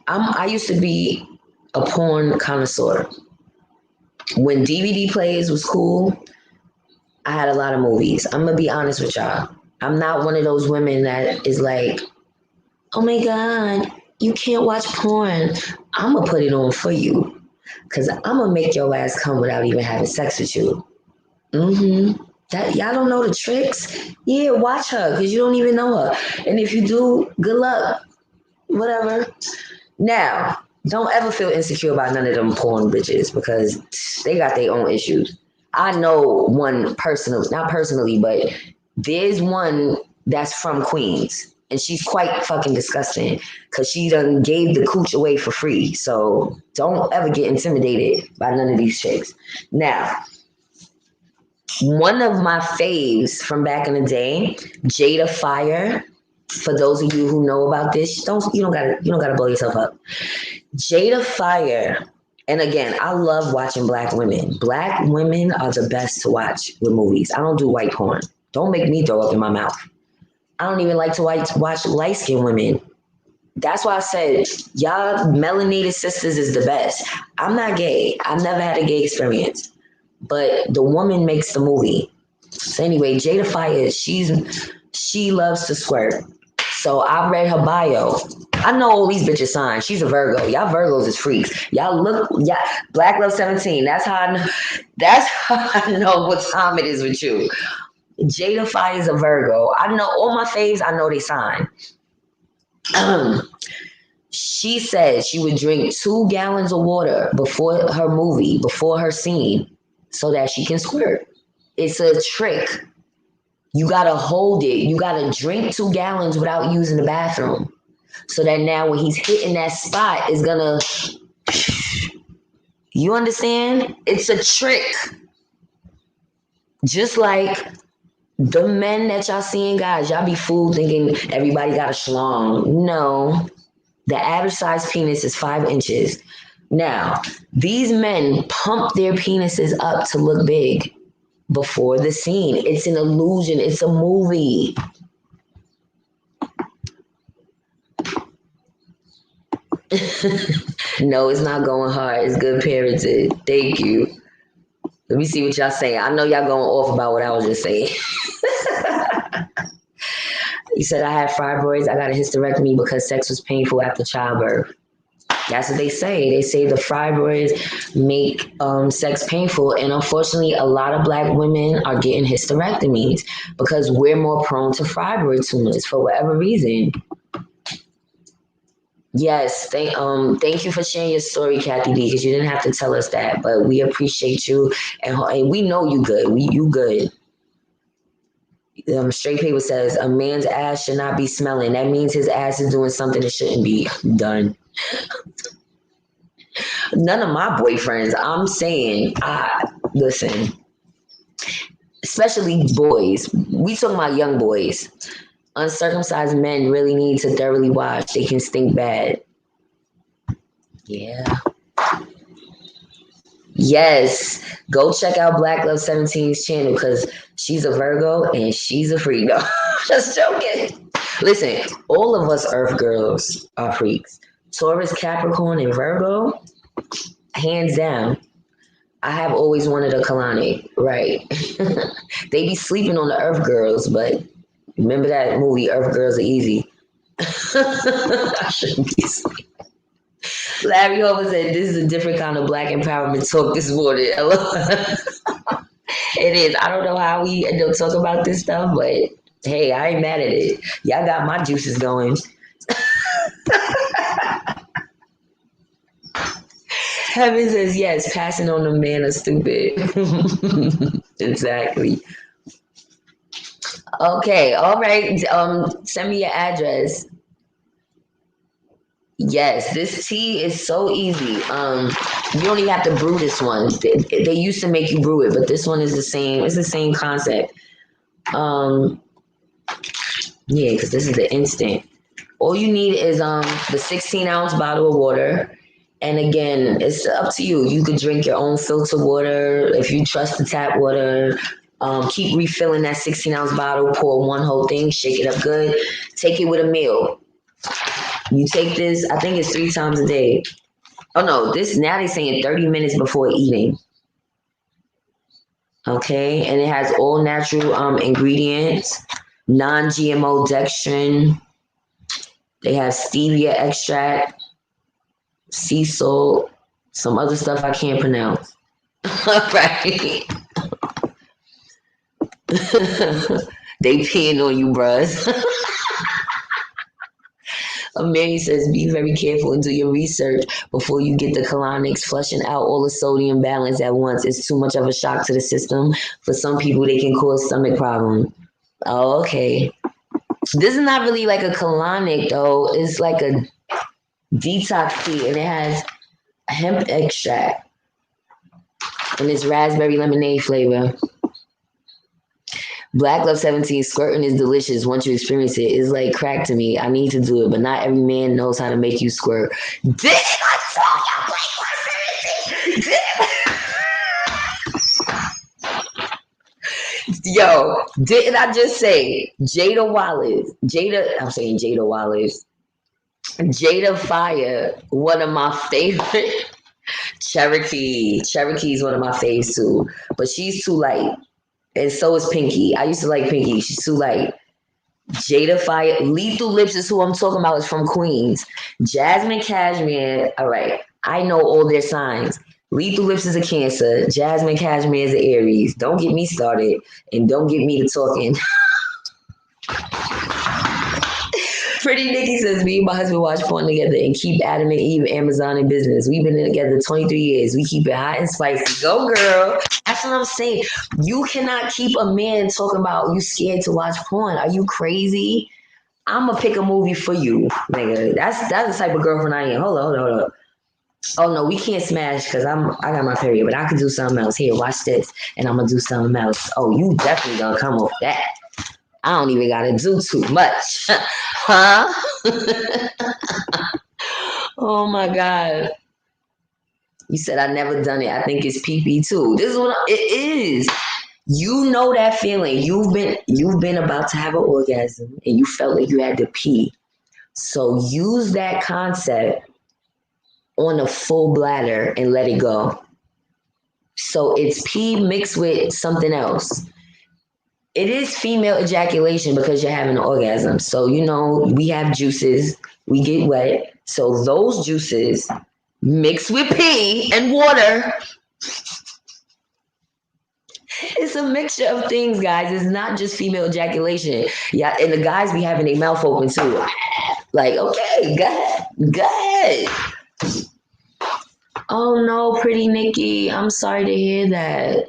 I used to be a porn connoisseur. When DVD players was cool, I had a lot of movies. I'm gonna be honest with y'all. I'm not one of those women that is like, oh my God, you can't watch porn. I'm gonna put it on for you. Cause I'm gonna make your ass come without even having sex with you. That y'all don't know the tricks? Yeah, watch her because you don't even know her. And if you do, good luck. Whatever. Now, don't ever feel insecure about none of them porn bitches because they got their own issues. I know one personally, not personally, but there's one that's from Queens. And she's quite fucking disgusting because she done gave the cooch away for free. So don't ever get intimidated by none of these chicks. Now, one of my faves from back in the day, Jada Fire. For those of you who know about this, you don't gotta blow yourself up. Jada Fire, and again, I love watching black women. Black women are the best to watch with movies. I don't do white porn. Don't make me throw up in my mouth. I don't even like to watch light skinned women. That's why I said y'all melanated sisters is the best. I'm not gay. I've never had a gay experience. But the woman makes the movie. So anyway, Jada Fire, she loves to squirt. So I read her bio. I know all these bitches signs. She's a Virgo. Y'all Virgos is freaks. Y'all Black Love 17. That's how I know what time it is with you. Jada Fire is a Virgo. I know all my faves, I know they sign. She said she would drink 2 gallons of water before her movie, before her scene, so that she can squirt. It's a trick. You gotta hold it. You gotta drink 2 gallons without using the bathroom. So that now when he's hitting that spot, it's gonna. You understand? It's a trick. Just like the men that y'all seeing, guys, y'all be fooled thinking everybody got a schlong. No. The average size penis is 5 inches. Now, these men pump their penises up to look big before the scene. It's an illusion. It's a movie. No, it's not going hard. It's good parenting. Thank you. Let me see what y'all saying. I know y'all going off about what I was just saying. You said I had fibroids. I got a hysterectomy because sex was painful after childbirth. That's what they say. They say the fibroids make sex painful. And unfortunately, a lot of black women are getting hysterectomies because we're more prone to fibroid tumors for whatever reason. Yes, thank you for sharing your story, Kathy D, because you didn't have to tell us that, but we appreciate you, and we know you good. You good. Straight paper says a man's ass should not be smelling. That means his ass is doing something that shouldn't be done. None of my boyfriends. I'm saying, listen, especially boys. We talking about young boys. Uncircumcised men really need to thoroughly wash. They can stink bad. Yeah. Yes, go check out Black Love 17's channel because she's a Virgo and she's a freak. No, just joking. Listen, all of us Earth girls are freaks. Taurus, Capricorn, and Virgo, hands down. I have always wanted a colonic, right? They be sleeping on the Earth girls, but remember that movie, Earth Girls Are Easy? I shouldn't be sleeping. Larry Hoover said, this is a different kind of black empowerment talk this morning. It is. I don't know how we don't talk about this stuff, but hey, I ain't mad at it. Y'all got my juices going. Heaven says yes, passing on the man is stupid. Exactly. Okay, all right. Send me your address. Yes, this tea is so easy. You don't even have to brew this one. They used to make you brew it, but this one is the same. It's the same concept. Um, yeah, because this is the instant. All you need is the 16-ounce bottle of water. And again, it's up to you. You could drink your own filtered water if you trust the tap water. Keep refilling that 16-ounce bottle. Pour one whole thing. Shake it up good. Take it with a meal. You take this. I think it's 3 times a day. Oh no, this now they're saying 30 minutes before eating. Okay, and it has all natural ingredients, non-GMO dextrin. They have stevia extract, sea salt, some other stuff I can't pronounce. Right? They peeing on you, bruh. Mary says, be very careful and do your research before you get the colonics. Flushing out all the sodium balance at once is too much of a shock to the system. For some people, they can cause stomach problems. Oh, okay. This is not really like a colonic, though. It's like a detox tea, and it has hemp extract, and it's raspberry lemonade flavor. Black Love 17 squirting is delicious once you experience it. It's like crack to me. I need to do it, but not every man knows how to make you squirt. Damn, I saw you, Black Love 17. Yo, didn't I just say Jada Wallace? I'm saying Jada Wallace. Jada Fire, one of my favorite. Cherokee. Cherokee is one of my faves too, but she's too light. And so is Pinky. I used to like Pinky. She's too light. Jada Fire. Lethal Lips is who I'm talking about. Is from Queens. Jasmine Cashmere. All right. I know all their signs. Lethal Lips is a Cancer. Jasmine Cashmere is an Aries. Don't get me started. And don't get me to talking. Pretty Nikki says, me and my husband watch porn together and keep Adam and Eve Amazon in business. We've been together 23 years. We keep it hot and spicy. Go, girl. That's what I'm saying. You cannot keep a man talking about you scared to watch porn. Are you crazy? I'm going to pick a movie for you, nigga. That's the type of girlfriend I am. Hold on. Oh, no, we can't smash because I got my period, but I could do something else. Here, watch this, and I'm going to do something else. Oh, you definitely going to come off that. I don't even got to do too much. Huh? Oh my God. You said I never done it. I think it's PP too. This is what it is. You know that feeling. You've been about to have an orgasm and you felt like you had to pee. So use that concept on a full bladder and let it go. So it's pee mixed with something else. It is female ejaculation because you're having an orgasm. So, we have juices, we get wet. So those juices mixed with pee and water. It's a mixture of things, guys. It's not just female ejaculation. Yeah, and the guys be having their mouth open too. Like, okay, go ahead. Go ahead. Oh no, pretty Nikki. I'm sorry to hear that.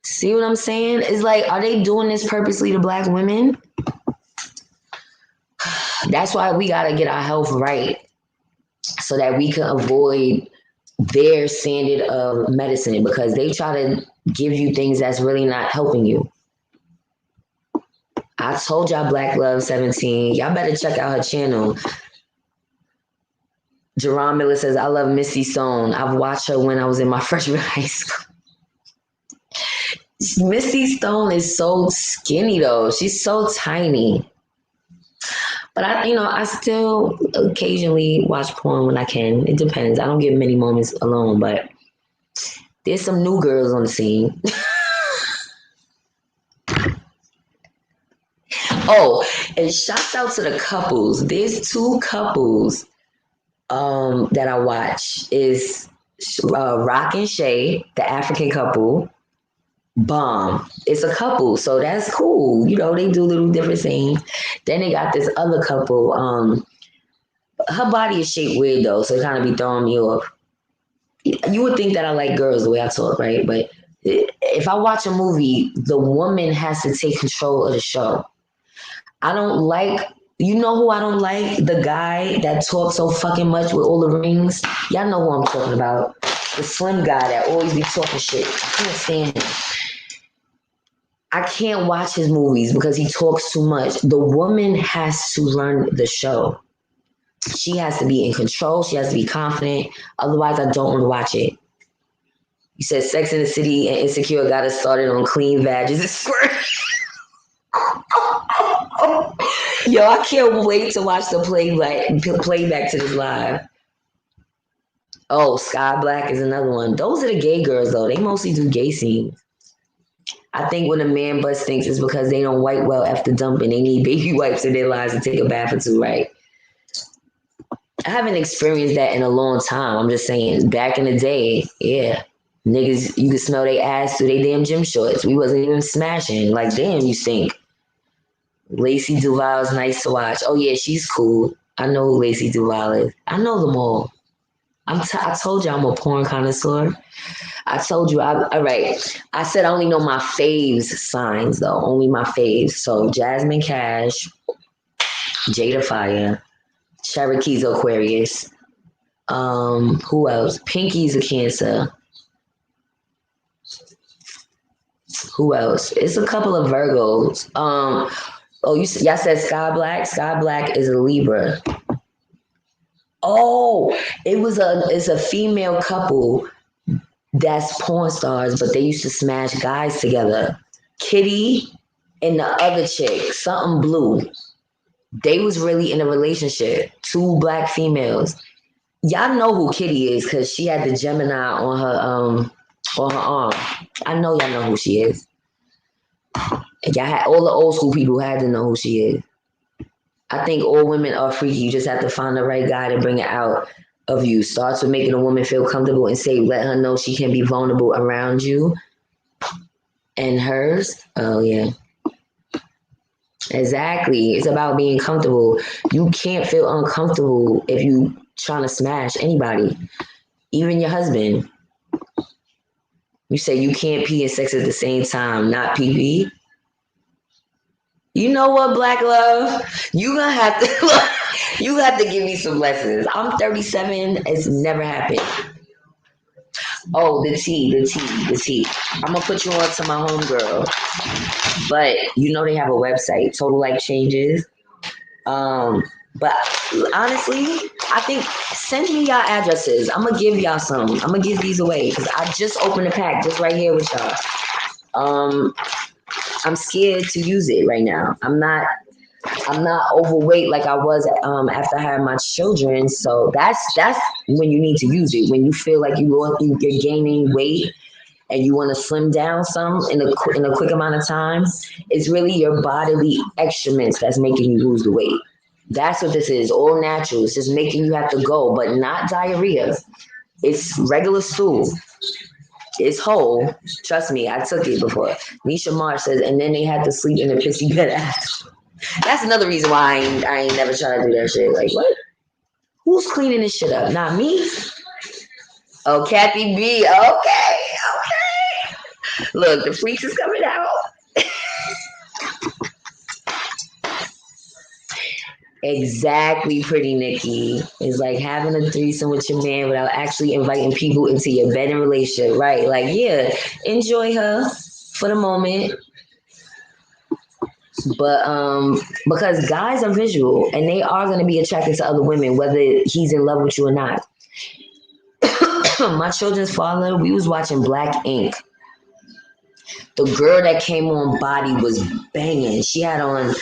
See what I'm saying? It's like, are they doing this purposely to black women? That's why we gotta get our health right so that we can avoid their standard of medicine because they try to give you things that's really not helping you. I told y'all Black Love 17. Y'all better check out her channel. Jerron Miller says, I love Missy Stone. I've watched her when I was in my freshman high school. Missy Stone is so skinny though. She's so tiny. But I still occasionally watch porn when I can. It depends. I don't get many moments alone, but there's some new girls on the scene. Oh, and shouts out to the couples. There's two couples that I watch. Is Rock and Shay, the African couple. Bomb. It's a couple, so that's cool. They do little different things. Then they got this other couple. Her body is shaped weird though, so it kind of be throwing me off. You would think that I like girls the way I talk, right? But if I watch a movie, the woman has to take control of the show. I don't like, who I don't like? The guy that talks so fucking much with all the rings. Y'all know who I'm talking about. The slim guy that always be talking shit. I can't stand him. I can't watch his movies because he talks too much. The woman has to run the show. She has to be in control. She has to be confident. Otherwise, I don't want to watch it. You said Sex in the City and Insecure got us started on clean vages and squirt. Yo, I can't wait to watch the playback to this live. Oh, Sky Black is another one. Those are the gay girls, though. They mostly do gay scenes. I think when a man bust thinks it's because they don't wipe well after dumping. They need baby wipes in their lives to take a bath or two, right? I haven't experienced that in a long time. I'm just saying, back in the day, yeah. Niggas, you could smell their ass through their damn gym shorts. We wasn't even smashing. Like, damn, you stink. Lacey Duval's nice to watch. Oh, yeah, she's cool. I know who Lacey Duval is. I know them all. I told you I'm a porn connoisseur. I told you, all right. I said I only know my faves signs, though. Only my faves. So, Jasmine Cash, Jada Fire, Cherokee's Aquarius. Who else? Pinky's a Cancer. Who else? It's a couple of Virgos. Y'all said Sky Black. Sky Black is a Libra. Oh, it's a female couple that's porn stars, but they used to smash guys together. Kitty and the other chick, something blue. They was really in a relationship. Two black females. Y'all know who Kitty is because she had the Gemini on her arm. I know y'all know who she is. And y'all had all the old school people had to know who she is. I think all women are freaky. You just have to find the right guy to bring it out of you. Starts with making a woman feel comfortable and let her know she can be vulnerable around you and hers. Oh yeah. Exactly. It's about being comfortable. You can't feel uncomfortable if you trying to smash anybody, even your husband. You say you can't pee and sex at the same time, not pee. You know what, Black Love? You have to give me some lessons. I'm 37. It's never happened. Oh, the tea. I'm gonna put you on to my homegirl. But they have a website, Total Life Changes. But honestly, I think send me y'all addresses. I'm gonna give y'all some. I'm gonna give these away because I just opened a pack just right here with y'all. I'm scared to use it right now. I'm not overweight like I was after I had my children. So that's when you need to use it. When you feel like you're gaining weight and you want to slim down some in a quick amount of time, it's really your bodily excrements that's making you lose the weight. That's what this is. All natural. It's just making you have to go, but not diarrhea. It's regular stool. It's whole. Trust me, I took it before. Nisha Marsh says, and then they had to sleep in a pissy bed after. That's another reason why I ain't never tried to do that shit. Like, what? Who's cleaning this shit up? Not me. Oh, Kathy B. Okay. Look, the freaks is coming out. Exactly, pretty Nikki. It's like having a threesome with your man without actually inviting people into your bed and relationship, right? Like, yeah, enjoy her for the moment. But because guys are visual and they are gonna be attracted to other women, whether he's in love with you or not. My children's father, we was watching Black Ink. The girl that came on body was banging. She had on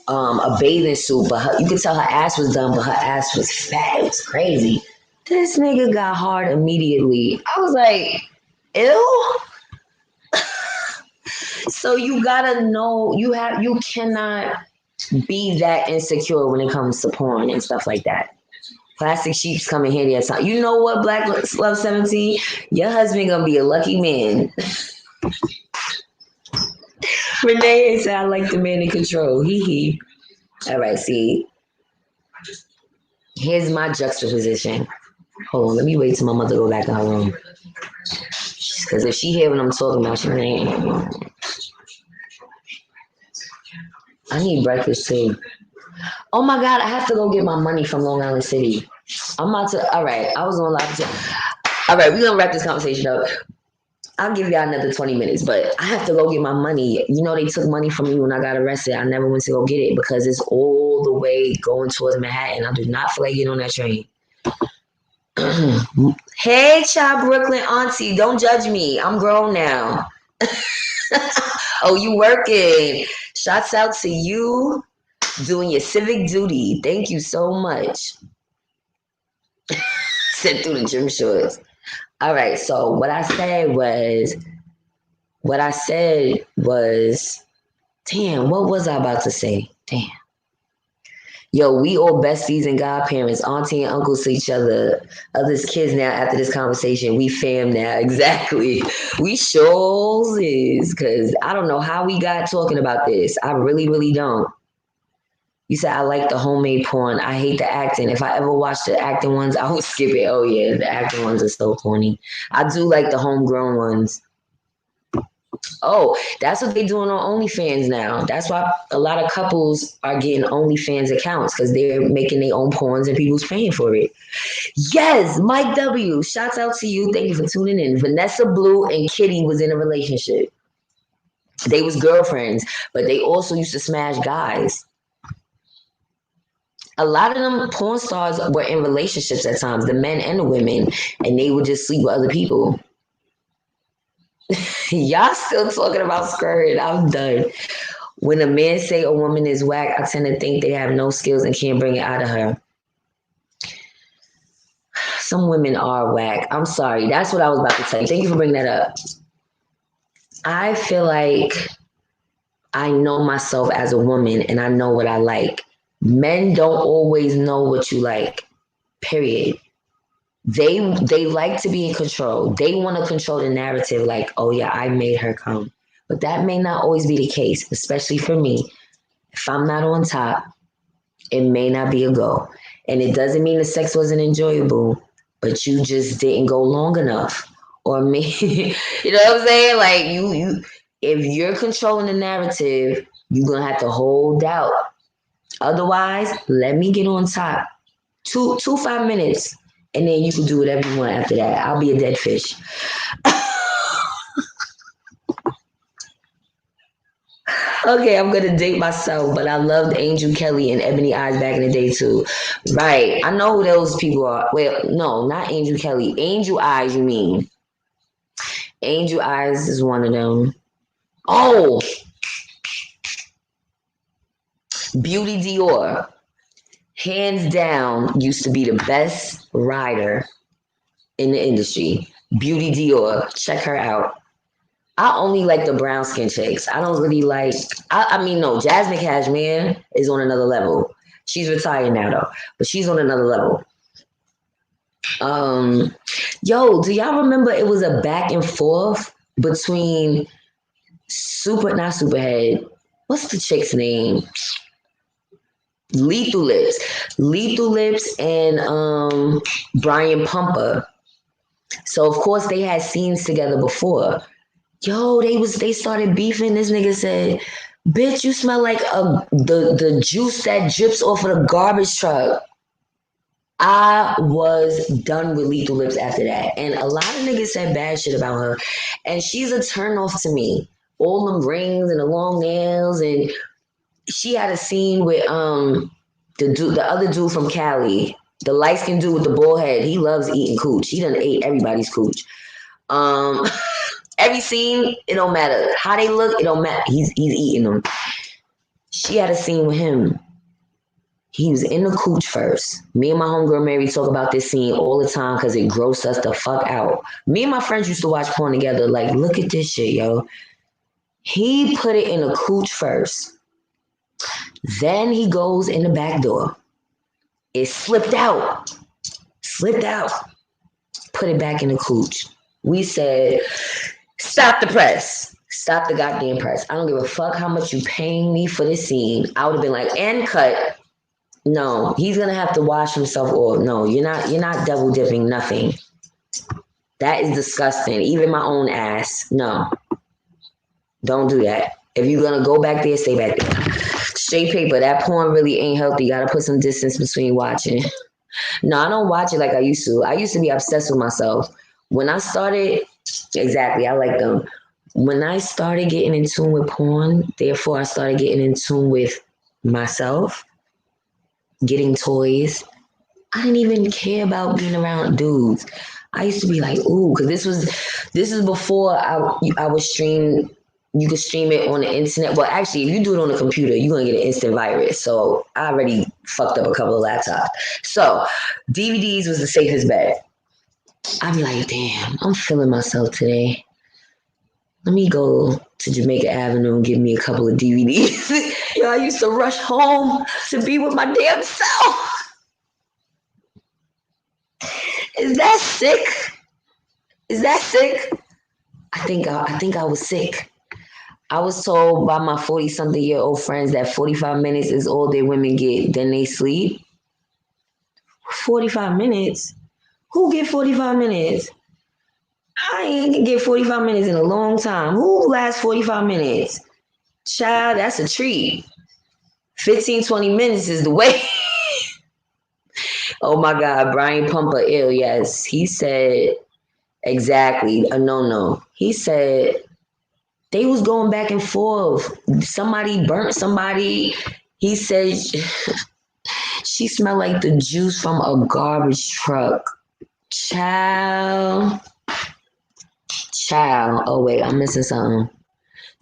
a bathing suit, but you could tell her ass was done, but her ass was fat. It was crazy. This nigga got hard immediately. I was like, ew. So you gotta know you cannot be that insecure when it comes to porn and stuff like that. Plastic sheeps come in handy at times. You know what, Black Love 17? Your husband gonna be a lucky man. Renee said, I like the man in control. Hee hee. All right, see. Here's my juxtaposition. Hold on, let me wait till my mother go back in her room. Because if she hear what I'm talking about, she ain't. I need breakfast too. Oh my God, I have to go get my money from Long Island City. I'm about to, all right, I was on live. All right, we're going to wrap this conversation up. I'll give y'all another 20 minutes, but I have to go get my money. You know, they took money from me when I got arrested. I never went to go get it because it's all the way going towards Manhattan. I do not feel like getting on that train. Hey, child Brooklyn auntie, don't judge me. I'm grown now. Oh, you working. Shots out to you doing your civic duty. Thank you so much. Sit through the gym shorts. All right, so what I said was, damn, what was I about to say? Damn. Yo, we all besties and godparents, auntie and uncles to each other, others' kids now after this conversation. We fam now, exactly. We sure is, because I don't know how we got talking about this. I really, really don't. You said, I like the homemade porn. I hate the acting. If I ever watch the acting ones, I would skip it. Oh, yeah, the acting ones are so corny. I do like the homegrown ones. Oh, that's what they're doing on OnlyFans now. That's why a lot of couples are getting OnlyFans accounts because they're making their own porns and people's paying for it. Yes, Mike W. Shouts out to you. Thank you for tuning in. Vanessa Blue and Kitty was in a relationship. They was girlfriends, but they also used to smash guys. A lot of them porn stars were in relationships at times, the men and the women, and they would just sleep with other people. Y'all still talking about skirting. I'm done. When a man say a woman is whack, I tend to think they have no skills and can't bring it out of her. Some women are whack. I'm sorry. That's what I was about to tell you. Thank you for bringing that up. I feel like I know myself as a woman and I know what I like. Men don't always know what you like. Period. They like to be in control. They want to control the narrative like, oh yeah, I made her come. But that may not always be the case, especially for me. If I'm not on top, it may not be a go. And it doesn't mean the sex wasn't enjoyable, but you just didn't go long enough. Or me, you know what I'm saying? Like you if you're controlling the narrative, you're gonna have to hold out. Otherwise, let me get on top. Two 5 minutes. And then you can do whatever you want after that. I'll be a dead fish. Okay, I'm gonna date myself, but I loved Angel Kelly and Ebony Eyes back in the day too. Right. I know who those people are. Well, no, not Angel Kelly. Angel Eyes, you mean. Angel Eyes is one of them. Oh, Beauty Dior. Hands down, used to be the best rider in the industry. Beauty Dior. Check her out. I only like the brown skin chicks. I don't really like. I mean, no. Jasmine Cashmere is on another level. She's retired now though, but she's on another level. Yo, do y'all remember it was a back and forth between not Superhead. What's the chick's name? Lethal Lips, and Brian Pumper. So of course they had scenes together before. Yo, they started beefing. This nigga said, "Bitch, you smell like the juice that drips off of the garbage truck." I was done with Lethal Lips after that. And a lot of niggas said bad shit about her. And she's a turnoff to me. All them rings and the long nails. And she had a scene with the other dude from Cali. The light skinned dude with the bald head. He loves eating cooch. He done ate everybody's cooch. Um every scene, it don't matter. How they look, it don't matter. He's eating them. She had a scene with him. He was in the cooch first. Me and my homegirl Mary talk about this scene all the time because it grossed us the fuck out. Me and my friends used to watch porn together. Like, look at this shit, yo. He put it in the cooch first. Then he goes in the back door. It slipped out. Slipped out. Put it back in the cooch. We said, stop the press. Stop the goddamn press. I don't give a fuck how much you paying me for this scene. I would have been like, and cut. No, he's gonna have to wash himself off. No, you're not double dipping nothing. That is disgusting. Even my own ass. No. Don't do that. If you're gonna go back there, stay back there. Straight paper, that porn really ain't healthy. You gotta put some distance between watching. No, I don't watch it like I used to. I used to be obsessed with myself. When I started, exactly, I like them. When I started getting in tune with porn, therefore I started getting in tune with myself, getting toys. I didn't even care about being around dudes. I used to be like, ooh, because this is before I was stream. You could stream it on the internet. Well, actually, if you do it on the computer, you're gonna get an instant virus. So I already fucked up a couple of laptops. So DVDs was the safest bet. I'd be like, damn, I'm feeling myself today. Let me go to Jamaica Avenue and give me a couple of DVDs. Yo, I used to rush home to be with my damn self. Is that sick? Is that sick? I think I was sick. I was told by my 40-something-year-old friends that 45 minutes is all that women get. Then they sleep. 45 minutes? Who get 45 minutes? I ain't gonna get 45 minutes in a long time. Who lasts 45 minutes? Child, that's a treat. 15, 20 minutes is the way. Oh my God, Brian Pumper ill. Yes, he said exactly a no. He said they was going back and forth. Somebody burnt somebody. He said she smelled like the juice from a garbage truck. Child. Oh wait, I'm missing something.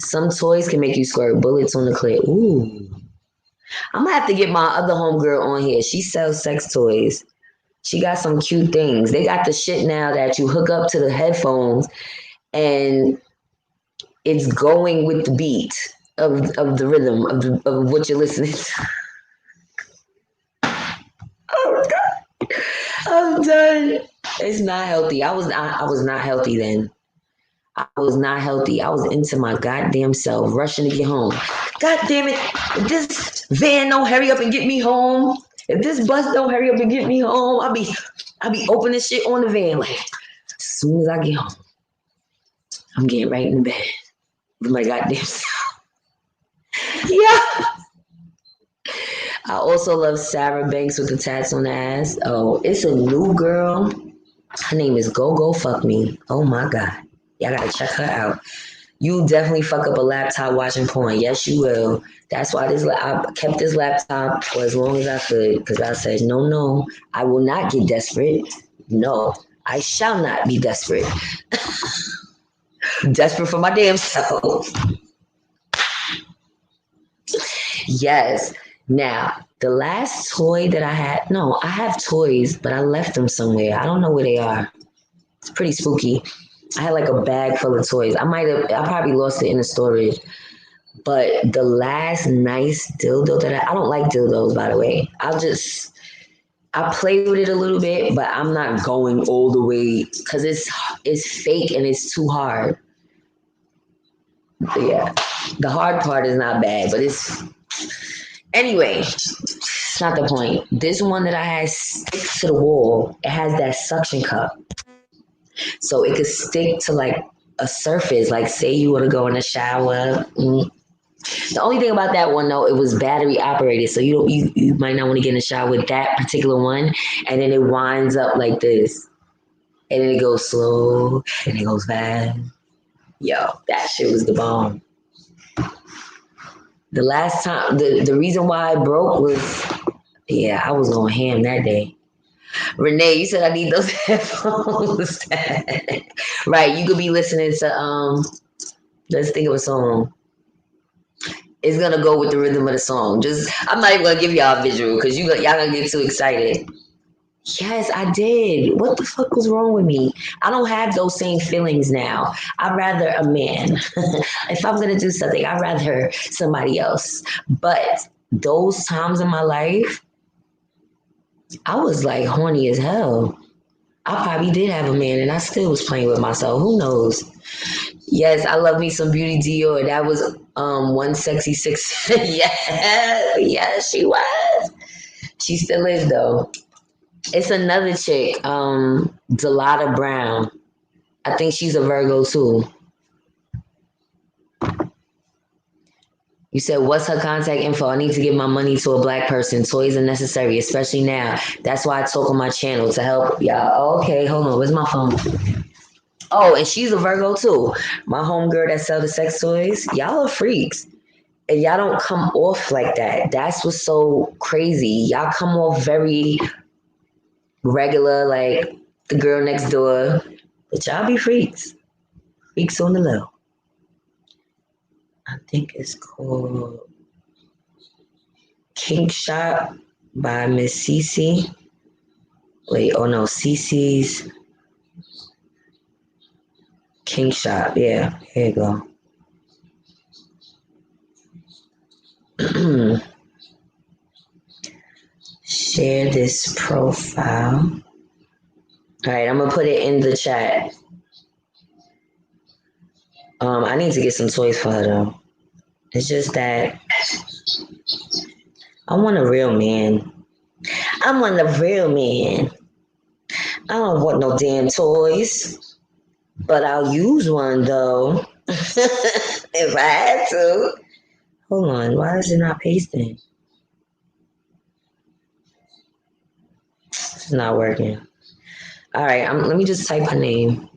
Some toys can make you squirt bullets on the clit. Ooh. I'm gonna have to get my other homegirl on here. She sells sex toys. She got some cute things. They got the shit now that you hook up to the headphones and it's going with the beat of the rhythm of what you're listening to. Oh God. I'm done. It's not healthy. I was not healthy then. I was not healthy. I was into my goddamn self, rushing to get home. God damn it. If this van don't hurry up and get me home, if this bus don't hurry up and get me home, I'll be opening shit on the van. Like, as soon as I get home, I'm getting right in the bed with my goddamn self. Yeah. I also love Sarah Banks with the tats on the ass. Oh, it's a new girl. Her name is Go Fuck Me. Oh my God. Y'all gotta check her out. You definitely fuck up a laptop watching porn. Yes, you will. That's why I kept this laptop for as long as I could because I said, no, I will not get desperate. No, I shall not be desperate. Desperate for my damn self. Yes. Now, the last toy that I had, no, I have toys, but I left them somewhere. I don't know where they are. It's pretty spooky. I had like a bag full of toys. I probably lost it in the storage. But the last nice dildo that I don't like dildos, by the way. I play with it a little bit, but I'm not going all the way because it's fake and it's too hard. But yeah, the hard part is not bad, but it's anyway. It's not the point. This one that I had sticks to the wall. It has that suction cup. So it could stick to like a surface. Like say you want to go in the shower. The only thing about that one though, it was battery operated. So you might not want to get in the shower with that particular one. And then it winds up like this. And then it goes slow and it goes fast. Yo, that shit was the bomb. The last time, the reason why I broke was, yeah, I was on ham that day. Renee, you said I need those headphones. Right, you could be listening to let's think of a song. It's gonna go with the rhythm of the song. Just I'm not even gonna give y'all a visual because y'all gonna get too excited. Yes, I did. What the fuck was wrong with me? I don't have those same feelings now. I'd rather a man. If I'm gonna do something, I'd rather somebody else. But those times in my life, I was like horny as hell. I probably did have a man and I still was playing with myself. Who knows? Yes, I love me some Beauty Dior. That was one sexy six. Yeah, yeah, she was. She still is though. It's another chick, Delata Brown. I think she's a Virgo too. You said, what's her contact info? I need to give my money to a black person. Toys are necessary, especially now. That's why I talk on my channel to help y'all. Okay, hold on. Where's my phone? Oh, and she's a Virgo too. My homegirl that sell the sex toys. Y'all are freaks. And y'all don't come off like that. That's what's so crazy. Y'all come off very regular, like the girl next door. But y'all be freaks. Freaks on the low. I think it's called Kink Shop by Miss Cece. Wait, oh no, Cece's Kink Shop. Yeah, here you go. Share this profile. All right, I'm gonna put it in the chat. I need to get some toys for her though. It's just that I want a real man. I want a real man. I don't want no damn toys, but I'll use one though. If I had to. Hold on, why is it not pasting? It's not working. All right, let me just type her name.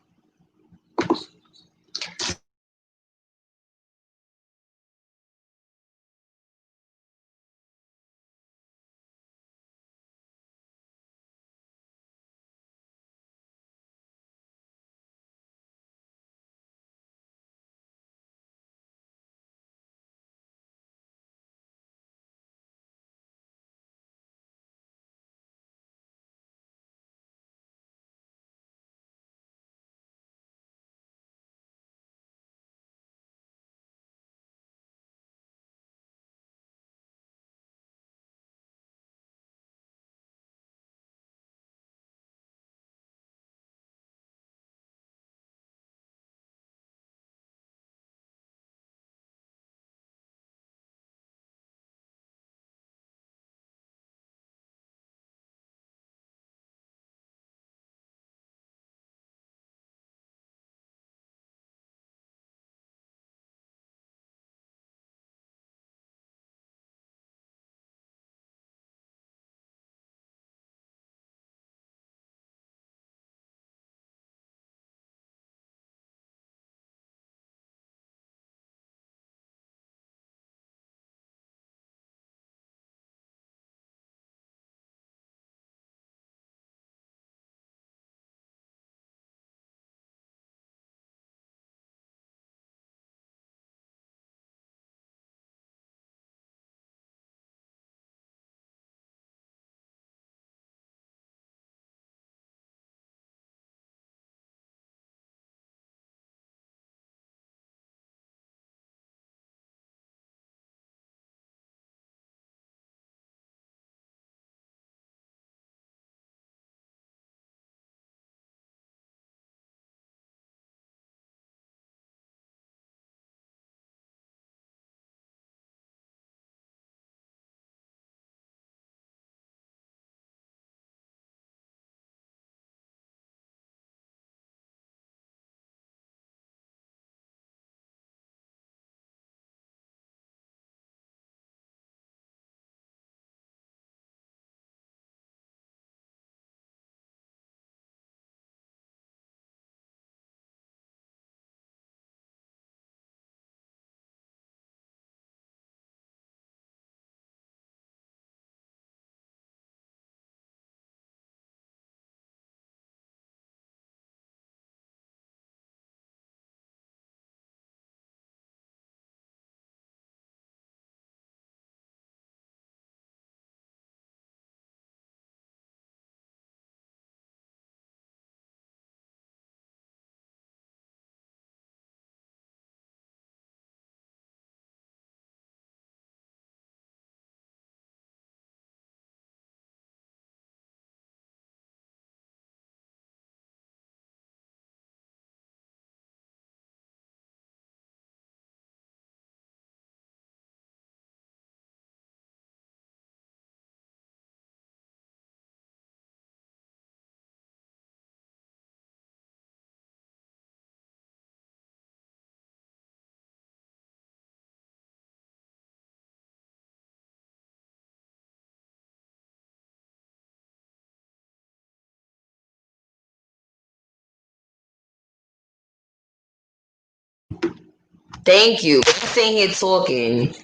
Thank you. I'm sitting here talking.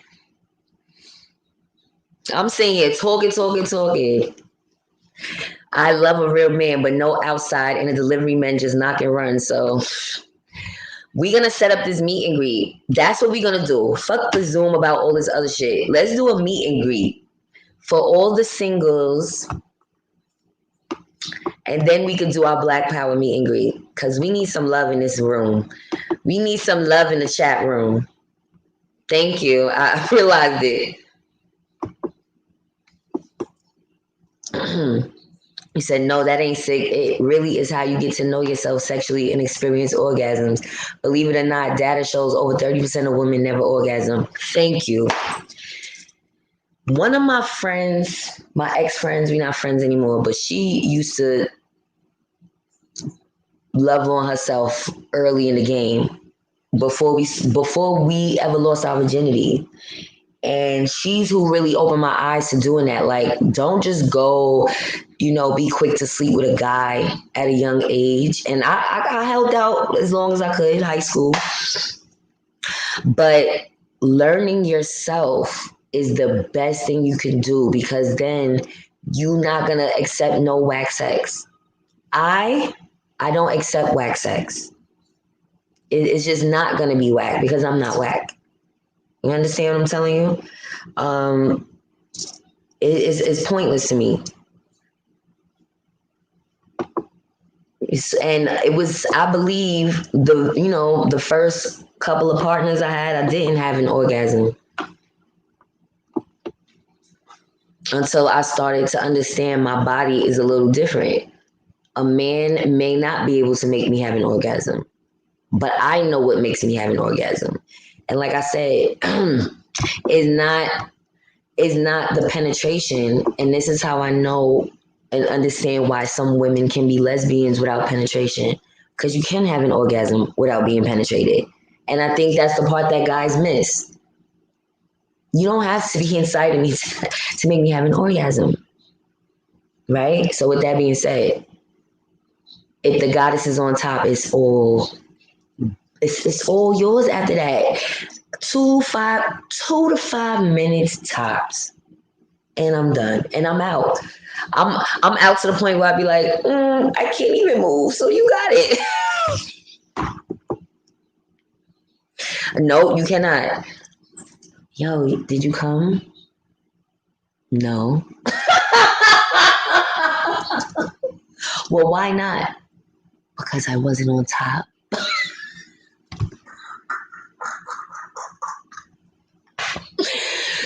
I'm sitting here talking. I love a real man, but no outside and the delivery men just knock and run. So we're gonna set up this meet and greet. That's what we're gonna do. Fuck the Zoom about all this other shit. Let's do a meet and greet for all the singles, and then we could do our Black Power meet and greet. Cause we need some love in this room. We need some love in the chat room. Thank you. I realized it. He said, no, that ain't sick. It really is how you get to know yourself sexually and experience orgasms. Believe it or not, data shows over 30% of women never orgasm. Thank you. One of my friends, my ex-friends, we're not friends anymore, but she used to love on herself early in the game before we ever lost our virginity. And she's who really opened my eyes to doing that. Like, don't just go, be quick to sleep with a guy at a young age. And I held out as long as I could, high school. But learning yourself is the best thing you can do, because then you're not gonna accept no whack sex. I don't accept whack sex. It's just not gonna be whack because I'm not whack. You understand what I'm telling you? It's pointless to me. And it was, I believe, the first couple of partners I had, I didn't have an orgasm until I started to understand my body is a little different. A man may not be able to make me have an orgasm, but I know what makes me have an orgasm. And like I said, it's not the penetration. And this is how I know and understand why some women can be lesbians without penetration, because you can have an orgasm without being penetrated. And I think that's the part that guys miss. You don't have to be inside of me to make me have an orgasm, right? So with that being said, if the goddess is on top, it's all yours after that. 2 to 5 minutes tops, and I'm done, and I'm out. I'm out to the point where I'd be like, I can't even move, so you got it. No, you cannot. Yo, did you come? No. Well, why not? Because I wasn't on top.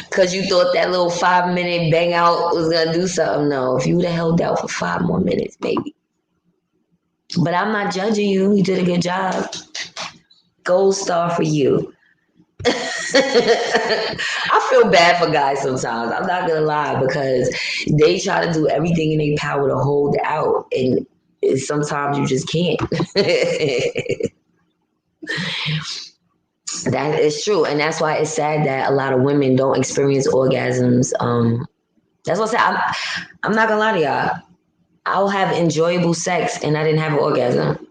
Because you thought that little 5-minute bang out was going to do something. No, if you would have held out for 5 more minutes, maybe. But I'm not judging you. You did a good job. Gold star for you. I feel bad for guys sometimes. I'm not going to lie, because they try to do everything in their power to hold out. And sometimes you just can't. That is true. And that's why it's sad that a lot of women don't experience orgasms. That's what I said. I'm not gonna lie to y'all. I'll have enjoyable sex and I didn't have an orgasm.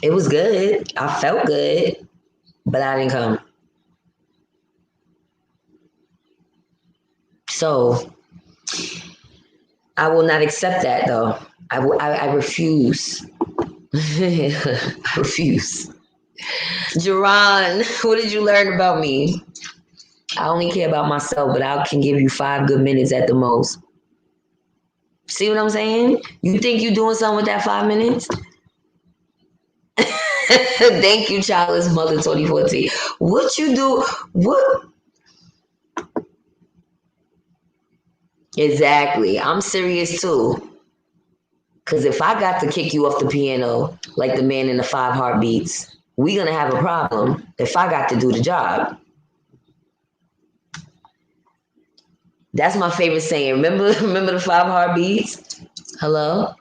It was good. I felt good, but I didn't come. So I will not accept that, though. I refuse. I refuse. Jerron, what did you learn about me? I only care about myself, but I can give you 5 good minutes at the most. See what I'm saying? You think you're doing something with that 5 minutes? Thank you, childless mother 2014. What you do? What? Exactly. I'm serious too. Because if I got to kick you off the piano like the man in the 5 heartbeats, we're going to have a problem if I got to do the job. That's my favorite saying. Remember the 5 heartbeats? Hello?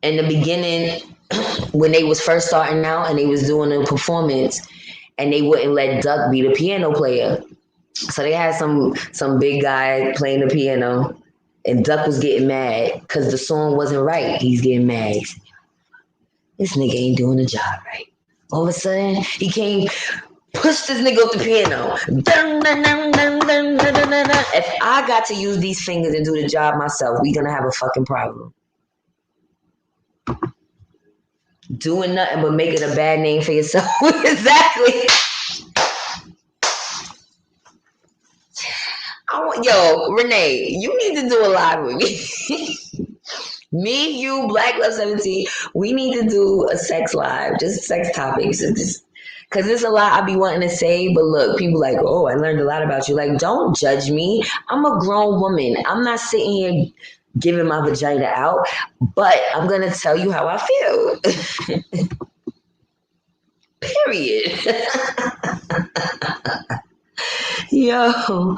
In the beginning, when they was first starting out and they was doing a performance, and they wouldn't let Duck be the piano player. So they had some big guy playing the piano, and Duck was getting mad because the song wasn't right. He's getting mad. This nigga ain't doing the job right. All of a sudden, he came, pushed this nigga off the piano. Dun, dun, dun, dun, dun, dun, dun, dun, dun. If I got to use these fingers and do the job myself, we gonna have a fucking problem. Doing nothing but making a bad name for yourself. Exactly. Yo, Renee, you need to do a live with me. Me, you, Black Love 17, we need to do a sex live, just sex topics. Because there's a lot I be wanting to say, but look, people like, oh, I learned a lot about you. Like, don't judge me. I'm a grown woman. I'm not sitting here giving my vagina out, but I'm going to tell you how I feel. Period. Yo,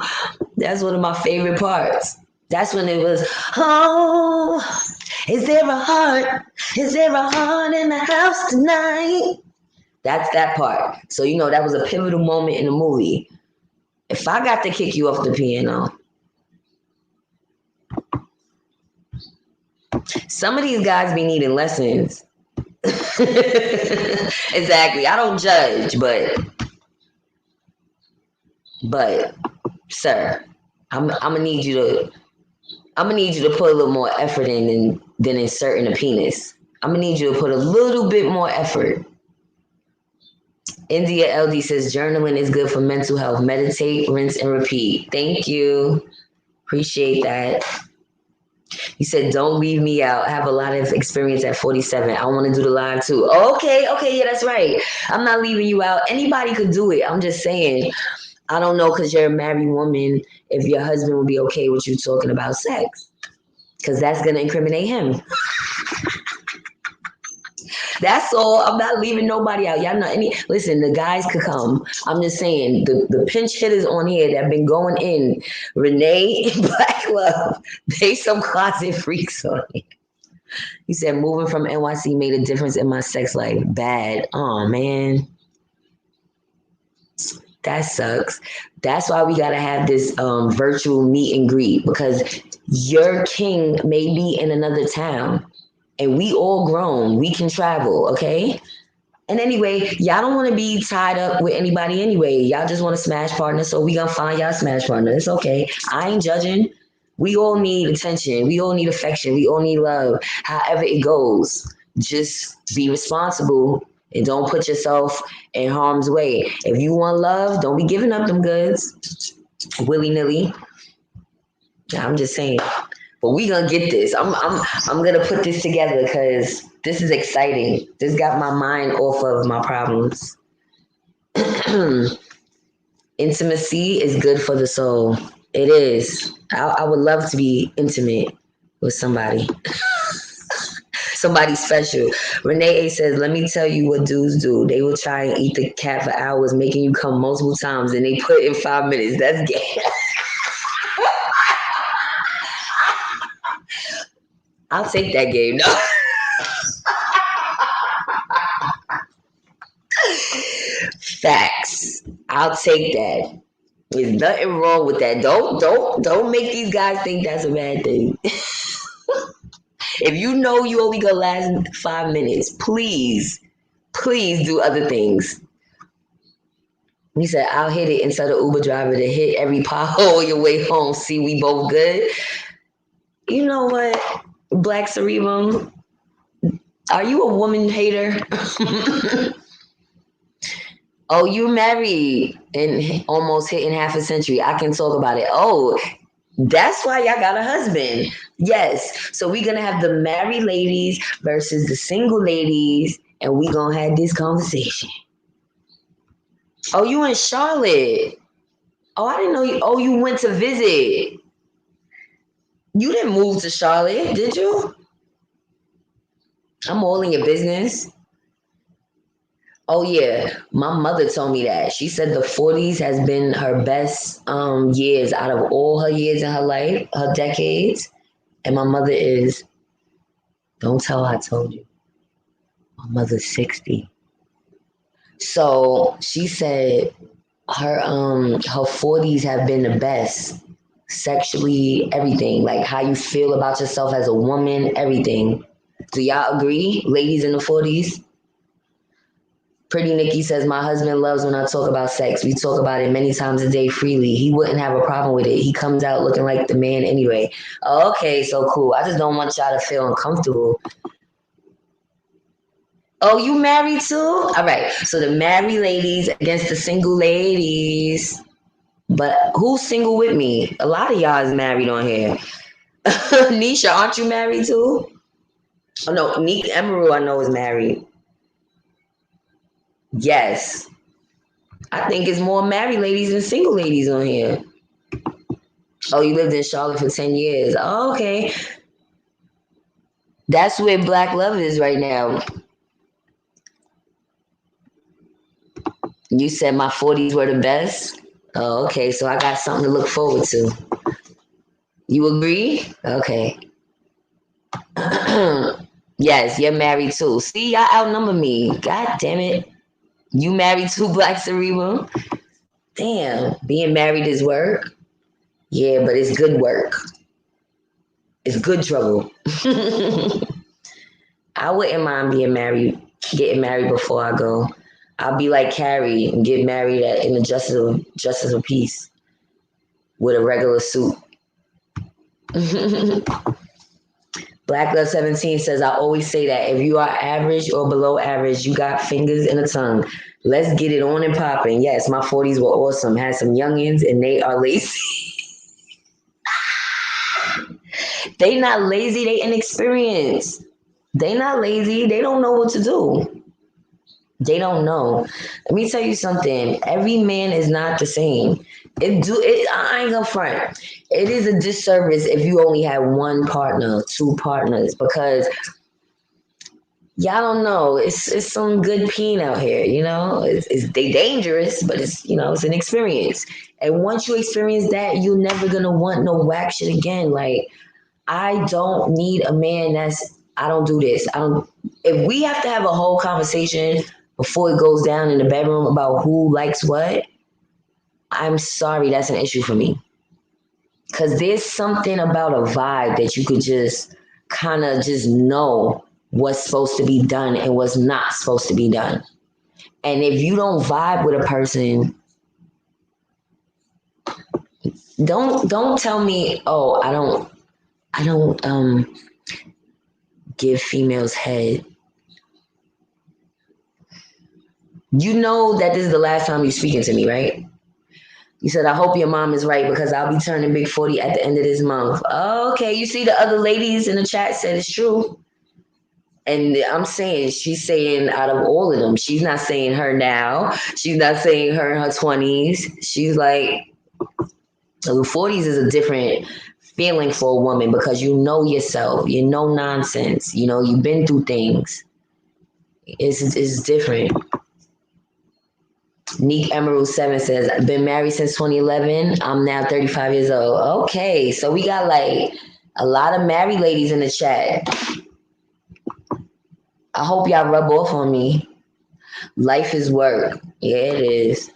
that's one of my favorite parts. That's when it was, oh, is there a heart? Is there a heart in the house tonight? That's that part. So, you know, that was a pivotal moment in the movie. If I got to kick you off the piano, some of these guys be needing lessons. Exactly. I don't judge, but, sir, I'm gonna need you to put a little more effort in than inserting a penis. I'm gonna need you to put a little bit more effort. India LD says journaling is good for mental health. Meditate, rinse, and repeat. Thank you. Appreciate that. He said, don't leave me out. I have a lot of experience at 47. I want to do the live too. Okay, yeah, that's right. I'm not leaving you out. Anybody could do it. I'm just saying, I don't know, because you're a married woman, if your husband would be okay with you talking about sex. Because that's going to incriminate him. That's all. I'm not leaving nobody out. Y'all know listen, the guys could come. I'm just saying, the pinch hitters on here that have been going in, Renee and Black Love, they some closet freaks on here. He said, moving from NYC made a difference in my sex life. Bad. Oh, man. That sucks. That's why we got to have this virtual meet and greet, because your king may be in another town and we all grown. We can travel, okay? And anyway, y'all don't want to be tied up with anybody anyway. Y'all just want a smash partner, so we gonna find y'all smash partner. It's okay. I ain't judging. We all need attention. We all need affection. We all need love. However it goes, just be responsible and don't put yourself in harm's way. If you want love, don't be giving up them goods willy-nilly. I'm just saying. But we gonna get this. I'm gonna put this together because this is exciting. This got my mind off of my problems. Intimacy is good for the soul. It is. I would love to be intimate with somebody. Somebody special. Renee A says, let me tell you what dudes do. They will try and eat the cat for hours, making you come multiple times, and they put in 5 minutes. That's gay. I'll take that game. No. Facts. I'll take that. There's nothing wrong with that. Don't make these guys think that's a bad thing. If you know you only gonna last 5 minutes, please do other things. He said, I'll hit it and tell the Uber driver to hit every pothole on your way home. See, we both good. You know what, Black Cerebrum? Are you a woman hater? Oh, you married and almost hitting half a century. I can talk about it. Oh, that's why y'all got a husband. Yes. So we're going to have the married ladies versus the single ladies, and we're going to have this conversation. Oh, you in Charlotte. Oh, I didn't know you. Oh, you went to visit. You didn't move to Charlotte, did you? I'm all in your business. Oh yeah, my mother told me that. She said the 40s has been her best years out of all her years in her life, her decades. And my mother is, don't tell her I told you. My mother's 60. So she said her 40s have been the best. Sexually, everything. Like how you feel about yourself as a woman, everything. Do y'all agree, ladies in the 40s? Pretty Nikki says, my husband loves when I talk about sex. We talk about it many times a day freely. He wouldn't have a problem with it. He comes out looking like the man anyway. Okay, so cool. I just don't want y'all to feel uncomfortable. Oh, you married too? All right. So the married ladies against the single ladies. But who's single with me? A lot of y'all is married on here. Nisha, aren't you married too? Oh no, Neek Emerald I know is married. Yes. I think it's more married ladies than single ladies on here. Oh, you lived in Charlotte for 10 years. Oh, okay. That's where Black love is right now. You said my 40s were the best? Oh, okay. So I got something to look forward to. You agree? Okay. Yes, you're married too. See, y'all outnumber me. God damn it. You married too, Black Cerebral? Damn. Being married is work? Yeah, but it's good work. It's good trouble. I wouldn't mind being married, getting married before I go. I'll be like Carrie and get married in the Justice of Peace with a regular suit. Black Love 17 says, I always say that if you are average or below average, you got fingers and a tongue. Let's get it on and popping. Yes, my 40s were awesome. Had some youngins and they are lazy. They not lazy, they inexperienced. They not lazy, they don't know what to do. They don't know. Let me tell you something. Every man is not the same. I ain't gonna front. It is a disservice if you only have one partner, two partners, because y'all don't know. It's some good peen out here, you know. They dangerous, but it's an experience. And once you experience that, you're never gonna want no whack shit again. Like I don't need a man I don't do this. I don't. If we have to have a whole conversation before it goes down in the bedroom about who likes what, I'm sorry, that's an issue for me. Because there's something about a vibe that you could just kind of just know what's supposed to be done and what's not supposed to be done. And if you don't vibe with a person, don't tell me, oh, I don't give females head. You know that this is the last time you're speaking to me, right? You said, I hope your mom is right because I'll be turning big 40 at the end of this month. Okay, you see the other ladies in the chat said it's true. And I'm saying, she's saying out of all of them, she's not saying her now. She's not saying her in her 20s. She's like, the 40s is a different feeling for a woman because you know yourself. You know nonsense. You know, you've been through things. It's different. Neek Emerald 7 says, I've been married since 2011. I'm now 35 years old. Okay, so we got like a lot of married ladies in the chat. I hope y'all rub off on me. Life is work. Yeah, it is.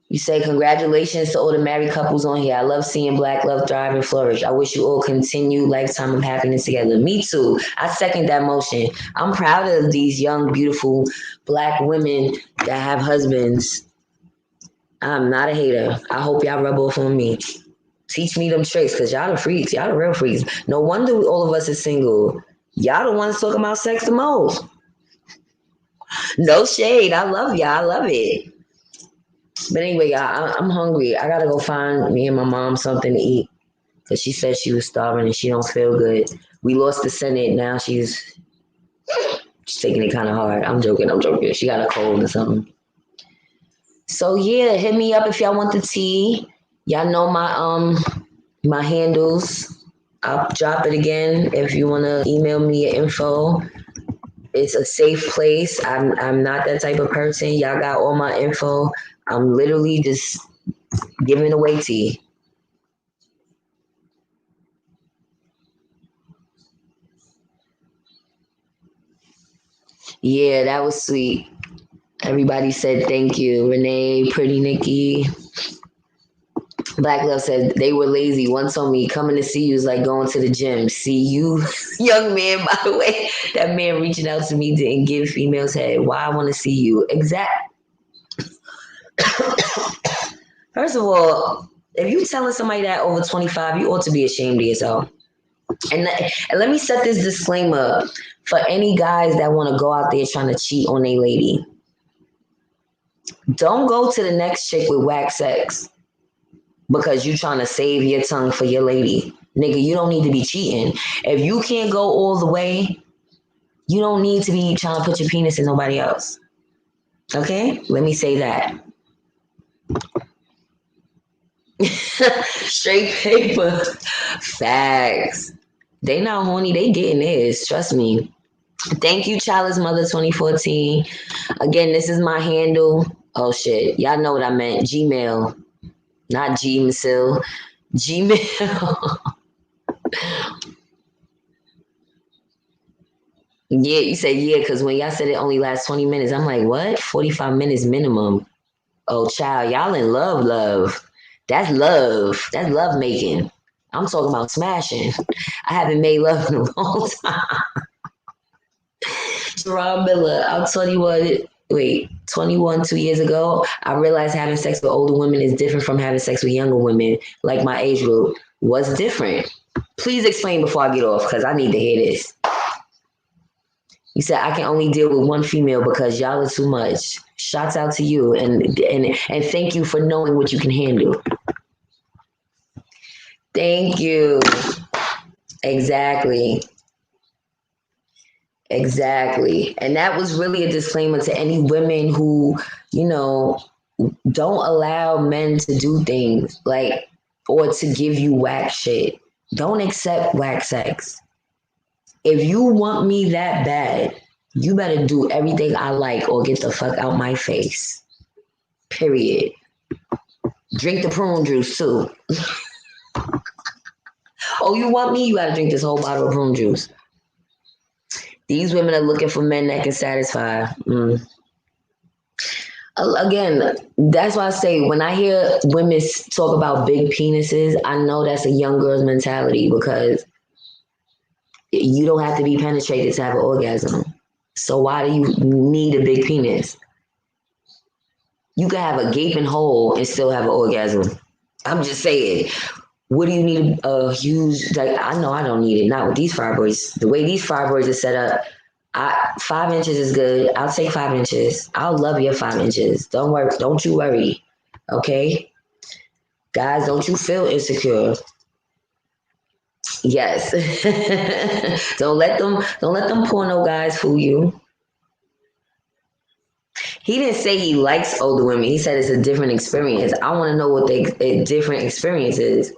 You say congratulations to all the married couples on here. I love seeing Black love thrive and flourish. I wish you all continue lifetime of happiness together. Me too. I second that motion. I'm proud of these young, beautiful Black women that have husbands. I'm not a hater. I hope y'all rub off on me. Teach me them tricks, because y'all the freaks. Y'all the real freaks. No wonder all of us are single. Y'all the ones talking about sex the most. No shade. I love y'all. I love it. But anyway, y'all, I'm hungry. I gotta go find me and my mom something to eat because she said she was starving and she don't feel good. We lost the Senate. Now she's taking it kind of hard. I'm joking. She got a cold or something. So yeah, hit me up if y'all want the tea. Y'all know my handles. I'll drop it again if you wanna email me your info. It's a safe place. I'm not that type of person. Y'all got all my info. I'm literally just giving away tea. Yeah, that was sweet. Everybody said thank you. Renee, Pretty Nikki. Black Love said they were lazy. One told me coming to see you is like going to the gym. See you, young man, by the way, that man reaching out to me didn't give females head. Why I want to see you? First of all, if you telling somebody that over 25, you ought to be ashamed of yourself. And let me set this disclaimer for any guys that want to go out there trying to cheat on a lady. Don't go to the next chick with whack sex because you trying to save your tongue for your lady. Nigga, you don't need to be cheating. If you can't go all the way, you don't need to be trying to put your penis in nobody else. Okay? Let me say that. Straight paper. Facts. They not horny, they getting theirs. Trust me. Thank you, Childless Mother 2014. Again, this is my handle. Oh shit. Y'all know what I meant. Gmail. Not Gmail. Gmail. Yeah, you said yeah, because when y'all said it only lasts 20 minutes, I'm like, what? 45 minutes minimum. Oh, child, y'all in love. That's love. That's love making. I'm talking about smashing. I haven't made love in a long time. Gerard Miller, I'm 21, 2 years ago, I realized having sex with older women is different from having sex with younger women, like my age group. What's different? Please explain before I get off, because I need to hear this. You said I can only deal with one female because y'all are too much. Shots out to you and thank you for knowing what you can handle. Thank you. Exactly. And that was really a disclaimer to any women who, don't allow men to do things like or to give you whack shit. Don't accept whack sex. If you want me that bad, you better do everything I like or get the fuck out my face. Period. Drink the prune juice too. Oh, you want me? You gotta drink this whole bottle of prune juice. These women are looking for men that can satisfy. Again, that's why I say when I hear women talk about big penises, I know that's a young girl's mentality because you don't have to be penetrated to have an orgasm. So why do you need a big penis? You can have a gaping hole and still have an orgasm. I'm just saying. What do you need a huge? Like I know I don't need it. Not with these fibroids. The way these fibroids are set up, 5 inches is good. I'll take 5 inches. I'll love your 5 inches. Don't worry. Don't you worry. Okay, guys, don't you feel insecure? Yes. Don't let them porno guys fool you. He didn't say he likes older women. He said it's a different experience. I want to know what the different experience is.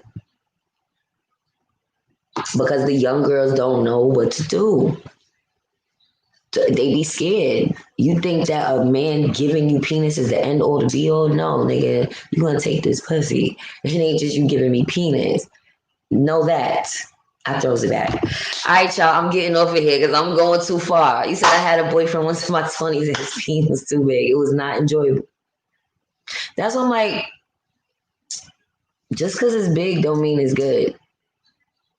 Because the young girls don't know what to do. They be scared. You think that a man giving you penis is the end all to be all? No, nigga, you gonna take this pussy. It ain't just you giving me penis. Know that. I throws it back. All right, y'all, I'm getting off of here because I'm going too far. You said I had a boyfriend once in my 20s and his penis was too big. It was not enjoyable. That's why I'm like, just because it's big don't mean it's good.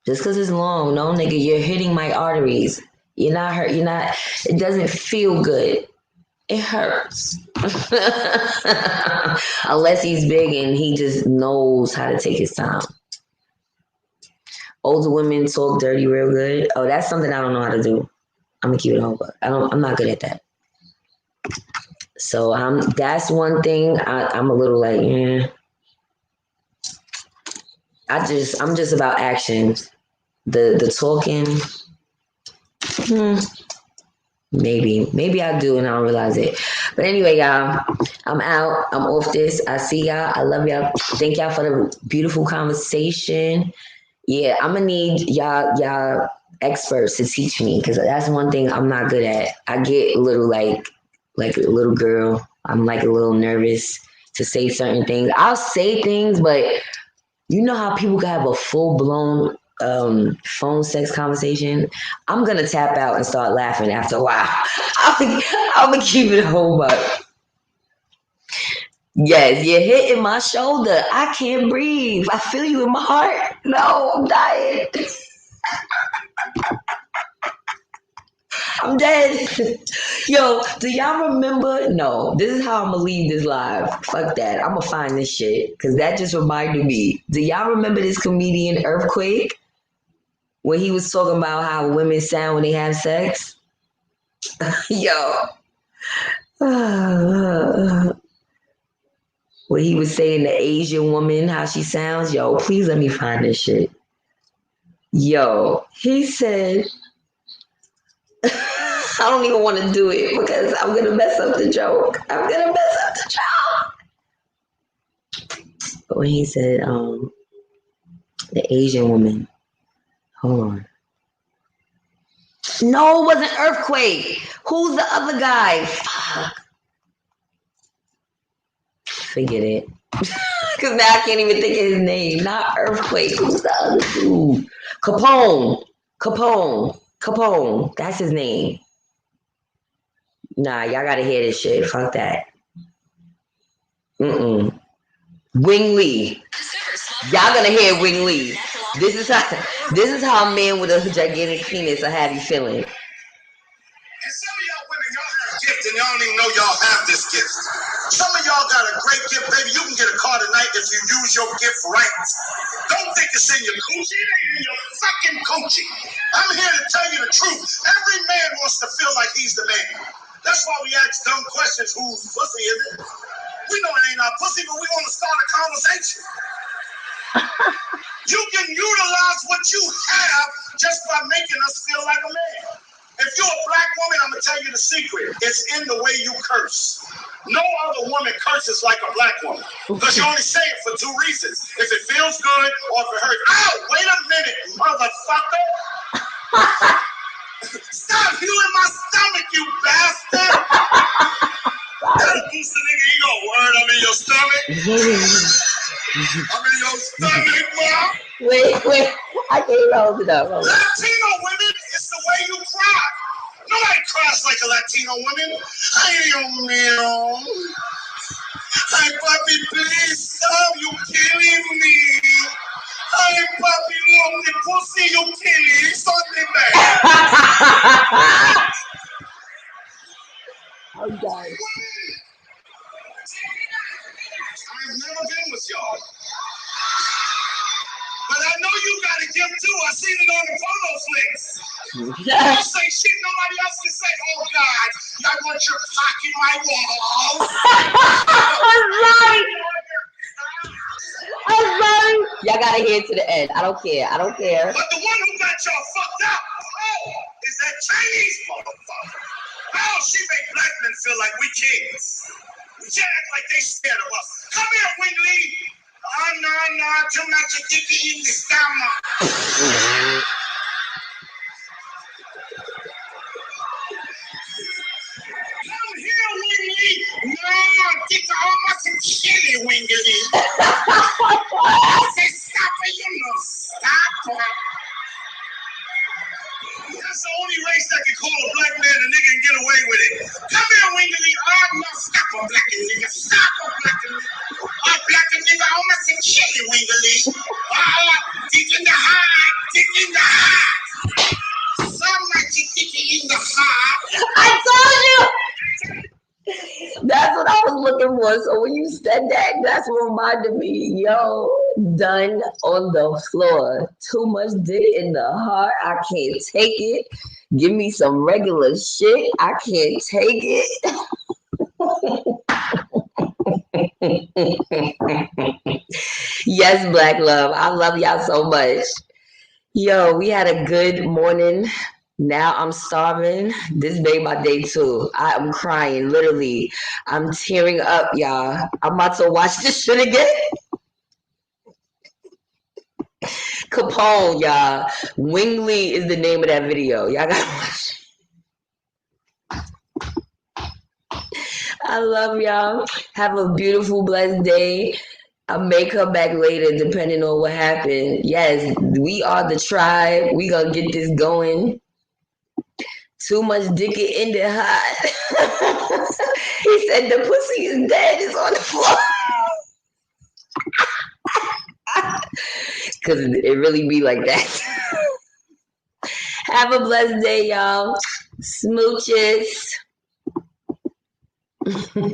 Just because it's long, no, nigga, you're hitting my arteries. You're not hurt. It doesn't feel good. It hurts. Unless he's big and he just knows how to take his time. Older women talk dirty real good. Oh, that's something I don't know how to do. I'm gonna keep it over. I'm not good at that. So that's one thing I'm a little like, I'm just about action. The talking, maybe I do and I don't realize it. But anyway, y'all, I'm out. I'm off this. I see y'all. I love y'all. Thank y'all for the beautiful conversation. Yeah, I'm gonna need y'all experts to teach me because that's one thing I'm not good at. I get a little like a little girl. I'm like a little nervous to say certain things. I'll say things, but you know how people can have a full blown phone sex conversation. I'm gonna tap out and start laughing after a while. I'm gonna keep it home up. Yes, you're hitting my shoulder. I can't breathe. I feel you in my heart. No, I'm dying. I'm dead. Yo, do y'all remember? No, this is how I'm gonna leave this live. Fuck that. I'm gonna find this shit because that just reminded me. Do y'all remember this comedian Earthquake when he was talking about how women sound when they have sex? Yo, when he was saying the Asian woman how she sounds. Yo, please let me find this shit. Yo, he said. I don't even want to do it because I'm gonna mess up the joke. I'm gonna mess up the joke. But when he said, the Asian woman, hold on. No, it wasn't Earthquake. Who's the other guy? Fuck. Forget it. Because now I can't even think of his name. Not Earthquake. Who's the other dude? Capone. Capone. Capone. That's his name. Nah, y'all gotta hear this shit. Fuck that. Mm-mm. Wing Lee. Y'all gonna hear Wing Lee. This is how a man with a gigantic penis will have you feeling. And some of y'all women, y'all have a gift and y'all don't even know y'all have this gift. Some of y'all got a great gift, baby. You can get a car tonight if you use your gift right. Don't think it's in your coochie. It ain't in your fucking coochie. I'm here to tell you the truth. Every man wants to feel like he's the man. That's why we ask dumb questions. Whose pussy is it? We know it ain't our pussy, but we want to start a conversation. You can utilize what you have just by making us feel like a man. If you're a black woman, I'm going to tell you the secret. It's in the way you curse. No other woman curses like a black woman. Because you only say it for two reasons. If it feels good or if it hurts. Ow, wait a minute, motherfucker. Stop you in my stomach, you bastard. That'll boost the nigga ego. Word, I'm in your stomach. I'm in your stomach, mom. Wait. I can't hold it up. Latino women, it's the way you cry. Nobody cries like a Latino woman. Ay, Dios mío. Ay, papi, please stop. You killing me. Ay, papi, look, the pussy you killing. Something bad. I'm dying. I've never been with y'all. But I know you got a gift too. I seen it on the photo flicks. Don't say shit nobody else can say. Oh God, I want your cock in my walls. I'm sorry. Y'all gotta hear it to the end. I don't care. But the one who got y'all fucked up, is that Chinese motherfucker. Oh, she make black men feel like we kings. We can't act like they scared of us. Come here, Wingley. Oh, no, too much of dicky in the stomach. Come here, Wingley. No, dick almost a chili, Wingley. I say stop it, you know, stop it. That's the only race that can call a black man a nigga and get away with it. Come here, Wingley. Oh, no, stop a black nigga. Stop a black nigga. Oh, black nigga, almost a chili, Wingley. Oh, dick in the heart. Dick in the heart. So much dick in the heart. I told you. That's what I was looking for. So when you said that, that's what reminded me. Yo, done on the floor. Too much dick in the heart. I can't take it. Give me some regular shit. I can't take it. Yes, Black Love. I love y'all so much. Yo, we had a good morning. Now I'm starving. This made my day too. I'm crying, literally. I'm tearing up, y'all. I'm about to watch this shit again. Capone, y'all. Wingley is the name of that video. Y'all gotta watch. I love y'all. Have a beautiful, blessed day. I may come back later depending on what happened. Yes, we are the tribe. We gonna get this going. Too much dick in the hot. He said the pussy is dead. It's on the floor. Because it really be like that. Have a blessed day, y'all. Smooches.